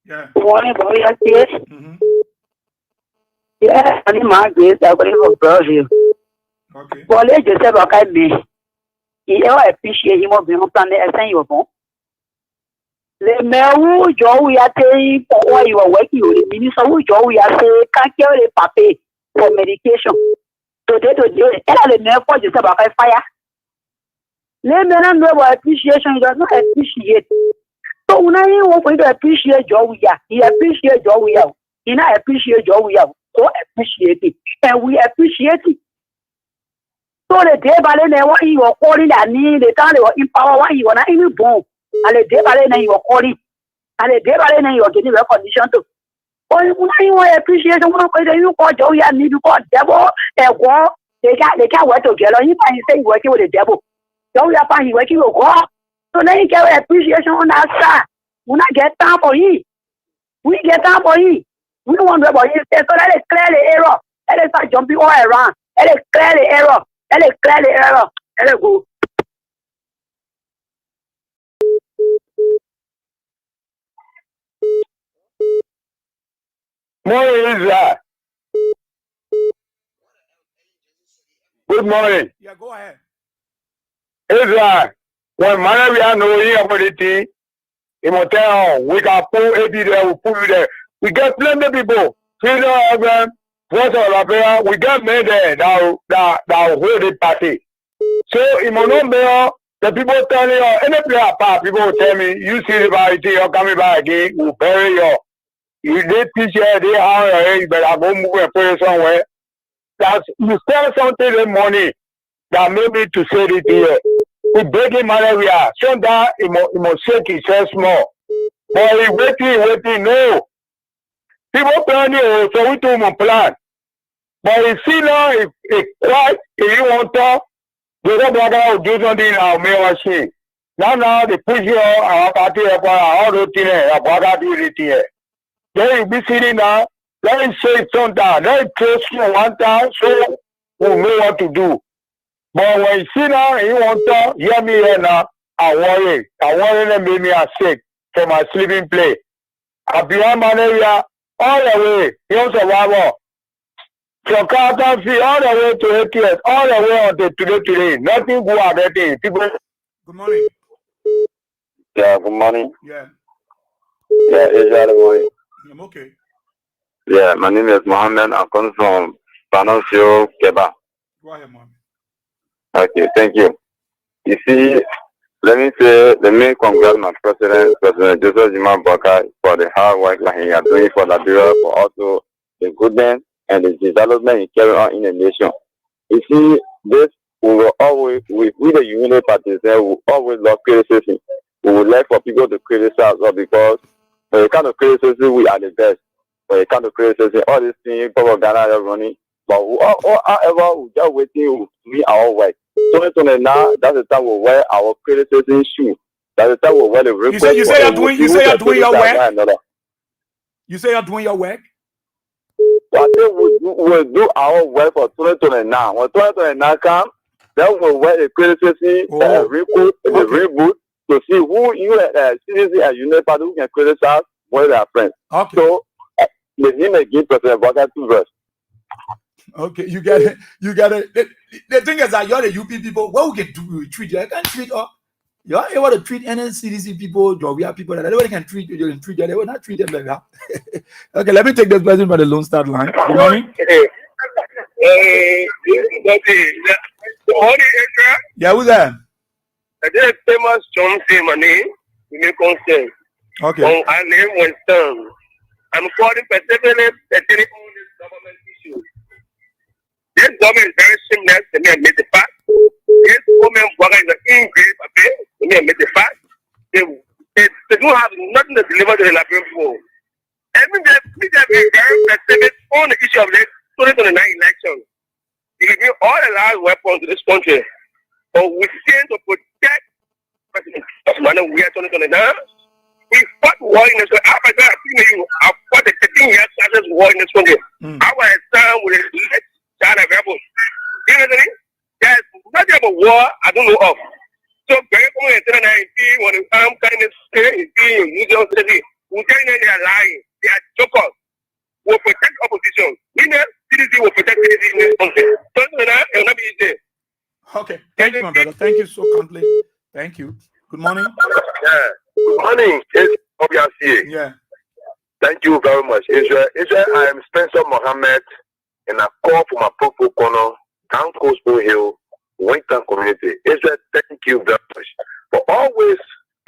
Yeah. Good morning, boy. Yeah, I'm in my grace. I'm going to browse you. Okay. Well, let's just have a kind of me. You appreciate him of being on the SN you were. The mayor who we are saying for why you are working with the minister who we are saying can't carry the paper for medication. So they don't do it. And the mayor for just about fire. The mayor know about appreciation, he does not appreciate. So when I want to appreciate Joe we are, he appreciate Joe we are. He not appreciate Joe we are. So appreciate it. And we appreciate it. So the day by the what you were calling that need the time they were in power, what you were not even born. And the day by the you were calling. And the day by the you were getting recognition to. But when you want appreciation, you call Joey and need to call devil and war. They can't work together. You find say working with the devil. Joey find working with God. So then you get appreciation on that side. When I get time for you. We get time for you. We don't want to about you. So let it clear the error. Let it start jumping all around. Let it clear the error. Let it clear the error. Let it go. Morning, Israel. Good morning. Yeah, go ahead. Israel, when we are knowing about the thing, we can pull AB there, we pull you there. We get plenty of people. Freedom of them, voice of Liberia, we get men there that hold the party. So, in my number, the people telling you, any player apart, people will tell me, you see the party, you're coming back again, we'll bury you. You did teach you, they are, you better go move and put it somewhere. That's, you sell something in money that made me to say it here. We breaking malaria. So that it must shake itself small. But he waiting, no. People planning, so we do more plan. But you see now, if you want to, the other brother will do something in our mail machine. Now they push you our party, our routine, our brother do it here. Then you be sitting down, let him say something, let him trust you one time, so we'll know what to do. But when you see now, you want to hear me here now, I worry them make me sick from my sleeping place. I behind malaria all the way, young survivor. From Carter Fee all the way to ATS, all the way until today. Nothing good at that thing. People. Good morning. Yeah, good morning. Yeah. Yeah, Israel, good morning. I'm okay. Yeah, my name is Mohammed. I'm coming from Panasio, Keba. Go ahead, Mom. Okay, thank you. You see, let me congratulate my President Joseph Zima Baka for the hard work that he is doing for Liberia, for also the goodness and the development he carry on in the nation. You see, this we will always, we the Unity Party, we will always love criticism. We would like for people to criticize us because for the kind of criticism we are the best. For the kind of criticism, all these things, propaganda are running. But however, we just waiting to meet our work. So now, that's the time we wear our criticism shoe. That's the time we wear the request. You say you're doing your work? You say you're doing your work? So I think we'll do our work for 2029. When 2029 comes, That was where the criticism reboot to see who you CDC and United Party who can criticize when they are friends. Okay. So the him again President Boga 2 verse. Okay, you get it. You get it. The thing is that you're the UP people. What we can do, we treat you. I can't treat all. You're able to treat any CDC people, Georgia people that nobody can treat you. You can treat them. They will not treat them like that. Okay, let me take this person by the Lone Star line. Good morning. Yeah, who's that? There's famous John money in the concern. Okay. I name Winston. I'm calling specifically the government issue. This government is very similar to me and made the fact. This woman is an ingredient of it, to me and made the fact. They don't have nothing to deliver to the Liberian people. And we have been very specific on the issue of the 2029 election. They give all the last weapons to this country. But we stand to protect President Trump. We are 2029. We fought war in this country. After that, I fought the 13 years success war in this country. Our son with the China rebels. You know what I mean? There's nothing about war I don't know of. So, very common in 2019, when the arm kind of say, you don't say, we tell you they are lying. They are jokers. We'll protect opposition. We know CDC will protect CDC in this country. So, it will not be easy. Okay. Thank you, my brother. Thank you so kindly. Thank you. Good morning. Yeah. Good morning. It's OBRCA. Yeah. Thank you very much, Israel. I am Spencer Mohammed, and I call for my Popo Corner, Down Coast Bull Hill, Winton community. Israel, thank you very much for always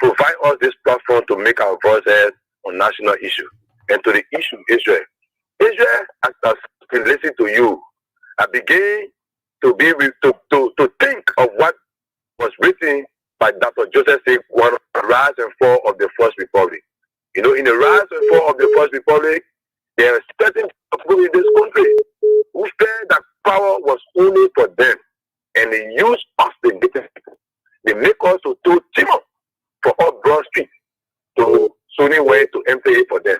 provide us this platform to make our voices on national issue. And to the issue, Israel, as I've been listening to you, I began to be to think of what was written by Dr. Joseph One, Rise and Fall of the First Republic. You know, in the rise and fall of the First Republic, there are certain people in this country who felt that power was only for them, and they use us, the people. They make us to team up for all Broad Street, to Sunni Way, to MPA for them.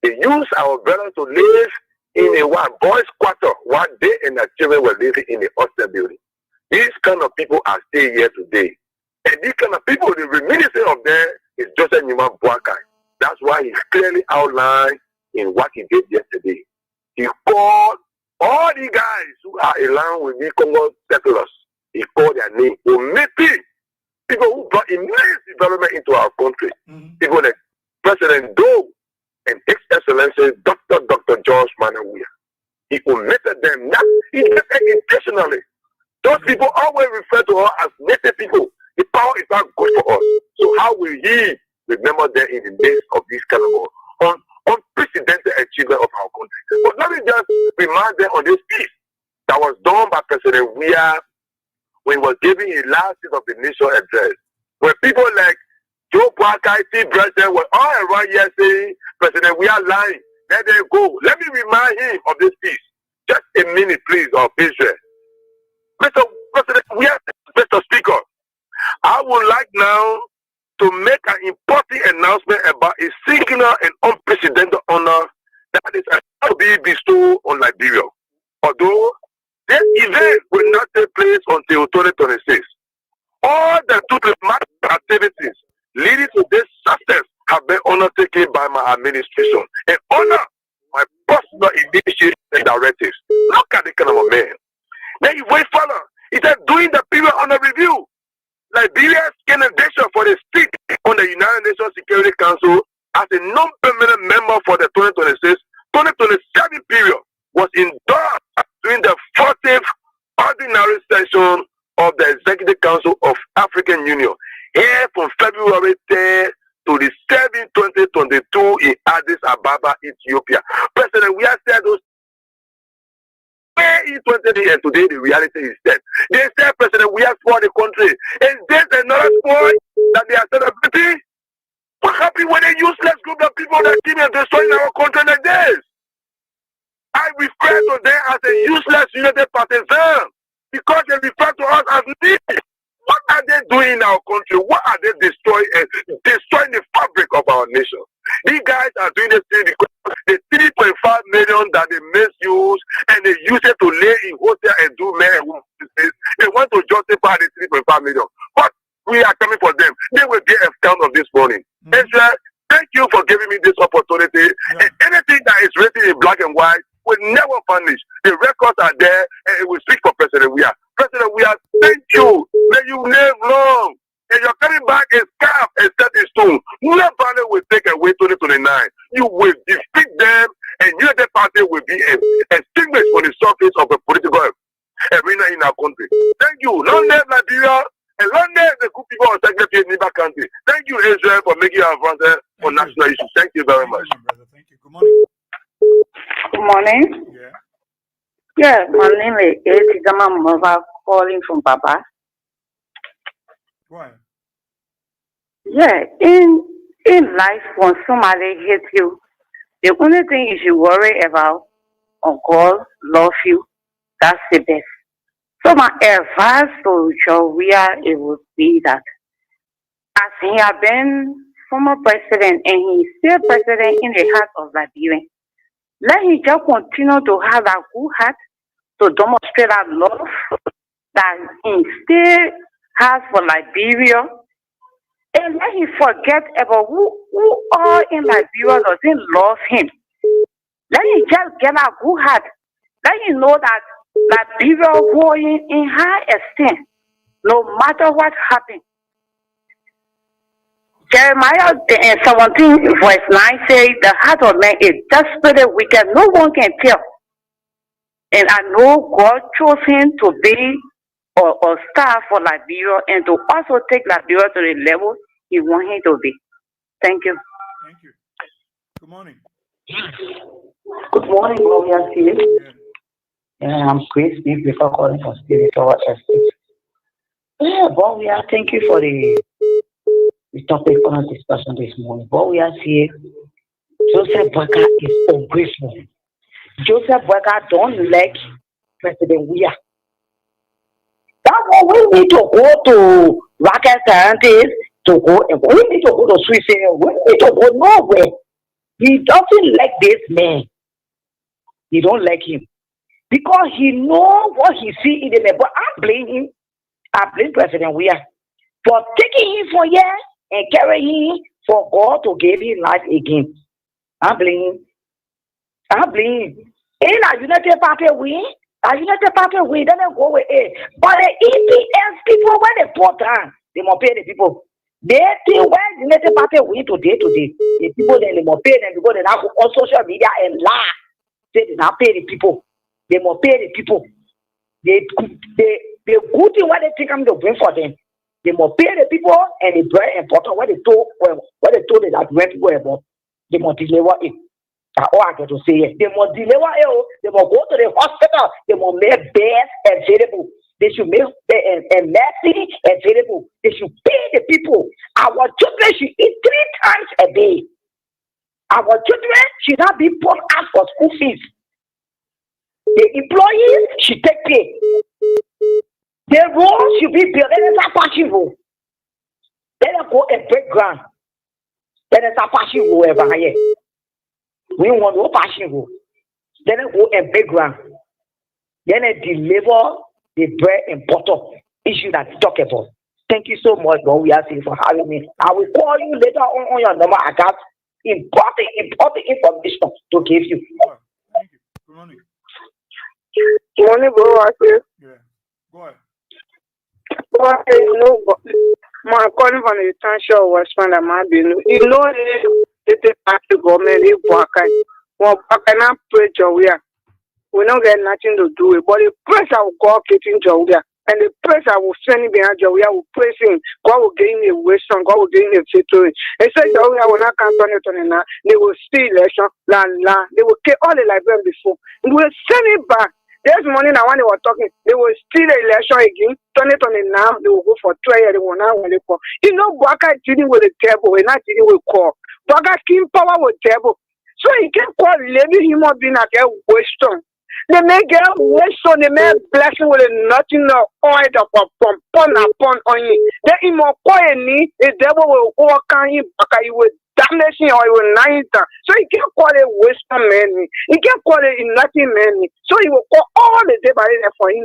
They use our brothers to live in a boys' quarter while they and their children were living in the hostel building. These kind of people are still here today. And these kind of people, the reminiscence of them is Joseph Nima Boakai. That's why he clearly outlined in what he did yesterday. He called all the guys who are aligned with the Congo settlers. He called their name. People who brought immense development into our country. People like President Doe and Ex-Excellency Dr. George Manawia. He omitted them. He did it intentionally. Those people always refer to us as native people. The power is not good for us. So how will he remember them in the days of this kind of unprecedented achievement of our country? But let me just remind them on this piece that was done by President Weah when he was giving his last State of the Nation address. When people like Joe Boakai, T. President were all around here saying, President Weah lying, let them go. Let me remind him of this piece. Just a minute, please, of Israel. Mr. President Weah, Mr. Speaker, I would like now to make an important announcement about a singular and unprecedented honor that is about to be bestowed on Liberia. Although this event will not take place until 2026, all the diplomatic activities leading to this success have been undertaken by my administration and honor my personal initiatives and directives. Look at the kind of a man. Then you wait further. He said, during the period under review, Liberia's candidate for the seat on the United Nations Security Council as a non-permanent member for the 2026-2027 period was endorsed during the 40th ordinary session of the Executive Council of African Union here from February 10 to the 7th, 2022 in Addis Ababa, Ethiopia. President, we have said those in 2020 and today the reality is that they said, President, we have spoiled the country. And there's another point that they are celebrating. What happened when a useless group of people that came and destroying our country like this? I refer to them as a useless united partisan because they refer to us as needy. What are they doing in our country? What are they destroying the fabric of our nation? These guys are doing this thing because the 3.5 million that they misuse and they use it to lay in hotel and do men this, they want to justify the 3.5 million. But we are coming for them. They will get a count of this morning. Ezra, thank you for giving me this opportunity. And anything that is written in black and white will never vanish. The records are there, and it will speak for President Weah. President Weah, thank you. May you live long. And you're coming back as calf and set in stone. Nobody will take away 2029. You will defeat them, and United Party will be extinguished on the surface of the political arena in our country. Thank you. Long live Liberia, and long live the good people of Secretary in Niba County. Thank you, Israel, for making your advance on national issues. Thank you very much. Thank you. Good morning. Good morning. Yeah. Yeah, my name is Etigama Mova, calling from Papa. Go ahead. Yeah, in life, when somebody hits you, the only thing you should worry about, on God love you, that's the best. So my advice to Joria, it would be that as he has been former president and he's still president in the heart of Liberia, let him just continue to have that good heart to demonstrate that love that he still has for Liberia. And let him forget about who all in Liberia doesn't love him. Let him just get a good heart. Let him know that Liberia hold him in high esteem, no matter what happens. Jeremiah 17 verse 9 says, the heart of man is desperately wicked, no one can tell. And I know God chose him to be a star for Liberia and to also take Liberia to the level he wants him to be. Thank you. Thank you. Good morning. Good morning, Gloria. I'm Chris Smith before calling for spiritual estate. Yeah, Gloria, thank you for the topic on discussion this morning. Gloria here, Joseph Boyka is ungrateful. Joseph Boyka don't like President Weah. That's why we need to go to rocket scientists to go. We need to go to Switzerland. We need to go nowhere. He doesn't like this man. He don't like him because he know what he see in the man. But I blame him. I blame President Weah for taking him for years and carrying him for God to give him life again. I blame him. I blame him. In a United Party win, then they go with it. But the EPS people, when they put down, they must pay the people. They think when United Party win today, the people then they must pay them because they now go on social media and lie. Say they now pay the people. They must pay the people. The good thing what they think I'm going to bring for them. They must pay the people and it's very important what they told them that when people about. They must deliver it. That's all I get to say. They must deliver it. They must go to the hospital. They must make beds available. They should make medicine available. They should pay the people. Our children should eat 3 times a day. Our children should not be put out for school fees. The employees should take pay. The roads should be built. Let us Apache road. Let us go and break ground. Let us Apache road over here. We want to Apache road. Let us go and break ground. Then I deliver the bread and butter issue that you talk about. Thank you so much, Lord. We are saying for having me. I will call you later on your number. I got important information to give you. Thank you. Good morning. Good morning, bro. Yeah. Go ahead. I'm calling from the township of Westman and Mabino. You know, the party government is working. Well, I cannot pray Joria. We don't get nothing to do with it. But the praise I will go getting Joria. And the praise I will send him behind Joria will praise him. God will give him a wisdom. God will give him a victory. And so Joria will not campaign it on it now. They will steal election. They will kill all the Liberians before. We will send it back. This morning, now when they were talking, they will steal the election again, turn it on it now, they will go for 2 years, they will not want it for. You know, Baka is dealing with the table, we're not dealing with core. Baka King Power with table. So he can call Lady human being at their wisdom. They may get wisdom, they may blessing with nothing of oil upon on you. Then he more quietly, the devil will overcome him, Baka, you will damage him or he will not enter. So he can't call it wisdom man. He can't call it nothing man. So he will call all the day by for him.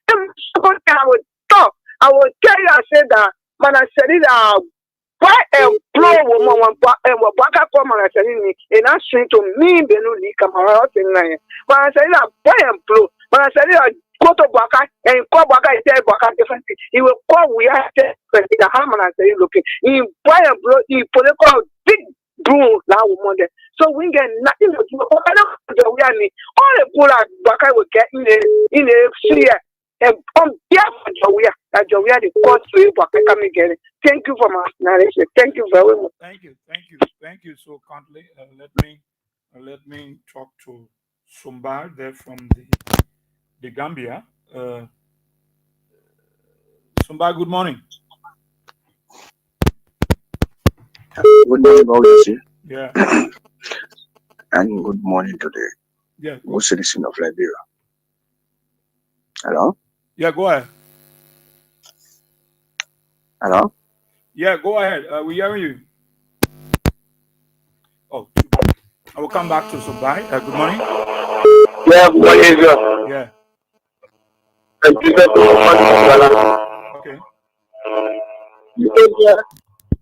Second thing I will talk. I will tell you, I said that, man, I said it, why a blow woman and what back up and I said it, and I sent to me, Benuli, come out in line. But I said that, why a blow? But I said it, go to Baka and call Baka and tell Baka different. He will call, we have to the hammer and say, looking. He buy a blow, he put a big broom now woman. So we get nothing to do. All the poor Baka will get in a fear. And on behalf of Jawia, the court to you, Baka come again. Thank you for my narration. Thank you very much. Thank you so kindly. Let me talk to Sumbar there from the Gambia. Sumbar, good morning. Good morning, obviously. Yeah. And good morning to the good citizen of Liberia. Hello? Yeah, go ahead. Hello? Yeah, go ahead. We hearing you. Oh, I will come back to Sumbar. Good morning. Yeah, good morning. Yeah. Okay.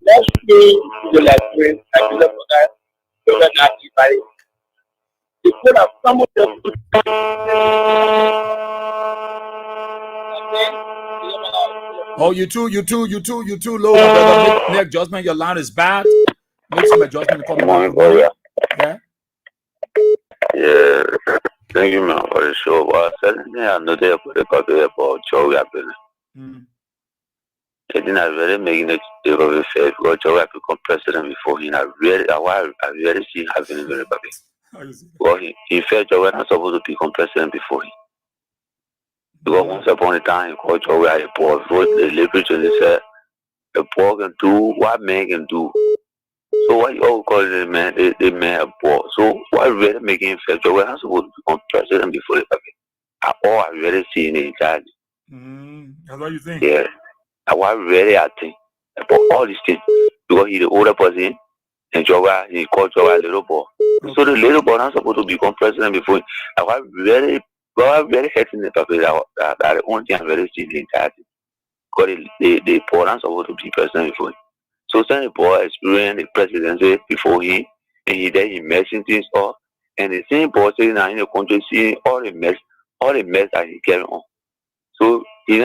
Let's be the like I do that so that I buy the food of some of them. Oh, you too low, my brother. Make adjustment. Your line is bad. Make some adjustment. Call me back. Good morning. Yeah. Yeah, thank you, man, for the show. Well, certainly I know they put a copy about Joe Appin. I didn't really make it of a fair because Joe had become president before him. I really see having a very public. Well, he felt Joe was not supposed to become president before him. Because once upon a time, he called Joe a poor vote, the liberation is a poor can do what man can do. So why you all call the man a poor? So why really making him feel Joe was not supposed to become president before the public? All I really see in charge. That's what you think? Yeah. I was really acting about all these things because he's the older person and Joga, he called Joga a little boy. Okay. So the little boy not supposed to become president before. I was very hating the people that the only thing I'm very seeing in that because the boy not supposed to be president before. So since the boy experienced the presidency before him and he messing things up and the same boy sitting now in the country seeing all the mess that he carrying on. So he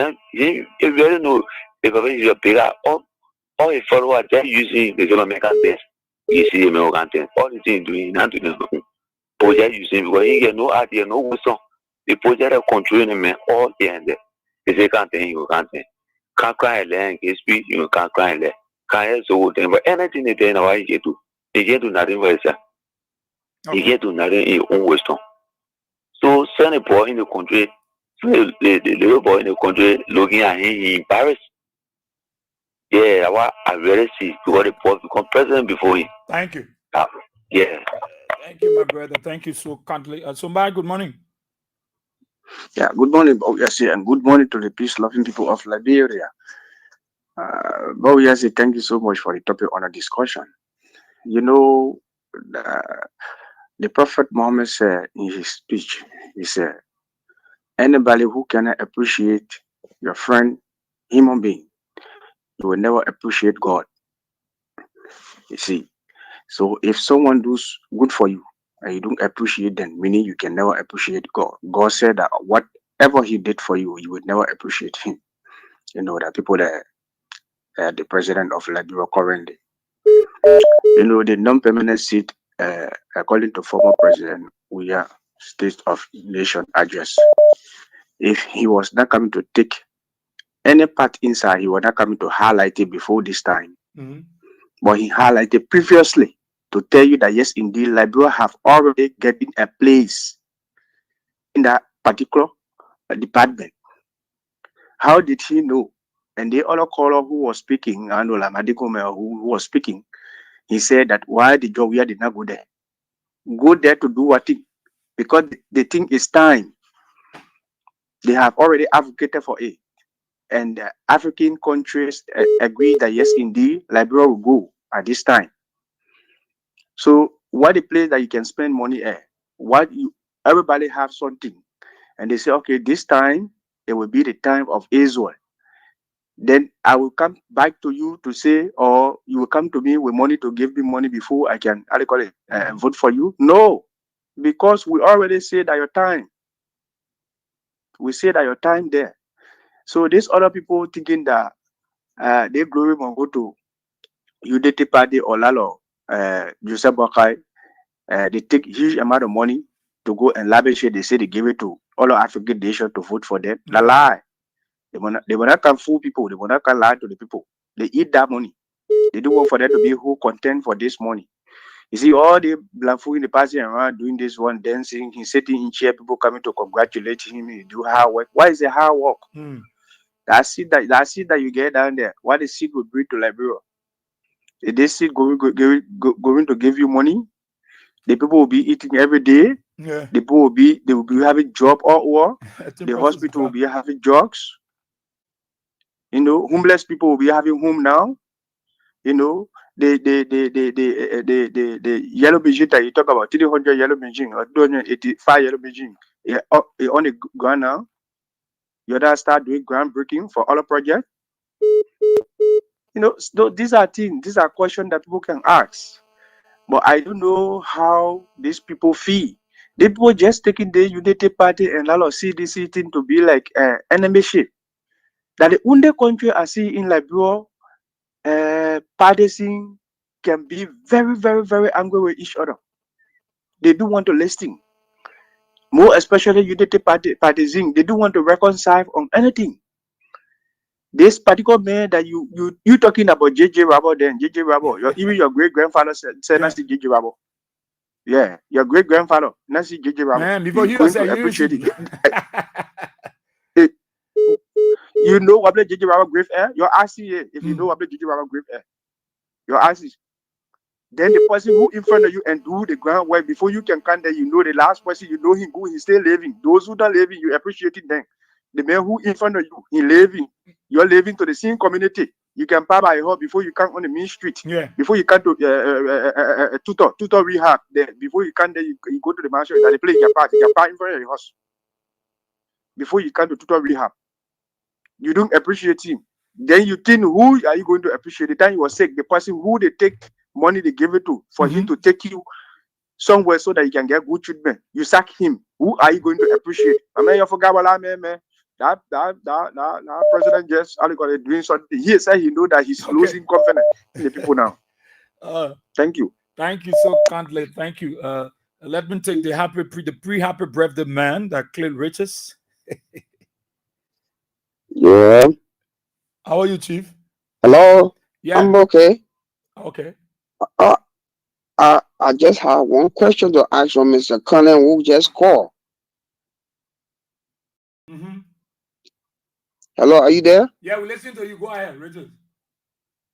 really know if a bigger all the followers they're using the Jamaican things. You see American things. All the things doing not doing nothing. But they're using because he get no idea, no wisdom. The project are controlling him all the end. They say can't think you can't think. Can't cry land, can speak, you can't cry land. Can't so thing. But anything they tell why he can do. He can't do nothing for himself. He can't do nothing in his own wisdom. So send a boy in the country. The little boy in the country looking at him, he embarrassed. Yeah, I really see because the boy become president before him. Thank you. Yeah. Thank you, my brother. Thank you so kindly. Somebody, good morning. Yeah, good morning, Bowyasi, and good morning to the peace-loving people of Liberia. Bowyasi, thank you so much for the topic on a discussion. You know, the Prophet Muhammad said in his speech, he said, anybody who cannot appreciate your friend, human being, you will never appreciate God. You see, so if someone does good for you and you don't appreciate them, meaning you can never appreciate God. God said that whatever he did for you, you would never appreciate him. You know, that people that are the president of Liberia currently, you know, the non-permanent seat, according to former president, we are State of Nation address. If he was not coming to take any part inside, he was not coming to highlight it before this time. But he highlighted previously to tell you that yes, indeed, Liberia have already gotten a place in that particular department. How did he know? And the other caller who was speaking, Anola Madikome, who was speaking, he said that why the Jovia did not go there? Go there to do what thing? Because the thing is time. They have already advocated for it. And African countries agree that yes, indeed, Liberia will go at this time. So what the place that you can spend money at? Everybody have something. And they say, okay, this time it will be the time of Israel. Then I will come back to you to say, or you will come to me with money to give me money before I can, how do you call it, vote for you. No, because we already said that your time. We said that your time there. So these other people thinking that they glory will go to UDT party or Lalo, Joseph Bokai, they take huge amount of money to go and lavish it. They say they give it to all of African nations to vote for them. La lie. They will not come fool people. They will not come lie to the people. They eat that money. They do want for them to be who content for this money. You see, all the black fool in the passing around doing this one, dancing, he's sitting in chair, people coming to congratulate him, he do hard work. Why is it hard work? That's it that you get down there. What the seed will bring to Liberia. Is this seed going to give you money? The people will be eating every day. Yeah. They will be having job or the hospital will be having drugs. You know, homeless people will be having home now. You know, the yellow Beijing that you talk about, 300 yellow Beijing or 285 yellow Beijing, on the ground now. You gotta start doing groundbreaking for all the projects. You know, so these are questions that people can ask. But I don't know how these people feel. They people just taking the unity party and allow CDC thing to be like enemy ship. That the only country I see in Liberia, parties can be very, very, very angry with each other. They do want to listen. More especially unity parties, they do want to reconcile on anything. This particular man that you talking about JJ Rabo, then JJ Rabo, even your great grandfather said Nasi JJ Rabo. Yeah, your great grandfather Nasi JJ Rabo. Man, before you going say to appreciate you it. You know what the JJ Rabo grave air? Your RCA, if you know what the JJ Rabo grave air, your RCA. Then the person who in front of you and do the groundwork before you can come there, you know the last person, you know him good, he's still living. Those who don't living, you appreciate it then. The man who in front of you, he living. You're living to the same community. You can pay by her before you come on the main street. Yeah. Before you come to tutor rehab. There, before you come there, you go to the mansion. That they play your part. You can in front of your house. Before you come to tutor rehab, you don't appreciate him. Then you think, who are you going to appreciate? The time you were sick, the person who they take money they give it to for him to take you somewhere so that you can get good treatment. You sack him. Who are you going to appreciate? I mean, you forgot what I mean, man. That president just doing something. He said he know that he's losing confidence in the people now. Thank you. Thank you so kindly. Thank you. Let me take the pre-happy birthday man that Clay Riches. Yeah. How are you, Chief? Hello. Yeah. I'm okay. Okay. I just have one question to ask from Mr. Cullen who just called. Hello, are you there? Yeah, we listen to you. Go ahead, Richard.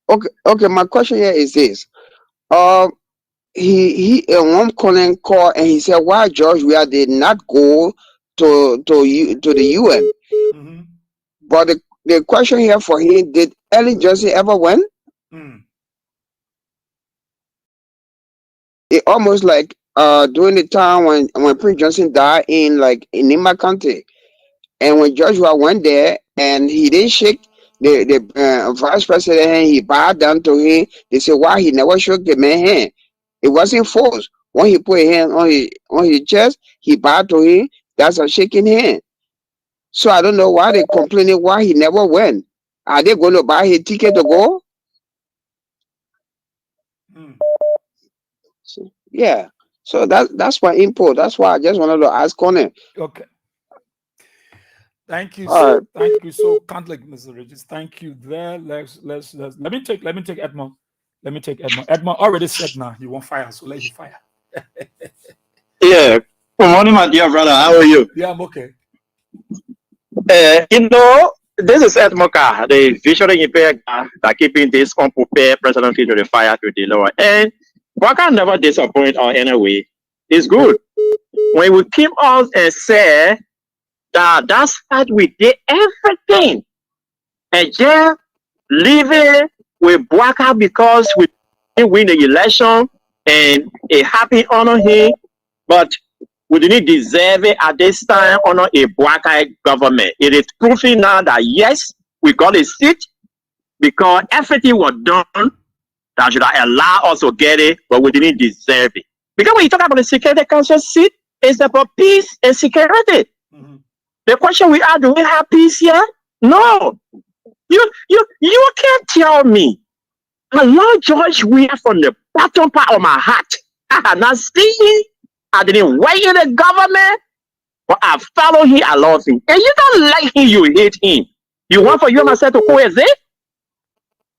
Okay. My question here is this. He one Cullen called and he said, why George Weah did not go to the UN? But the question here for him, did Ellen Johnson ever win? It almost like during the time when Prince Johnson died in Nima County, and when Joshua went there and he didn't shake the vice president hand, he bowed down to him. They said, why he never shook the man's hand? It wasn't forced. When he put his hand on his chest, he bowed to him. That's a shaking hand. So I don't know why they complaining why he never went. Are they going to buy his ticket to go? Yeah. So that's my input. That's why I just wanted to ask Conan. Okay. Thank you so kindly, Mr. Regis. Thank you there. Let me take Edmond. Let me take Edmond. Edmond already said now he won't fire, so let you fire. Yeah. Good morning, my dear brother. How are you? Yeah, I'm okay. This is Edmond, the visually impaired guy that keeping this unprepared president to the fire to the lower. And Waka never disappoint or anyway. It's good. When we came out and said that's how we did everything. And just leaving with Waka because we didn't win the election and a happy honor him. But we didn't deserve it at this time under a Bwakai government. It is proving now that yes, we got a seat because everything was done that should allow us to get it, but we didn't deserve it. Because when you talk about the Security Council seat, it's about peace and security. The question we are, do we have peace here? No. You can't tell me. I love George Weah from the bottom part of my heart. I have not seen him. I didn't work in the government, but I follow him. I love him. And you don't like him, you hate him. You want for you and myself to coexist?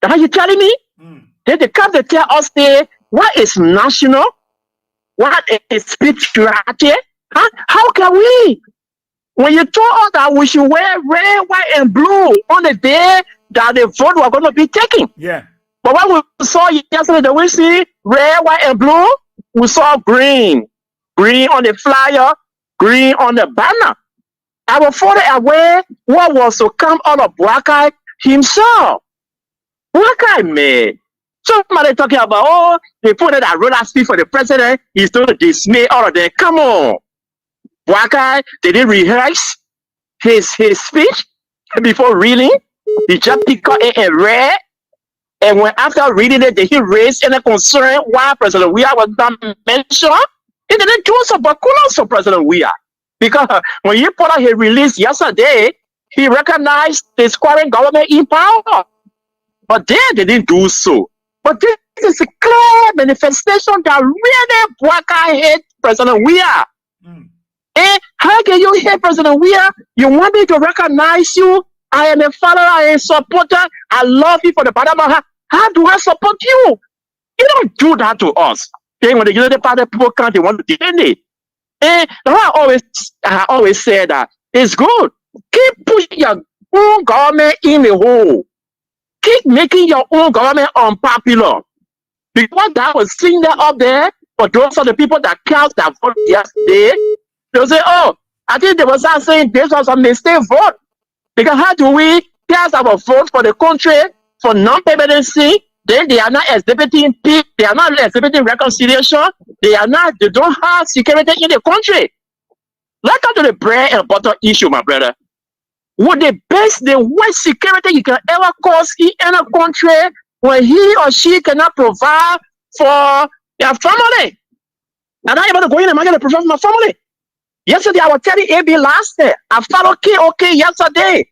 That's what you telling me? Then they come to tell us there, what is national? What is spirituality? Huh? How can we? When you told us that we should wear red, white, and blue on the day that the vote was going to be taken. Yeah. But what we saw yesterday, did we see red, white, and blue? We saw green. Green on the flyer, green on the banner. I was fully aware what was to come out of Bwakai himself. Bwakai, man. Somebody talking about, oh, they put it that roller speed for the president. He's going to dismay all of them. Come on. Bwakai, they didn't rehearse his speech before reading. He just picked up it and read. And when after reading it, did he raise any concern why President Weah was not mentioned? He didn't do so, but kudos for President Weah. Because when he put out his release yesterday, he recognized the current government in power. But they didn't do so. But this is a clear manifestation that really Bwakai hate President Weah. And how can you hate President Weah? You want me to recognize you? I am a follower, I am a supporter. I love you for the bottom of my heart. How do I support you? You don't do that to us. Then when the Unity Party people come, they want to defend it. And I always say that it's good. Keep putting your own government in the hole. Keep making your own government unpopular. Because that was sitting there up there, but those are the people that cast that vote yesterday. They'll say, oh, I think they were saying this was a mistake vote. Because how do we cast our vote for the country for non-permanency? Then they are not exhibiting peace, they are not exhibiting reconciliation, they don't have security in the country. Let's come to the bread and butter issue, my brother. What the worst security you can ever cause in any country when he or she cannot provide for their family. I'm not able to go in and I'm going to provide for my family. Yesterday, I was telling AB last year, I followed KOK yesterday.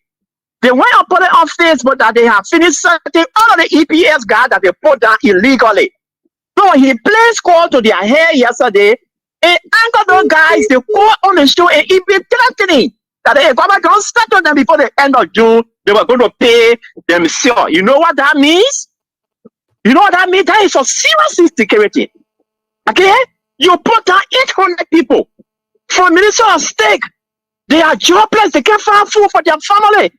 They went up on the office, but that they have finished setting all of the EPS guys that they put down illegally. So he placed call to their hair yesterday and angered those guys. They call on the show and he be threatening that the government don't settle them before the end of June. They were going to pay themselves. You know what that means? You know what that means? That is a serious insecurity. Okay? You put down 800 people from Minister of State. They are jobless. They can't find food for their family.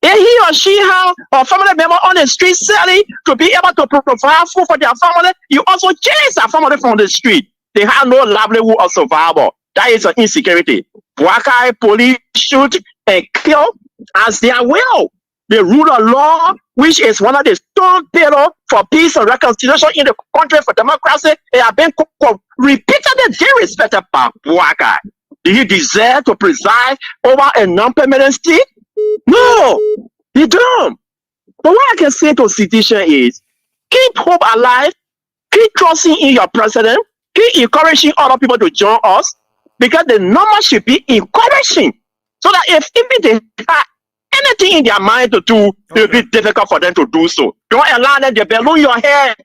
And he or she have a family member on the street selling to be able to provide food for their family. You also chase their family from the street. They have no livelihood or survival. That is an insecurity. Bwakai police shoot and kill as their will. The rule of law, which is one of the stone pillars for peace and reconciliation in the country for democracy, it has been repeatedly disrespected by Bwakai. Do you deserve to preside over a non-permanent state? No, you don't. But what I can say to citizens is, keep hope alive, keep trusting in your president, keep encouraging other people to join us, because the number should be encouraging. So that if they have anything in their mind to do, it will be difficult for them to do so. Don't allow them to balloon your head.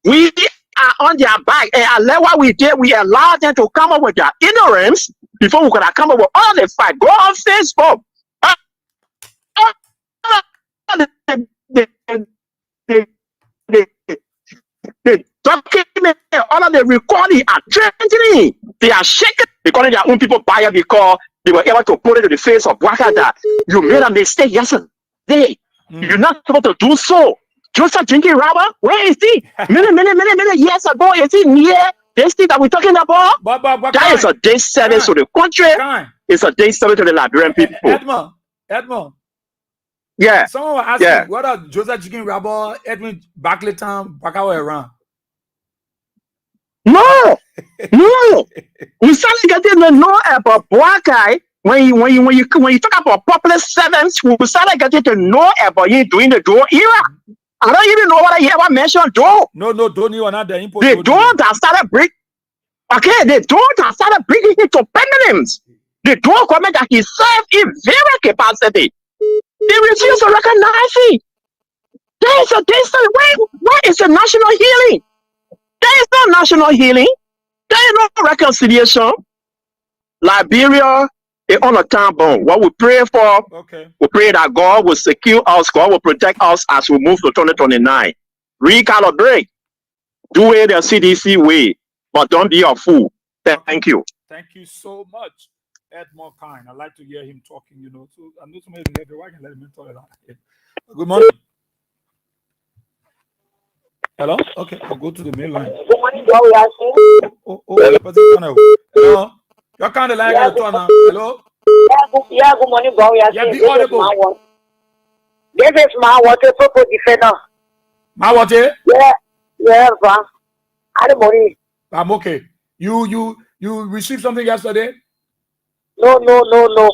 We are on their back, and I love what we did. We allowed them to come up with their ignorance before we could have come up with all the fight. Go on Facebook. The document, all of the recording are trending. They are shaking because their own people buy it because they were able to put it to the face of Bwakai that you made a mistake yesterday. You're not supposed to do so. Joseph drinking rubber? Where is he? Many years ago, is he near this thing that we're talking about? That is a day service to the country. It's a day service to the Liberian people. Edmond. Yeah. Someone will ask you, what are Joseph Chicken Rubber, Edwin Barclay Town, Bakawa around? No, no. We suddenly get to know about black guy. When you talk about popular servants, we suddenly get to know about you during the door era. I don't even know what I ever mentioned door. No, don't you another import. The door that started break. Okay, the door that started bringing him to permanence. The door comment that he served in very capacity. They refuse to recognize it. There is a distance. Where is the national healing? There is no national healing. There is no reconciliation. Liberia is on a time bomb. What we pray for, we pray that God will secure us, God will protect us as we move to 2029. Recalibrate. Do it the CDC way, but don't be a fool. Thank you. Thank you so much. Ed more kind. I like to hear him talking, you know. So I know somebody I can let him talk about it. Good morning. Hello? Okay, I'll go to the main line. Good morning, bro. We are seeing. Hello? You're kind of like a turn now. Hello? Yeah, good morning, bro. We are seeing. Be audible. This is my water purple defender. My water? Yeah, bro. Good morning. I'm okay. You received something yesterday? No.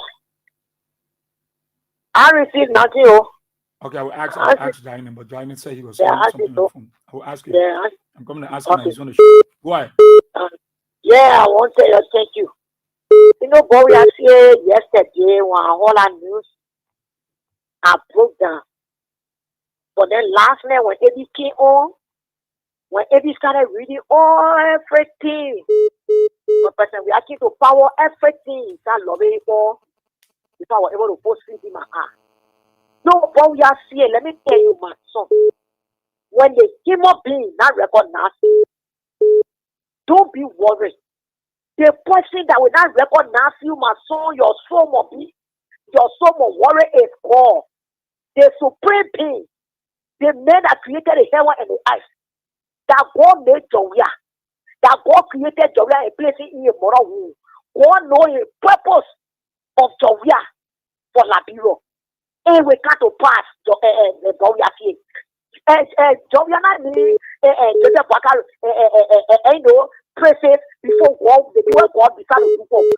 I received nothing. Okay, I will ask Diamond, but Diamond said he was saying something on the phone. I will ask him. Yeah. I'm coming to ask him and he's on the show. Go ahead. Yeah, I want to thank you. You know, boy, we are here yesterday when all our news are broke down. But then last night when Eddie came on, when Eddie started reading everything, the person reacting to power, everything, start loving it all. Before I was able to post it in my heart. No, but we are here. Let me tell you, my son. When they came up being not recognize, don't be worried. The person that will not recognize you, my son, your soul will be, your soul will worry is God. The supreme being, the man that created the heaven and the earth, that God made Joria, that God created Joria and placed it in a moral womb. God knows the purpose of Joria for Labiro. And we got to pass the Joria here. Joria not me, Joseph Bakar, praises before God, the people God decided to do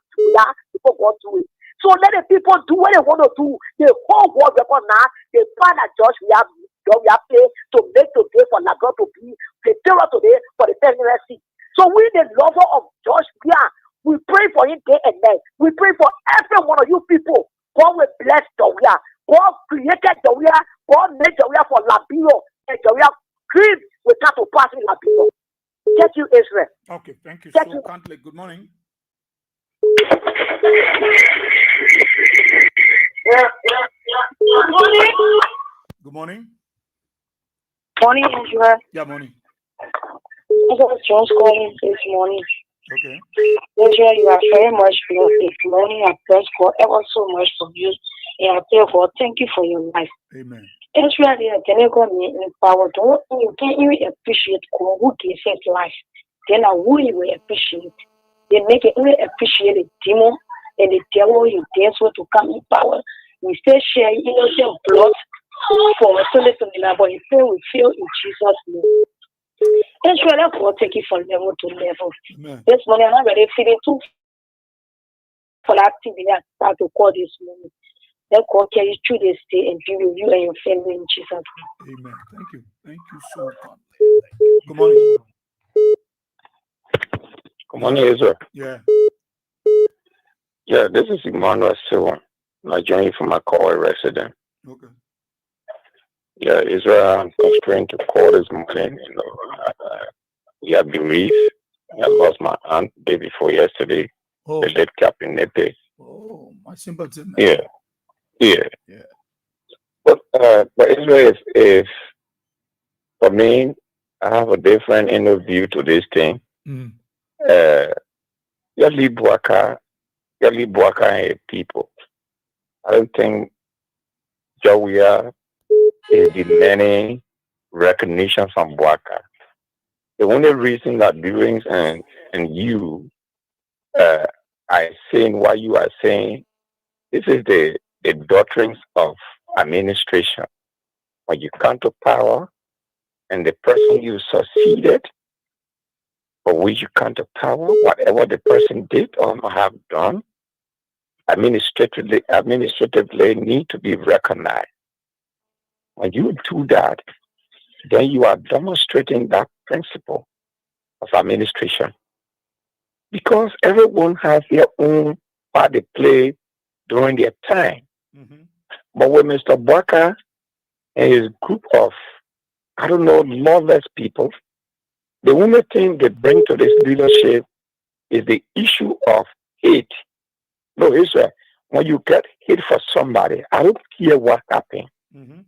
before God do it. So let the people do what they want to do. The whole world recognize the plan that Josh we have played to make today for Lagos to be the terror today for the presidency. So we the lover of Josh we pray for him day and night. We pray for every one of you people. God will bless Joria. God created Joria. God made Joria for Labiro. And Joria dreams will come to pass in Labiro. Thank you, Israel. Okay, thank you. Thank so you. kindly. Good morning. Good morning. Good morning. Morning, Israel. Yeah, morning. I was just calling this morning. Okay. Israel, you are very much blessed this morning. I bless God ever so much for you. And I tell God, thank you for your life. Amen. Israel, can you go in power? Don't you can't even appreciate God who gives his life. Then I really will appreciate. They make it really appreciate the demon and the devil you dance with to come in power. We still share innocent blood for us to listen to that, but we feel in Jesus' name. Israel, God take it from level to level. Amen. This morning, I'm already feeling too for that thing I start to call this morning. Let God carry you through this day and be with you and your family in Jesus' name. Amen. Thank you. Thank you so much. Good morning. Good morning, Israel. Yeah. Yeah, this is Emmanuel Sewan. I joined from my call resident. Okay. Yeah, Israel, I'm constrained to call this morning. You know, we have bereaved. I lost my aunt day before yesterday. Oh. The late Captain Nepe. Oh, my sympathy. Yeah. But Israel, if for me, I have a different view to this thing. Yali Buaka and people. I don't think Jawia is demanding recognition from Buaka. The only reason that Billings and you are saying what you are saying, this is the doctrines of administration. When you come to power and the person you succeeded for which you come to power, whatever the person did or have done, administratively need to be recognized. When you do that, then you are demonstrating that principle of administration. Because everyone has their own part they play during their time. Mm-hmm. But with Mr. Barker and his group of, lawless people, the only thing they bring to this leadership is the issue of hate. No, Israel, when you get hate for somebody, I don't care what happened. Mm-hmm.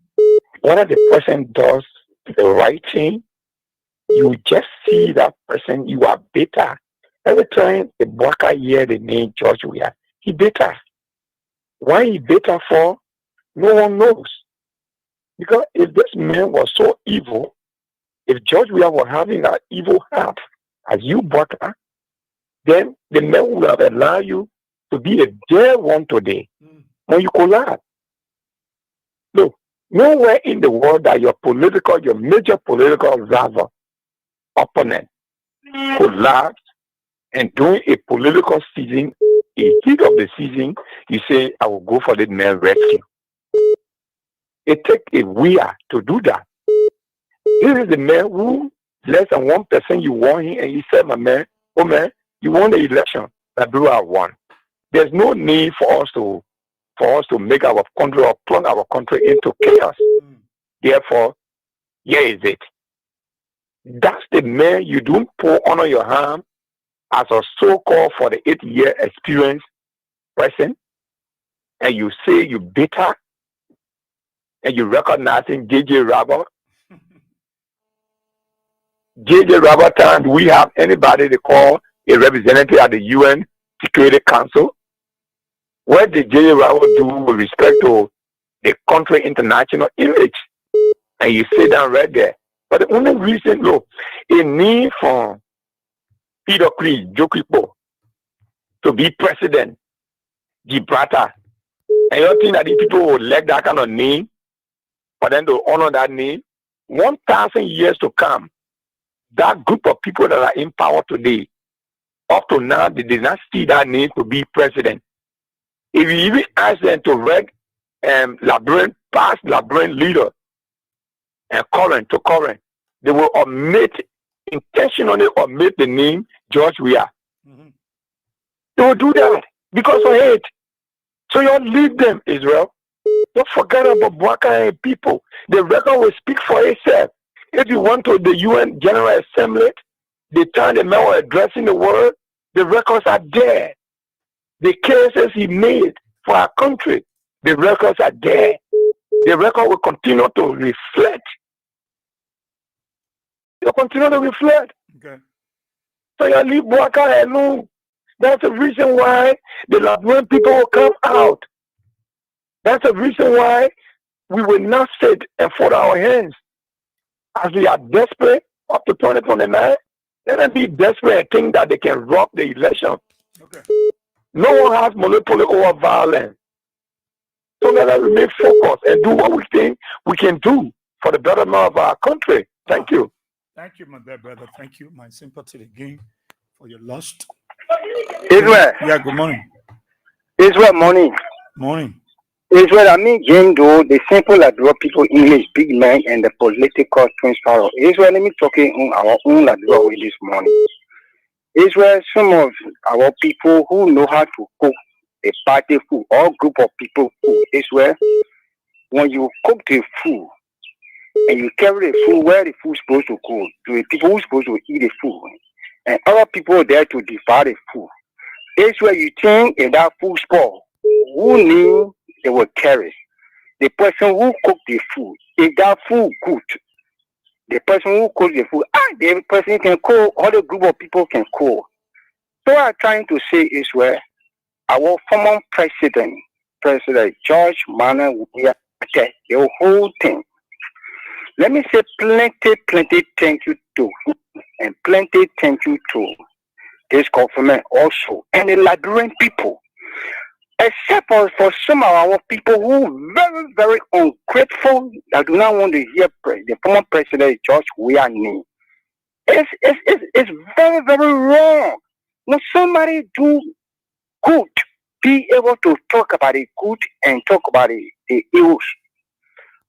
Whether the person does the right thing, you just see that person, you are bitter. Every time the Barker hear the name George Weah, he bitter. Why he bitter for? No one knows. Because if this man was so evil, if George Weah was having an evil heart as you, Barker, then the man would have allowed you to be a dead one today when you collapse. Look, nowhere in the world that your major political rival, opponent, collapse and during a political season, a heat of the season, you say, I will go for the man rescue. It takes a Weah to do that. This is the man who less than 1% you won him, and he said, my man, oh man, you won the election that Blue have won. There's no need for us to make our country or plunge our country into chaos. Therefore, here is it. That's the man you don't pour under your arm as a so-called for the 8-year experience person, and you say you bitter, and you recognizing J.J. Robert. J.J. Robert time, do we have anybody to call a representative at the UN Security Council? What did J.J. Robert do with respect to the country international image? And you sit down right there. But the only reason, look, a need for Peter Cree, Jokipo, to be president, Gibraltar, and you think that the people will let that kind of name, for them to honor that name, 1,000 years to come, that group of people that are in power today, up to now, they did not see that name to be president. If you even ask them to reg past Labyrinth leader and current to current, they will intentionally omit the name George Weah. Mm-hmm. They will do that because of hate. So you leave them, Israel. Don't forget about Barker and people. The record will speak for itself. If you went to the UN General Assembly, the time the man was addressing the world, the records are there. The cases he made for our country, the records are there. The record will continue to reflect. It will continue to reflect. Okay. So you leave Barker alone. That's the reason why the Labrador people will come out. That's the reason why we will not sit and fold our hands. As we are desperate up to 2029, let them be desperate and think that they can rob the election. Okay. No one has monopoly over violence. So let us remain focused and do what we think we can do for the betterment of our country. Thank you. Thank you, my dear brother. Thank you. My sympathy again for your lost. Israel. Yeah, good morning. Israel, morning. Morning. Israel, I mean, Jane Doe, the simple Ladua people, English, big man, and the political principle. Israel, let me talk on our own Ladua way this morning. Israel, some of our people who know how to cook a party food, or group of people food. Israel, when you cook the food, and you carry the food where the food is supposed to go, to the people who are supposed to eat the food, and other people are there to devour the food. Israel, you think in that food spot, who knew they will carry? The person who cooked the food. If that food good, the person who cooked the food, the person can cook, other group of people can cook. So what I'm trying to say is where our former President George Manuel Weah, the whole thing. Let me say plenty thank you to him, and plenty thank you to this government also, and the Liberian people. Except for some of our people who very, very ungrateful that do not want to hear the former President George Weah name. It's very, very, very wrong. When somebody do good, be able to talk about the good and talk about the ills.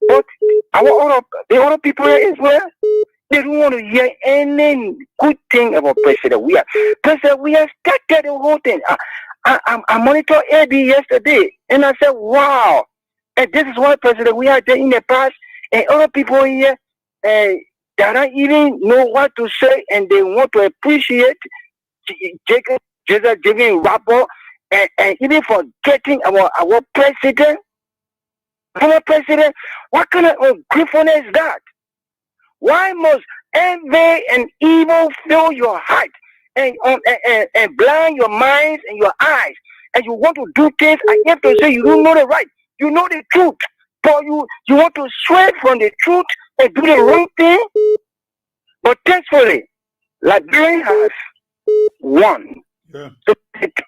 But the other people here as well, they don't want to hear any good thing about President Weah. President Weah started the whole thing. I monitored AB yesterday, and I said, wow. And this is what President Weah did in the past, and other people here, they don't even know what to say, and they want to appreciate Jacob, Jesus giving rapport, and even forgetting our president. Our president, what kind of ungratefulness is that? Why must envy and evil fill your heart and blind your minds and your eyes? And you want to do things, I have to say you don't know the right. You know the truth, but you want to sway from the truth and do the wrong thing. But thankfully, Liberia has won. Yeah. So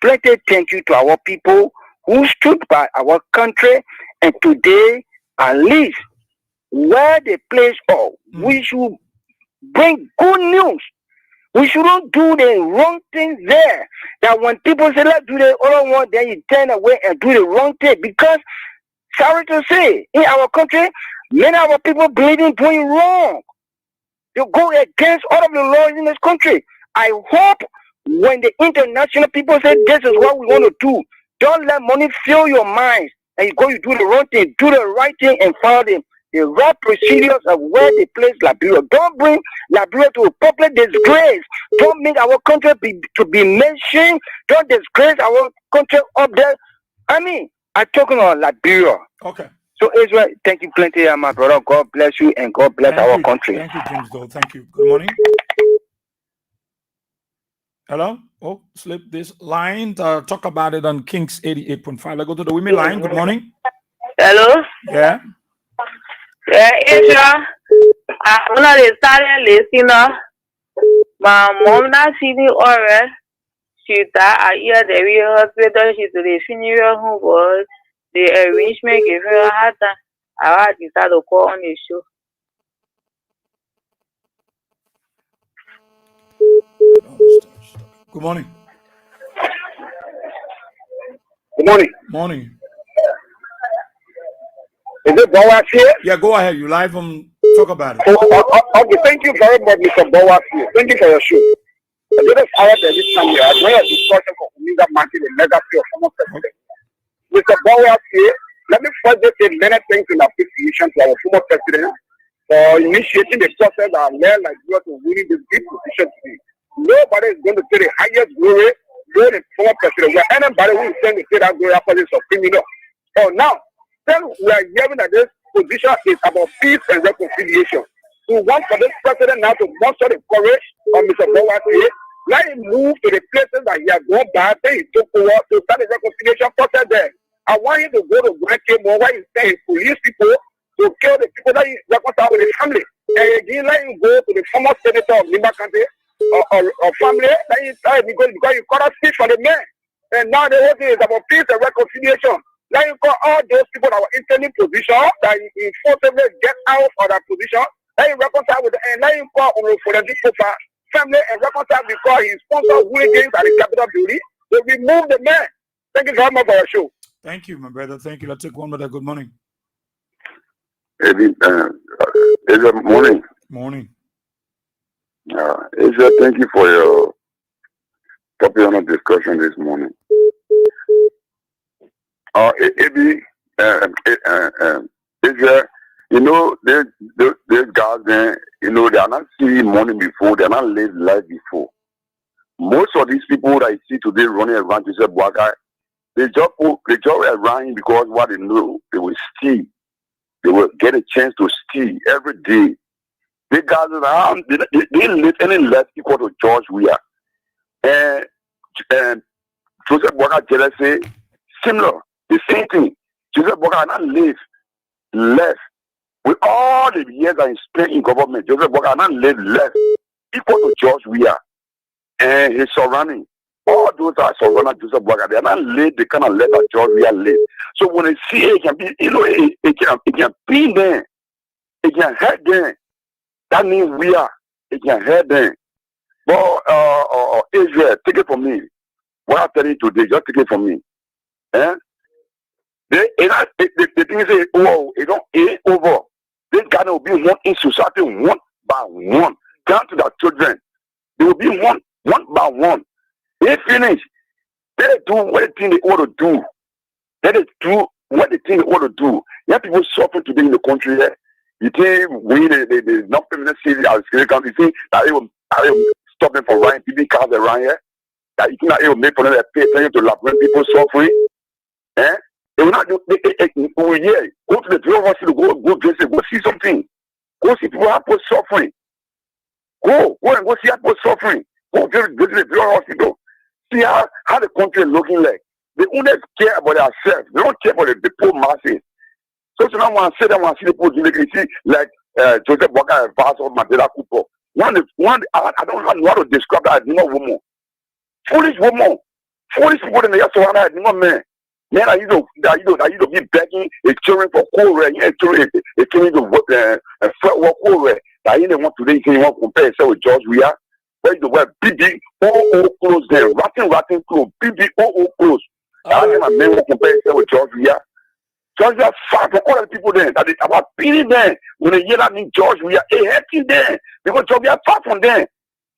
plenty thank you to our people who stood by our country, and today, at least, where they place all, we should bring good news. We shouldn't do the wrong things there. That when people say, let's do the other one, then you turn away and do the wrong thing. Because, sorry to say, in our country, many of our people believe in doing wrong. You go against all of the laws in this country. I hope when the international people say, this is what we want to do, don't let money fill your minds. And you do the wrong thing, do the right thing, and follow the right procedures of where they place Liberia. Don't bring Liberia to a public disgrace. Don't make our country to be mentioned. Don't disgrace our country up there. I mean, I'm talking about Liberia. Okay. So Israel, thank you plenty, my brother. God bless you and God bless our country. Thank you, James Doe. Thank you. Good morning. Hello? Oh, slip this line. Talk about it on Kings 88.5. I go to the women line. Good morning. Hello? Yeah. Yeah, Israel. I'm not starting listening. My mom not see me already. She died at the real hospital. She's to the funeral home, but the arrangement gave her a hard time. I decided to call on the show. Good morning. Good morning. Morning. Is it Boaz here? Yeah, go ahead. You live talk about it. Okay, thank you very much, Mr. Boaz here. Thank you for your show. Let us hire this time here. I bring a discussion for Uminga Martin, the legacy of former president. Mr. Boaz here, let me first just say many thanks in appreciation to our former president for initiating the process that led Nigeria to winning this big position today. Nobody is going to say the highest glory than the former president. Where anybody who is saying to say that glory after this of criminal. So now, then we are hearing that this position is about peace and reconciliation. We want for this president now to muster the courage of Mr. Boaz here. Let him move to the places that he has gone back. Then he took over to start the reconciliation process there. I want him to go to Guantanamo where he's saying police people to kill the people that he reconciled with his family. And again, let him go to the former senator of Limba County or family. Let him because he got a speech from the man. And now the whole thing is about peace and reconciliation. Let him call all those people that were in any position that he forcibly get out of that position. Let him reconcile with them and let him call on the family and reconcile because he sponsored hooligans at the Capitol building. To remove the man. Thank you very much for your show. Thank you, my brother. Thank you. Let's take one more. Good morning. Good morning. Morning. Israel, thank you for your topic on the discussion this morning. Israel, you know, these guys, you know, they are not seeing money before, they are not lived life before. Most of these people that you see today running around to say, Bwaka, they just around because what they know, they will steal. They will get a chance to steal every day. They guys around, they live any less equal to George Weah. And Joseph Bwaka jealousy, similar, the same thing. Joseph Bwaka not live less. With all the years that he spent in government, Joseph Bwaka not live less equal to George Weah and his surrounding. All those are surrounding Joseph Bwaka. They are not live the kind of life that George Weah live. So when they see it can be, you know, it can be there. It can hurt them. That means it can hurt them. But Israel, take it from me. What I'm telling you today, just take it from me. Eh? The thing is, oh, it ain't over. This Ghana will be one in society, one by one. Down to the children. They will be one by one. They finish. They do what they think they ought to do. They do what they think they ought to do. You have people suffering today in the country here. You think we the not permanent city as you see that it will stop them from running people cars around here. That you think that it will make for them to pay attention to when people suffering. Eh? They will not do yeah. Go to the drill hospital, go visit, go see something. Go see people have suffering. Go and go see people suffering. Go to the drill hospital. See how the country is looking like. They only care about themselves. They don't care about the poor masses. So now when I say that, when I see the poor, you see like Joseph Boka and Pastor Mandela Cooper. I don't know how to describe that as no woman. Foolish woman. Foolish people in the Yaswana had no man. Man, I used to be begging a children for coal rent. A children to flat work coal rent. That you didn't want today, you want to compare yourself with George Weah. Where you wear big clothes there, rotten clothes, big clothes. I think my men will compare yourself with George Weah. George Weah far from all the people there. That is about beating them. When they hear that name George Weah, it hurting them. Because George Weah far from them.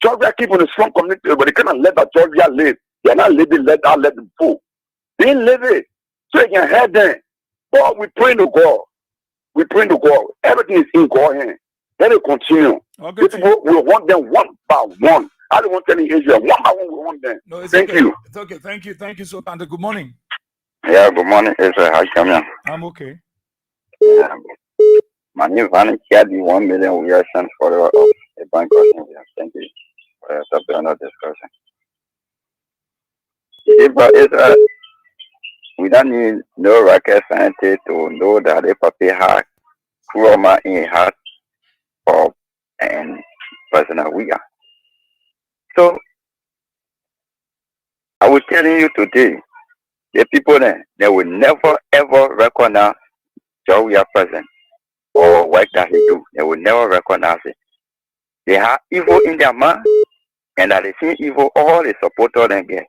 George Weah keep on the strong community, but they cannot let that George Weah live. They are not living, let them go. They didn't live it. So you can help them. But we pray to God. We pray to God. Everything is in God's hand. Let it continue. Okay, people will want them one by one. I don't want any Israel. One by one, we want them. No, it's Thank okay. you. It's okay. Thank you. Thank you so much. Good morning. Yeah, good morning, Israel. How you coming? I'm okay. Yeah. My name is Vanny Caddy, 1 million reactions for the bank question. Thank you for your topic on discussion. Israel, we don't need no rocket scientist to know that the puppy had trauma in heart of and personal we are. So I was telling you today, the people there, they will never ever recognize Joe present or work that he do. They will never recognize it. They have evil in their mind, and that they see evil, all the supporters they get.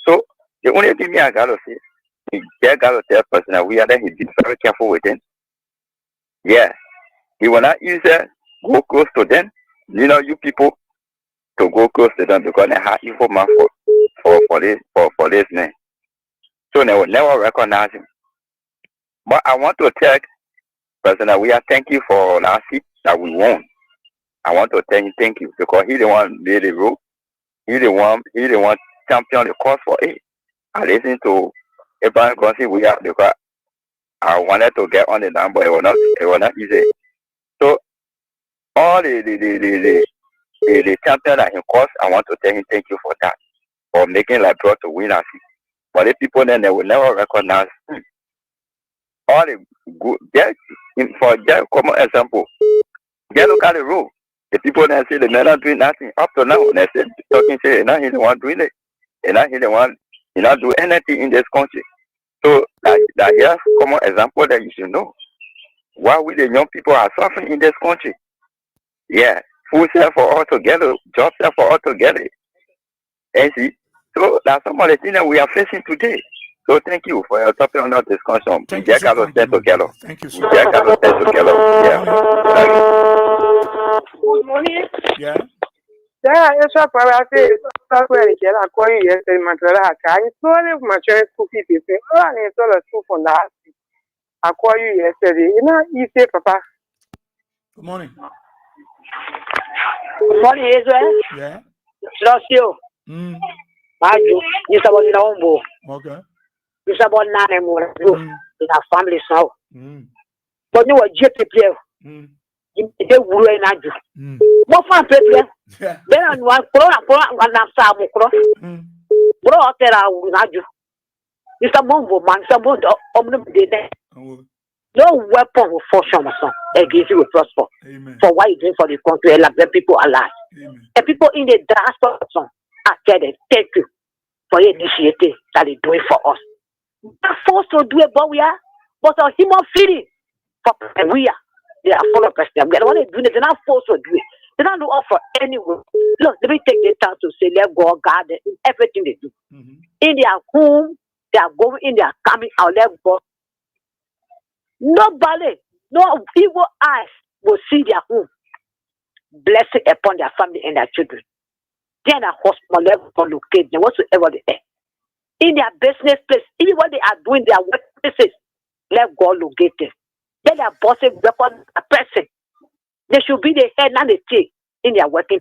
So the only thing I gotta say, he gotta tell personal we are there. He be very careful with them. Yeah, he will not use go close to them. You know, you people to go close to them because they have evil man for this name. So they will never recognize him. But I want to tell President we are thank you for last seat that we won. I want to thank you because he the one made the rule. He the one champion the cause for it. I listened to Abraham Gonsi we are because I wanted to get on the line, but it was not easy. So all the champion that he caused, I want to tell him thank you for that. For making like brought to win us. But the people then they will never recognize him. All the good for just common example. Just look at the rule. The people that say the men are doing nothing up to now. They say talking say now he the one doing it. And now he the one he not do anything in this country. So that here's common example that you should know. Why we the young people are suffering in this country. Yeah. Food sell for all together, job sell for all together. And see, so that's some of the things that we are facing today. So thank you for your topic on that discussion. Thank you so much. Together. Thank you so much. Together. Yeah. Good morning. Yeah. Yeah, it's a party. Software is a calling yesterday, Matrala. I saw it, my church cookie. Oh, and it's all a soup on that. I call you yesterday. You know, you say, Papa. Good morning. Good morning, Israel. Yeah. Bless you. Maju, you saw what number. Okay. You saw what name more. In our family, so. But you were JP. They were in Aju. What fun paper? Then I want one after Mukro. Bro, there are Aju. It's a mumbo man, some wood omnibus. No weapon will force your son against you will prosper. For what you doing for the country and like the people alive. The people in the diaspora are telling thank you for your initiative that they doing for us. Not forced to do it, but we are, but a human feeling for we are. They are full of person. We don't want to do it. They're not forced to do it. They don't do it for anyone. Look, let me take this time to say, let God guide them in everything they do. In their home, they are going in, they are coming out, let God. Nobody, no evil eyes will see their home. Blessing upon their family and their children. They are in a hospital level for locate them, whatsoever they are. In their business place, even what they are doing, their workplaces, let God locate them. Then their bosses record a person. They should be the head, not the tail in their working.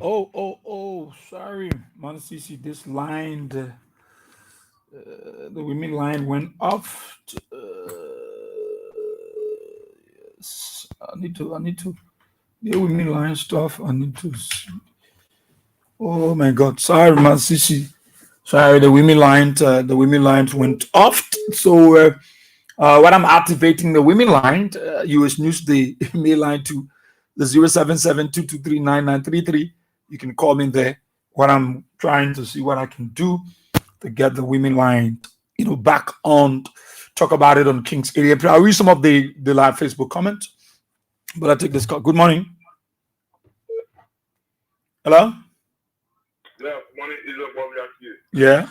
Oh, sorry, Man Sisi, this line, the women line went off. Yes, I need to, the women line stuff, I need to, oh my God, sorry, Man Sisi. Sorry, the women line went off. So, when I'm activating the women line, you use the email line to the 077-223-9933. You can call me there. What I'm trying to see what I can do to get the women line, back on. Talk about it on King's area. I'll read some of the live Facebook comments, but I take this call. Good morning. Hello. Yeah, morning is a Bobby. Yeah.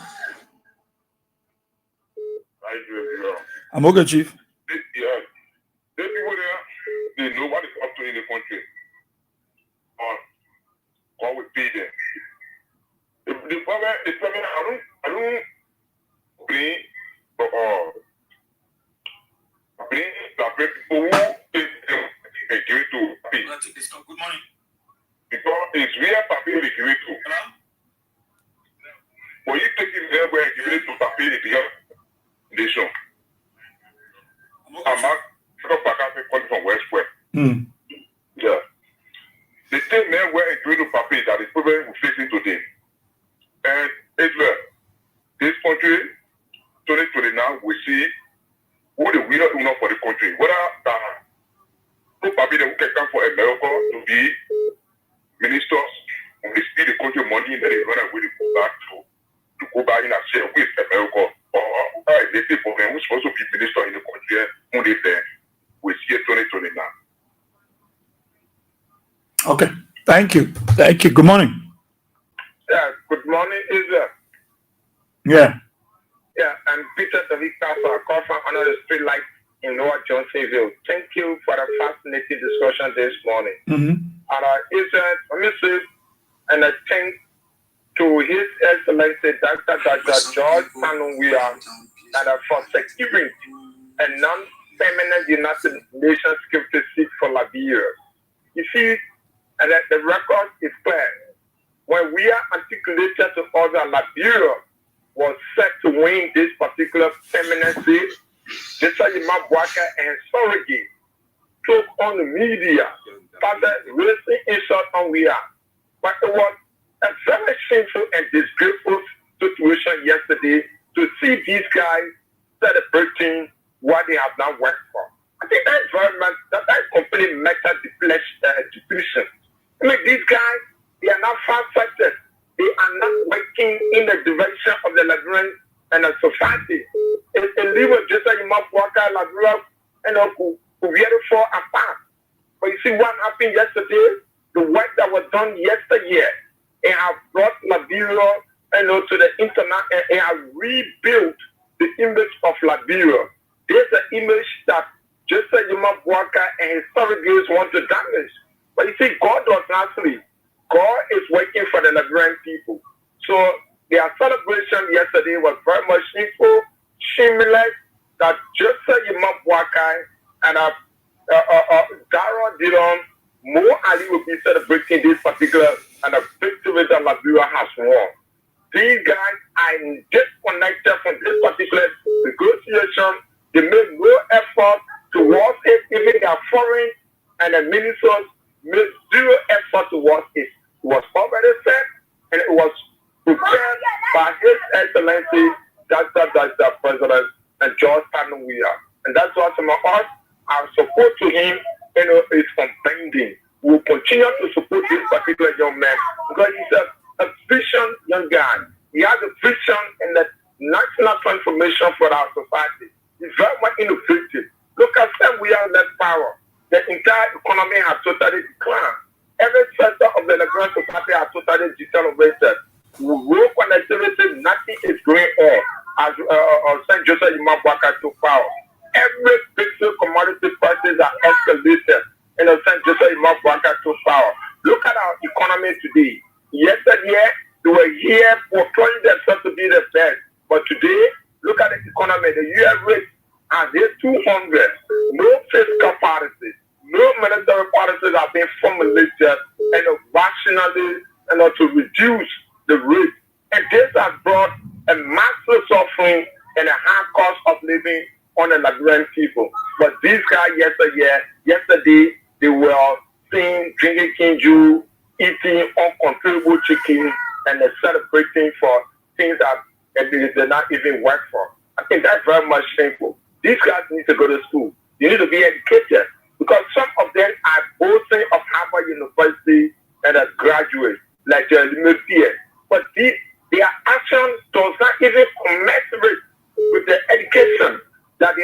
I'm okay, Chief. Yeah. The people there, they know what is up to in the country. God will pay them. The problem, I don't bring the people who is agree to pay. Good morning. Because it's real papi they give it to. When you take it there where you give it to papi, it's your nation. I'm not calling from West West. Yeah. The thing there where it's going to papi that is problem we're facing today. And Israel, this country, 2029, we see who the winner is not for the country. Whether who papi who can come for America to be ministers, when they see the country money, then they run away to go back in and share with America. Or they say for them who's supposed to be minister in the country, who they there, we see it 2029. Okay. Thank you. Good morning. Yeah, good morning, Israel. Yeah. Yeah, and Peter Davika for a call from another street light in Lower Johnsonville. Thank you for the fascinating discussion this morning. And Israel, let me say, and I thank to His Excellency Dr. George Panunwia and for securing a non-permanent United Nations security seat for Liberia. You see, and the record is clear. When we are articulated to other, Liberia was set to win this particular permanent seat. Just like Mabwaka and Surrogate took on the media, started raising insult on we are. But it was a very shameful and disgraceful situation yesterday to see these guys celebrating what they have now worked for. I think that environment, that complete method depletion. I mean, these guys, they are not far-sighted. They are not working in the direction of the Liberian and the society. It's a little just like Mapwaka, Liberia, and who really fall apart. But you see what happened yesterday? The work that was done yesterday, it has brought Liberia to the internet, and it has rebuilt the image of Liberia. There's an image that just like Mapwaka and his surrogates want to damage. But you see, God was not sleep. God is working for the Liberian people. So their celebration yesterday was very much shameful, shameless, that just like Mapwaka and Dara Dillon, Mo Ali will be celebrating this particular and the victory that Liberia has won. These guys are disconnected from this particular negotiation. They made no effort towards it. Even their foreign and the ministers made zero effort towards it. It was already set and it was prepared by His Excellency, the President, and George Panunwia. And that's what some of us, our support to him, is unbending. We will continue to support this particular young man because he's a vision young guy. He has a vision in the national transformation for our society. He's very much innovative. Look at them, we have left power. The entire economy has totally declined. Every sector of the Nigerian society has totally deteriorated. Road connectivity, nothing is going on. As St. Joseph Imabwaka took power. Every basic commodity prices are escalated. St. Joseph Imabwaka took power. Look at our economy today. Yesterday, they were here portraying themselves to be the best. But today, look at the economy. The US rate has hit 200. No fiscal policies, no monetary policies have been formulated and rationally to reduce the rate. And this has brought a massive suffering and a high cost of living on the Nigerian people. But these guys yesterday, they were seeing, drinking kinju, eating uncontrollable chicken, and they're celebrating for things that they did not even work for. I think that's very much shameful. These guys need to go to school. You need to be educated because some of them are boasting of Harvard University and a graduate, like Limepierre. But their action does not even commensurate with the education that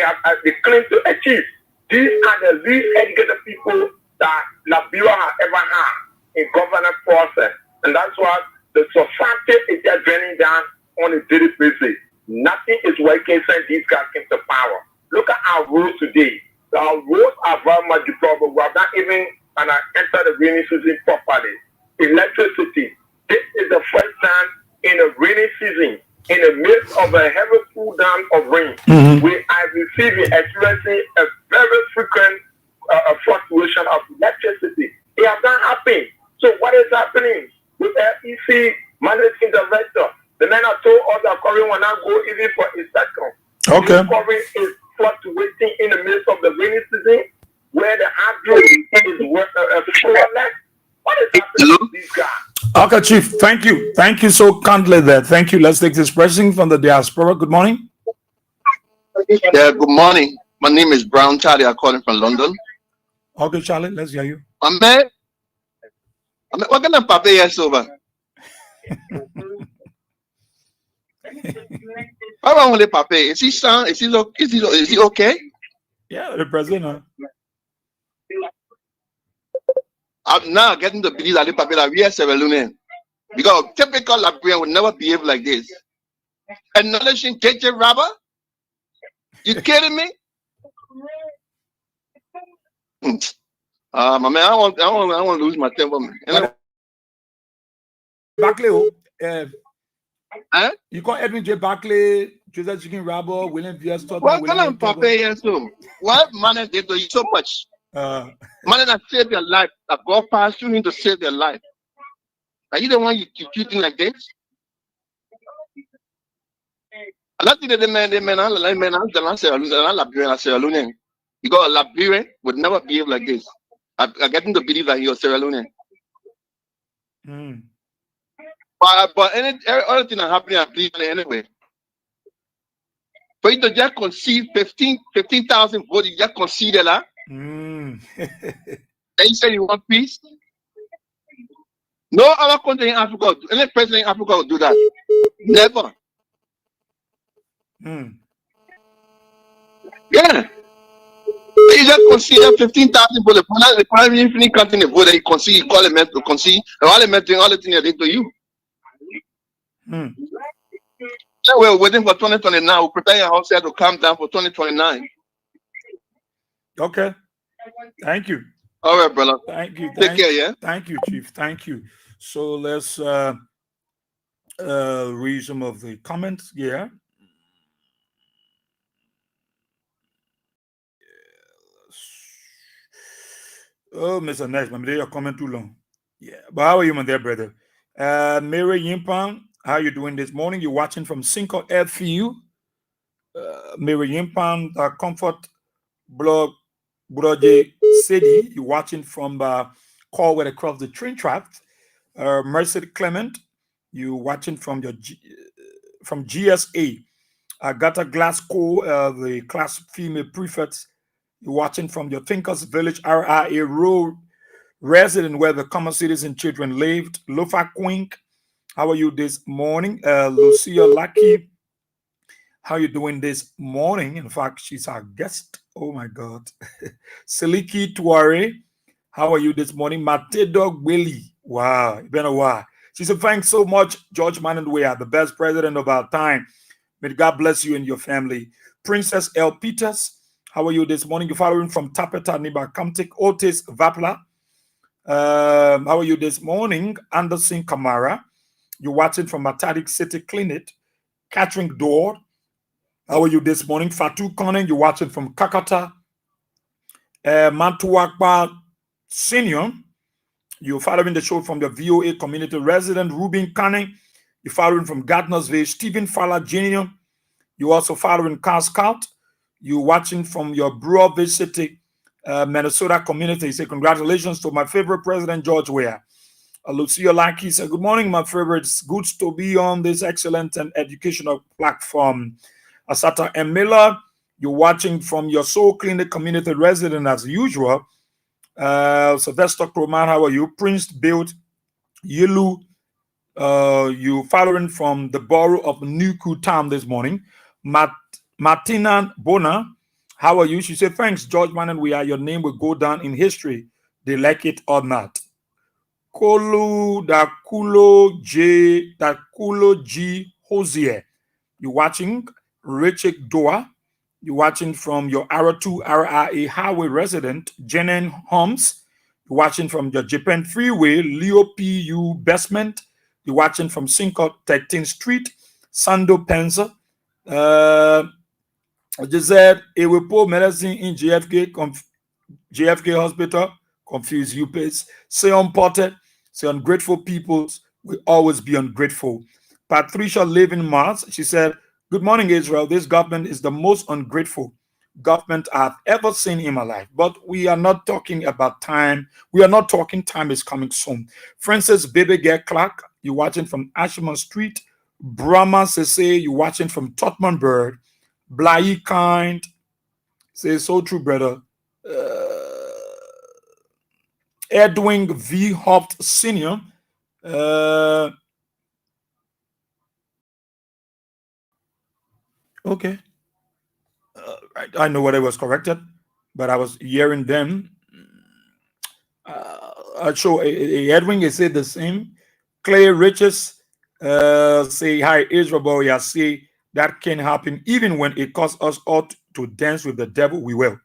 they claim to achieve. These are the least educated people that Liberia has ever had in governance process. And that's why the society is just draining down on a daily basis. Nothing is working since these guys came to power. Look at our roads today. Our roads are very much deplorable. We have not even entered the rainy season properly. Electricity. This is the first time in a rainy season, in the midst of a heavy cool down of rain, we are experiencing a very frequent fluctuation of electricity. It has not happened. So what is happening with LEC managing director? The men are told us that Korean will not go even for a second. Okay. Korean is fluctuating in the midst of the rainy season where the hydro is flawless. What is happening to these guys? Okay, Chief. Thank you. Thank you so kindly there. Thank you. Let's take this person from the diaspora. Good morning. Yeah, good morning. My name is Brown Charlie. I'm calling from London. Okay, Charlie, let's hear you. I'm what kind of paper is over? How long will the paper? Is he sound? Is he okay? Yeah, the president. I'm now getting to believe that the paper that we are Sierra Leonean. Because typical Liberian would never behave like this. Acknowledging KJ Rabba? You kidding me? My man, I want to lose my temper, man. Anyway. Barclay, you call Edwin J. Barclay, Joseph Chicken Rabba, William V.S. What kind of papa is so? What man did to you so much? Man that saved your life, that God passed you in to save your life. Are you the one you treating like this? I don't think the man, Sierra Leonean. Because a Liberian would never behave like this. I get him to believe that you're Sierra Leonean. But any other thing that happening, I believe anyway. For you to just concede 15,000 votes, you just conceded that. And you say you want peace? No other country in Africa, any president in Africa will do that. Never. Yeah. You just consider 15,000 votes. The prime infinite counting the vote that you concede, you call them to concede, and all the things they did to you. So we're waiting for 2029. We're preparing ourselves to calm down for 2029. Okay. Thank you. All right, brother. Thank you. Take care, yeah? Thank you, Chief. Thank you. So let's read some of the comments. Yeah. Oh, Mr. Next, maybe you're coming too long. Yeah. But how are you, my dear brother? Mary Yimpan, how you doing this morning? You're watching from Cinco FU. Mary Yimpan, the Comfort Blog Broje City. You're watching from Corwell across the train track. Mercy Clement, you watching from your from GSA. Agatha Glasgow, the class female prefect. You're watching from your Thinkers Village RIA Road resident where the common citizen children lived. Lofa Quink, how are you this morning? Lucia Lucky, how you doing this morning? In fact, she's our guest. Oh my God. Siliki Tuare, How are you this morning? Matedog Willie. Wow, it's been a while. She said, thanks so much, George Manon. We are the best president of our time. May God bless you and your family. Princess L. Peters, how are you this morning? You're following from Tapeta, Niba Kamtik, Otis Vapla. How are you this morning? Anderson Kamara. You're watching from Matadic City Clinic. Catherine Door. How are you this morning? Fatu Konen, you're watching from Kakata. Mantuakba Senior. You're following the show from the VOA community resident, Ruben Canning. You're following from Gardnersville, Stephen Fowler Jr. You're also following Car Scout. You're watching from your Brewerville City, Minnesota community. You say, congratulations to my favorite president, George Weah. Lucia Lackey said, good morning, my favorite. It's good to be on this excellent and educational platform. Asata M. Miller, you're watching from your Soul Clinic community resident as usual. Sylvester Croman, how are you? Prince Build, Yilu, you following from the borough of Nuku Town this morning. Martina Bona, how are you? She said, thanks, George Manon. Your name will go down in history. They like it or not. Dakulo G Hosier. You watching Richard Doa. You're watching from your R2 RRA Highway resident, Jenen Holmes. You're watching from your Japan Freeway, Leo PU Basement. You're watching from Sincott 13th Street, Sando Penza. Giselle Ewepo Medicine in JFK Hospital. Confuse you, please. Say unported, say ungrateful peoples will always be ungrateful. Patricia Live in Mars, she said, good morning, Israel. This government is the most ungrateful government I've ever seen in my life. But we are not talking about time. We are not talking time is coming soon. Francis Baby Girl Clark, you're watching from Ashman Street. Brahma Sese, you're watching from Totman Bird. Blai Kind, say so true, brother. Edwin V. Hopt Sr. Okay. I know what I was corrected, but I was hearing them. I'll show Edwin is say the same. Clay Riches say hi, Israel boy. I say that can happen even when it costs us all to dance with the devil. We will.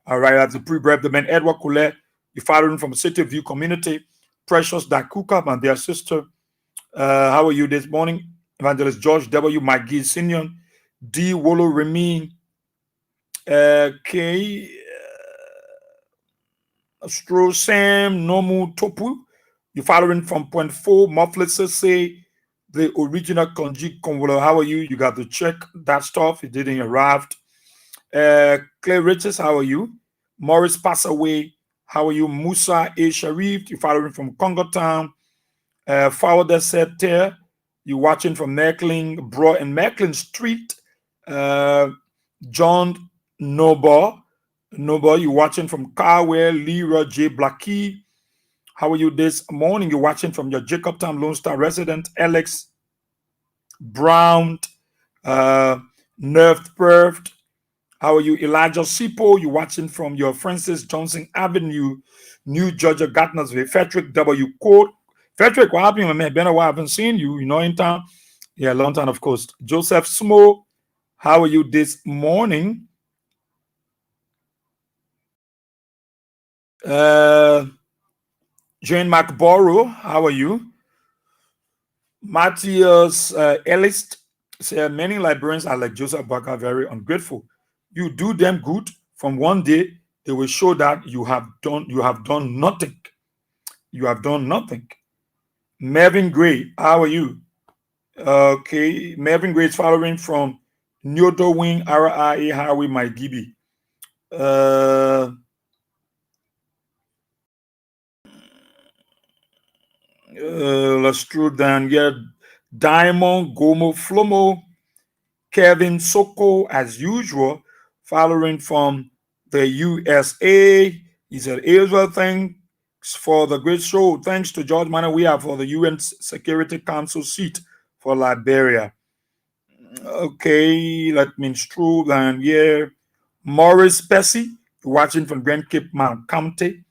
All right, that's the pre-brev. The man Edward Coulet, you following from City View Community. Precious Dakuka and their sister. How are you this morning? Evangelist George W. McGee Senior. D. Wolo Remy. K. Astro Sam Nomu Topu. You following from Point 4. Mufflets say the original Konji Konvolo. How are you? You got to check that stuff. It didn't arrive. Clay Riches, how are you? Morris Pass Away. How are you? Musa A. Sharif. You following from Congo Town. Fowler said there. You watching from Meckling, Bro and Meckling Street. John Noble, you watching from Carwell, Leroy J. Blackie. How are you this morning? You're watching from your Jacobtown Lone Star resident, Alex Brown, Nerve Perved. How are you, Elijah Sipo? You're watching from your Francis Johnson Avenue, New Georgia, Gardnersville. Frederick W. Code. Frederick, what happened? Man, been a while. I haven't seen you. You know, in town. Yeah, long time, of course. Joseph Smo, how are you this morning? Jane McBorough, how are you? Matthias Ellis said many librarians are like Joseph Barker, very ungrateful. You do them good. From one day, they will show that you have done nothing. You have done nothing. Mervyn Gray, how are you? Okay, Mervyn Gray is following from Nyoto Wing RIA Highway, my Gibi. Let's scroll down here. Diamond Gomo Flomo, Kevin Soko, as usual, following from the USA. He said, Israel, thanks for the great show. Thanks to George Manon, we are for the UN Security Council seat for Liberia. Okay, let me scroll down here. Morris Pesci, watching from Grand Cape Mount County.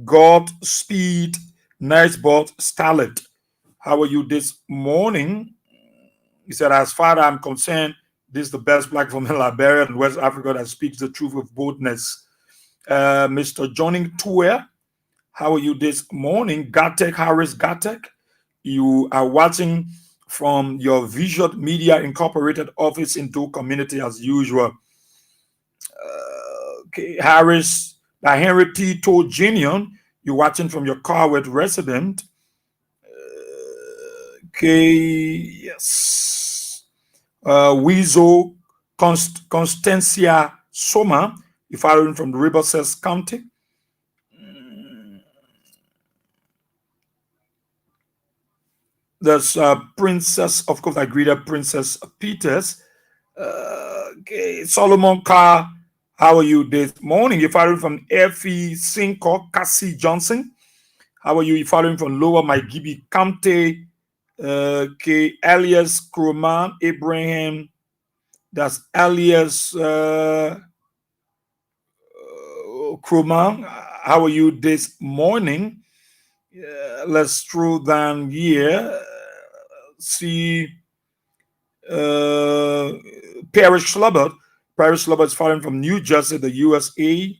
Godspeed, Nicebot, Starlet. How are you this morning? He said, as far as I'm concerned, this is the best black woman in Liberia and West Africa that speaks the truth with boldness. Mr. Johnny Tour, how are you this morning? Gatek Harris Gatek, you are watching from your Visual Media Incorporated office in Do Community as usual. Okay, Harris by Henry P. Jr., you're watching from your car with resident. Okay, yes. Weasel Constancia Soma, you're following from the Riverside County. There's Princess, of course, I greeted Princess Peters. Okay, Solomon Carr, how are you this morning? You're following from Effie Sinko, Cassie Johnson. How are you? You're following from Lower Maigibi County. Okay, Elias Kruman, Abraham. That's Elias Kruman. How are you this morning? Let's scroll down here. See Paris Schlubbert. Paris Schlubbert is following from New Jersey, the USA.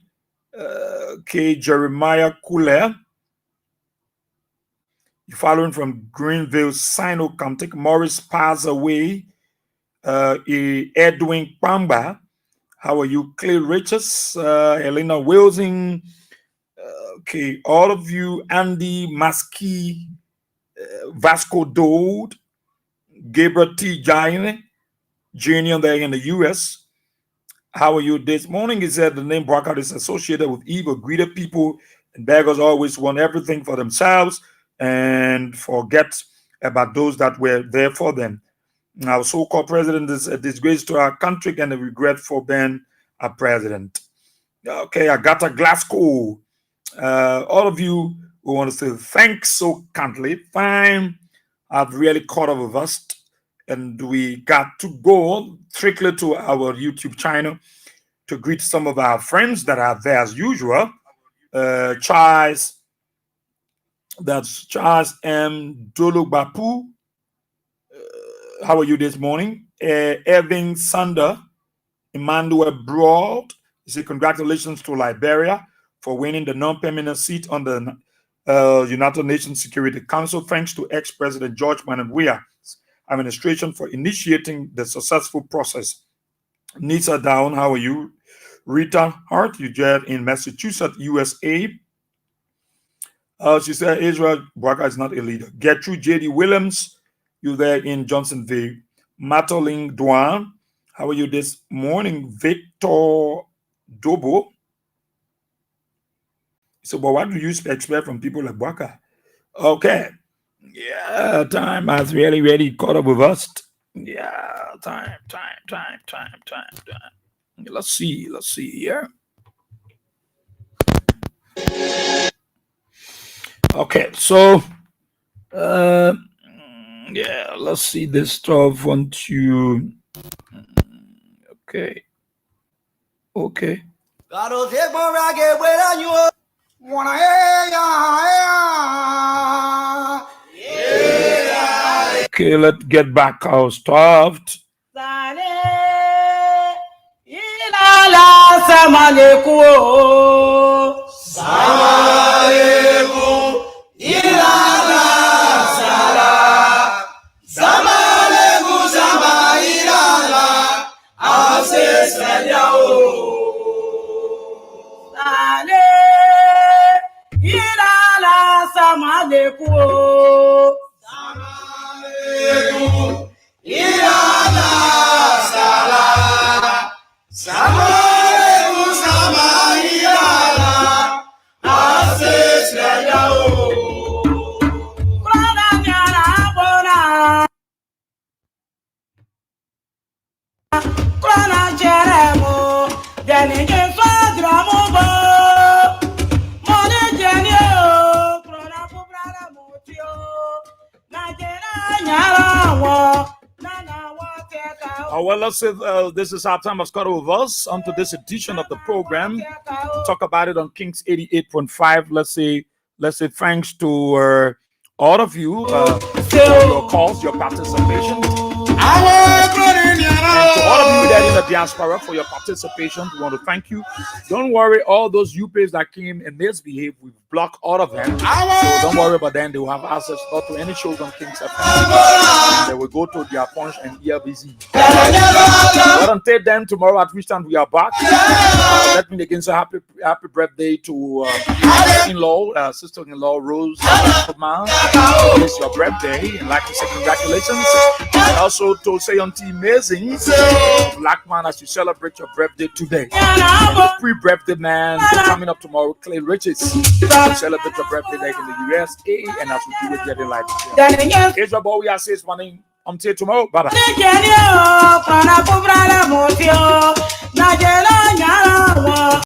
Okay, Jeremiah Kuler. You're following from Greenville, Sino County. Morris Pazaway. Edwin Pamba. How are you? Clay Richards, Elena Wilson. Okay, all of you, Andy Maskey, Vasco Dode, Gabriel T. Giant, Jr. there in the US. How are you this morning? He said the name Brockard is associated with evil, greedy people, and beggars always want everything for themselves and forget about those that were there for them. Our so-called president is a disgrace to our country and a regret for being a president. Okay, Agatha Glasgow. All of you who want to say thanks so kindly. Fine. I've really caught up with us. And we got to go strictly to our YouTube channel to greet some of our friends that are there as usual. Charles, that's Charles M. Dolobapu. How are you this morning? Evan Sander, Emmanuel Broad. He said, congratulations to Liberia for winning the non-permanent seat on the United Nations Security Council. Thanks to ex-President George Mananwia's administration for initiating the successful process. Nisa Down, how are you? Rita Hart, you there in Massachusetts, USA. She said, Israel Braga is not a leader. Gertrude J.D. Williams, you there in Johnsonville. Mataling Duan, how are you this morning? Victor Dobo. So, but what do you expect from people like Braga? Okay. Yeah, time has really caught up with us. Yeah, time. Let's see here. Okay, so yeah, let's see this stuff. Want you? Okay. Okay, let's get back our stuff. Well, let's say this is our time has got with us onto this edition of the program. We'll talk about it on Kings 88.5. Let's say thanks to all of you for your calls, your participation. And to all of you that in the diaspora for your participation, we want to thank you. Don't worry, all those UPAs that came and misbehaved, we've blocked all of them. So don't worry about them. They will have access not to any shows on Kings FM. They will go to their punch and ERBZ. But until then, tomorrow at which time we are back, let me again say happy birthday to in-law, sister-in-law Rose. It's your birthday, and like to say congratulations. And also to say on Team Amazing, Black Man, as you celebrate your birthday today. And the pre-birthday man coming up tomorrow, Clay Riches, to celebrate your birthday like in the USA, and as we do it getting live. Here's your boy, we are saying morning. Until tomorrow, bye bye.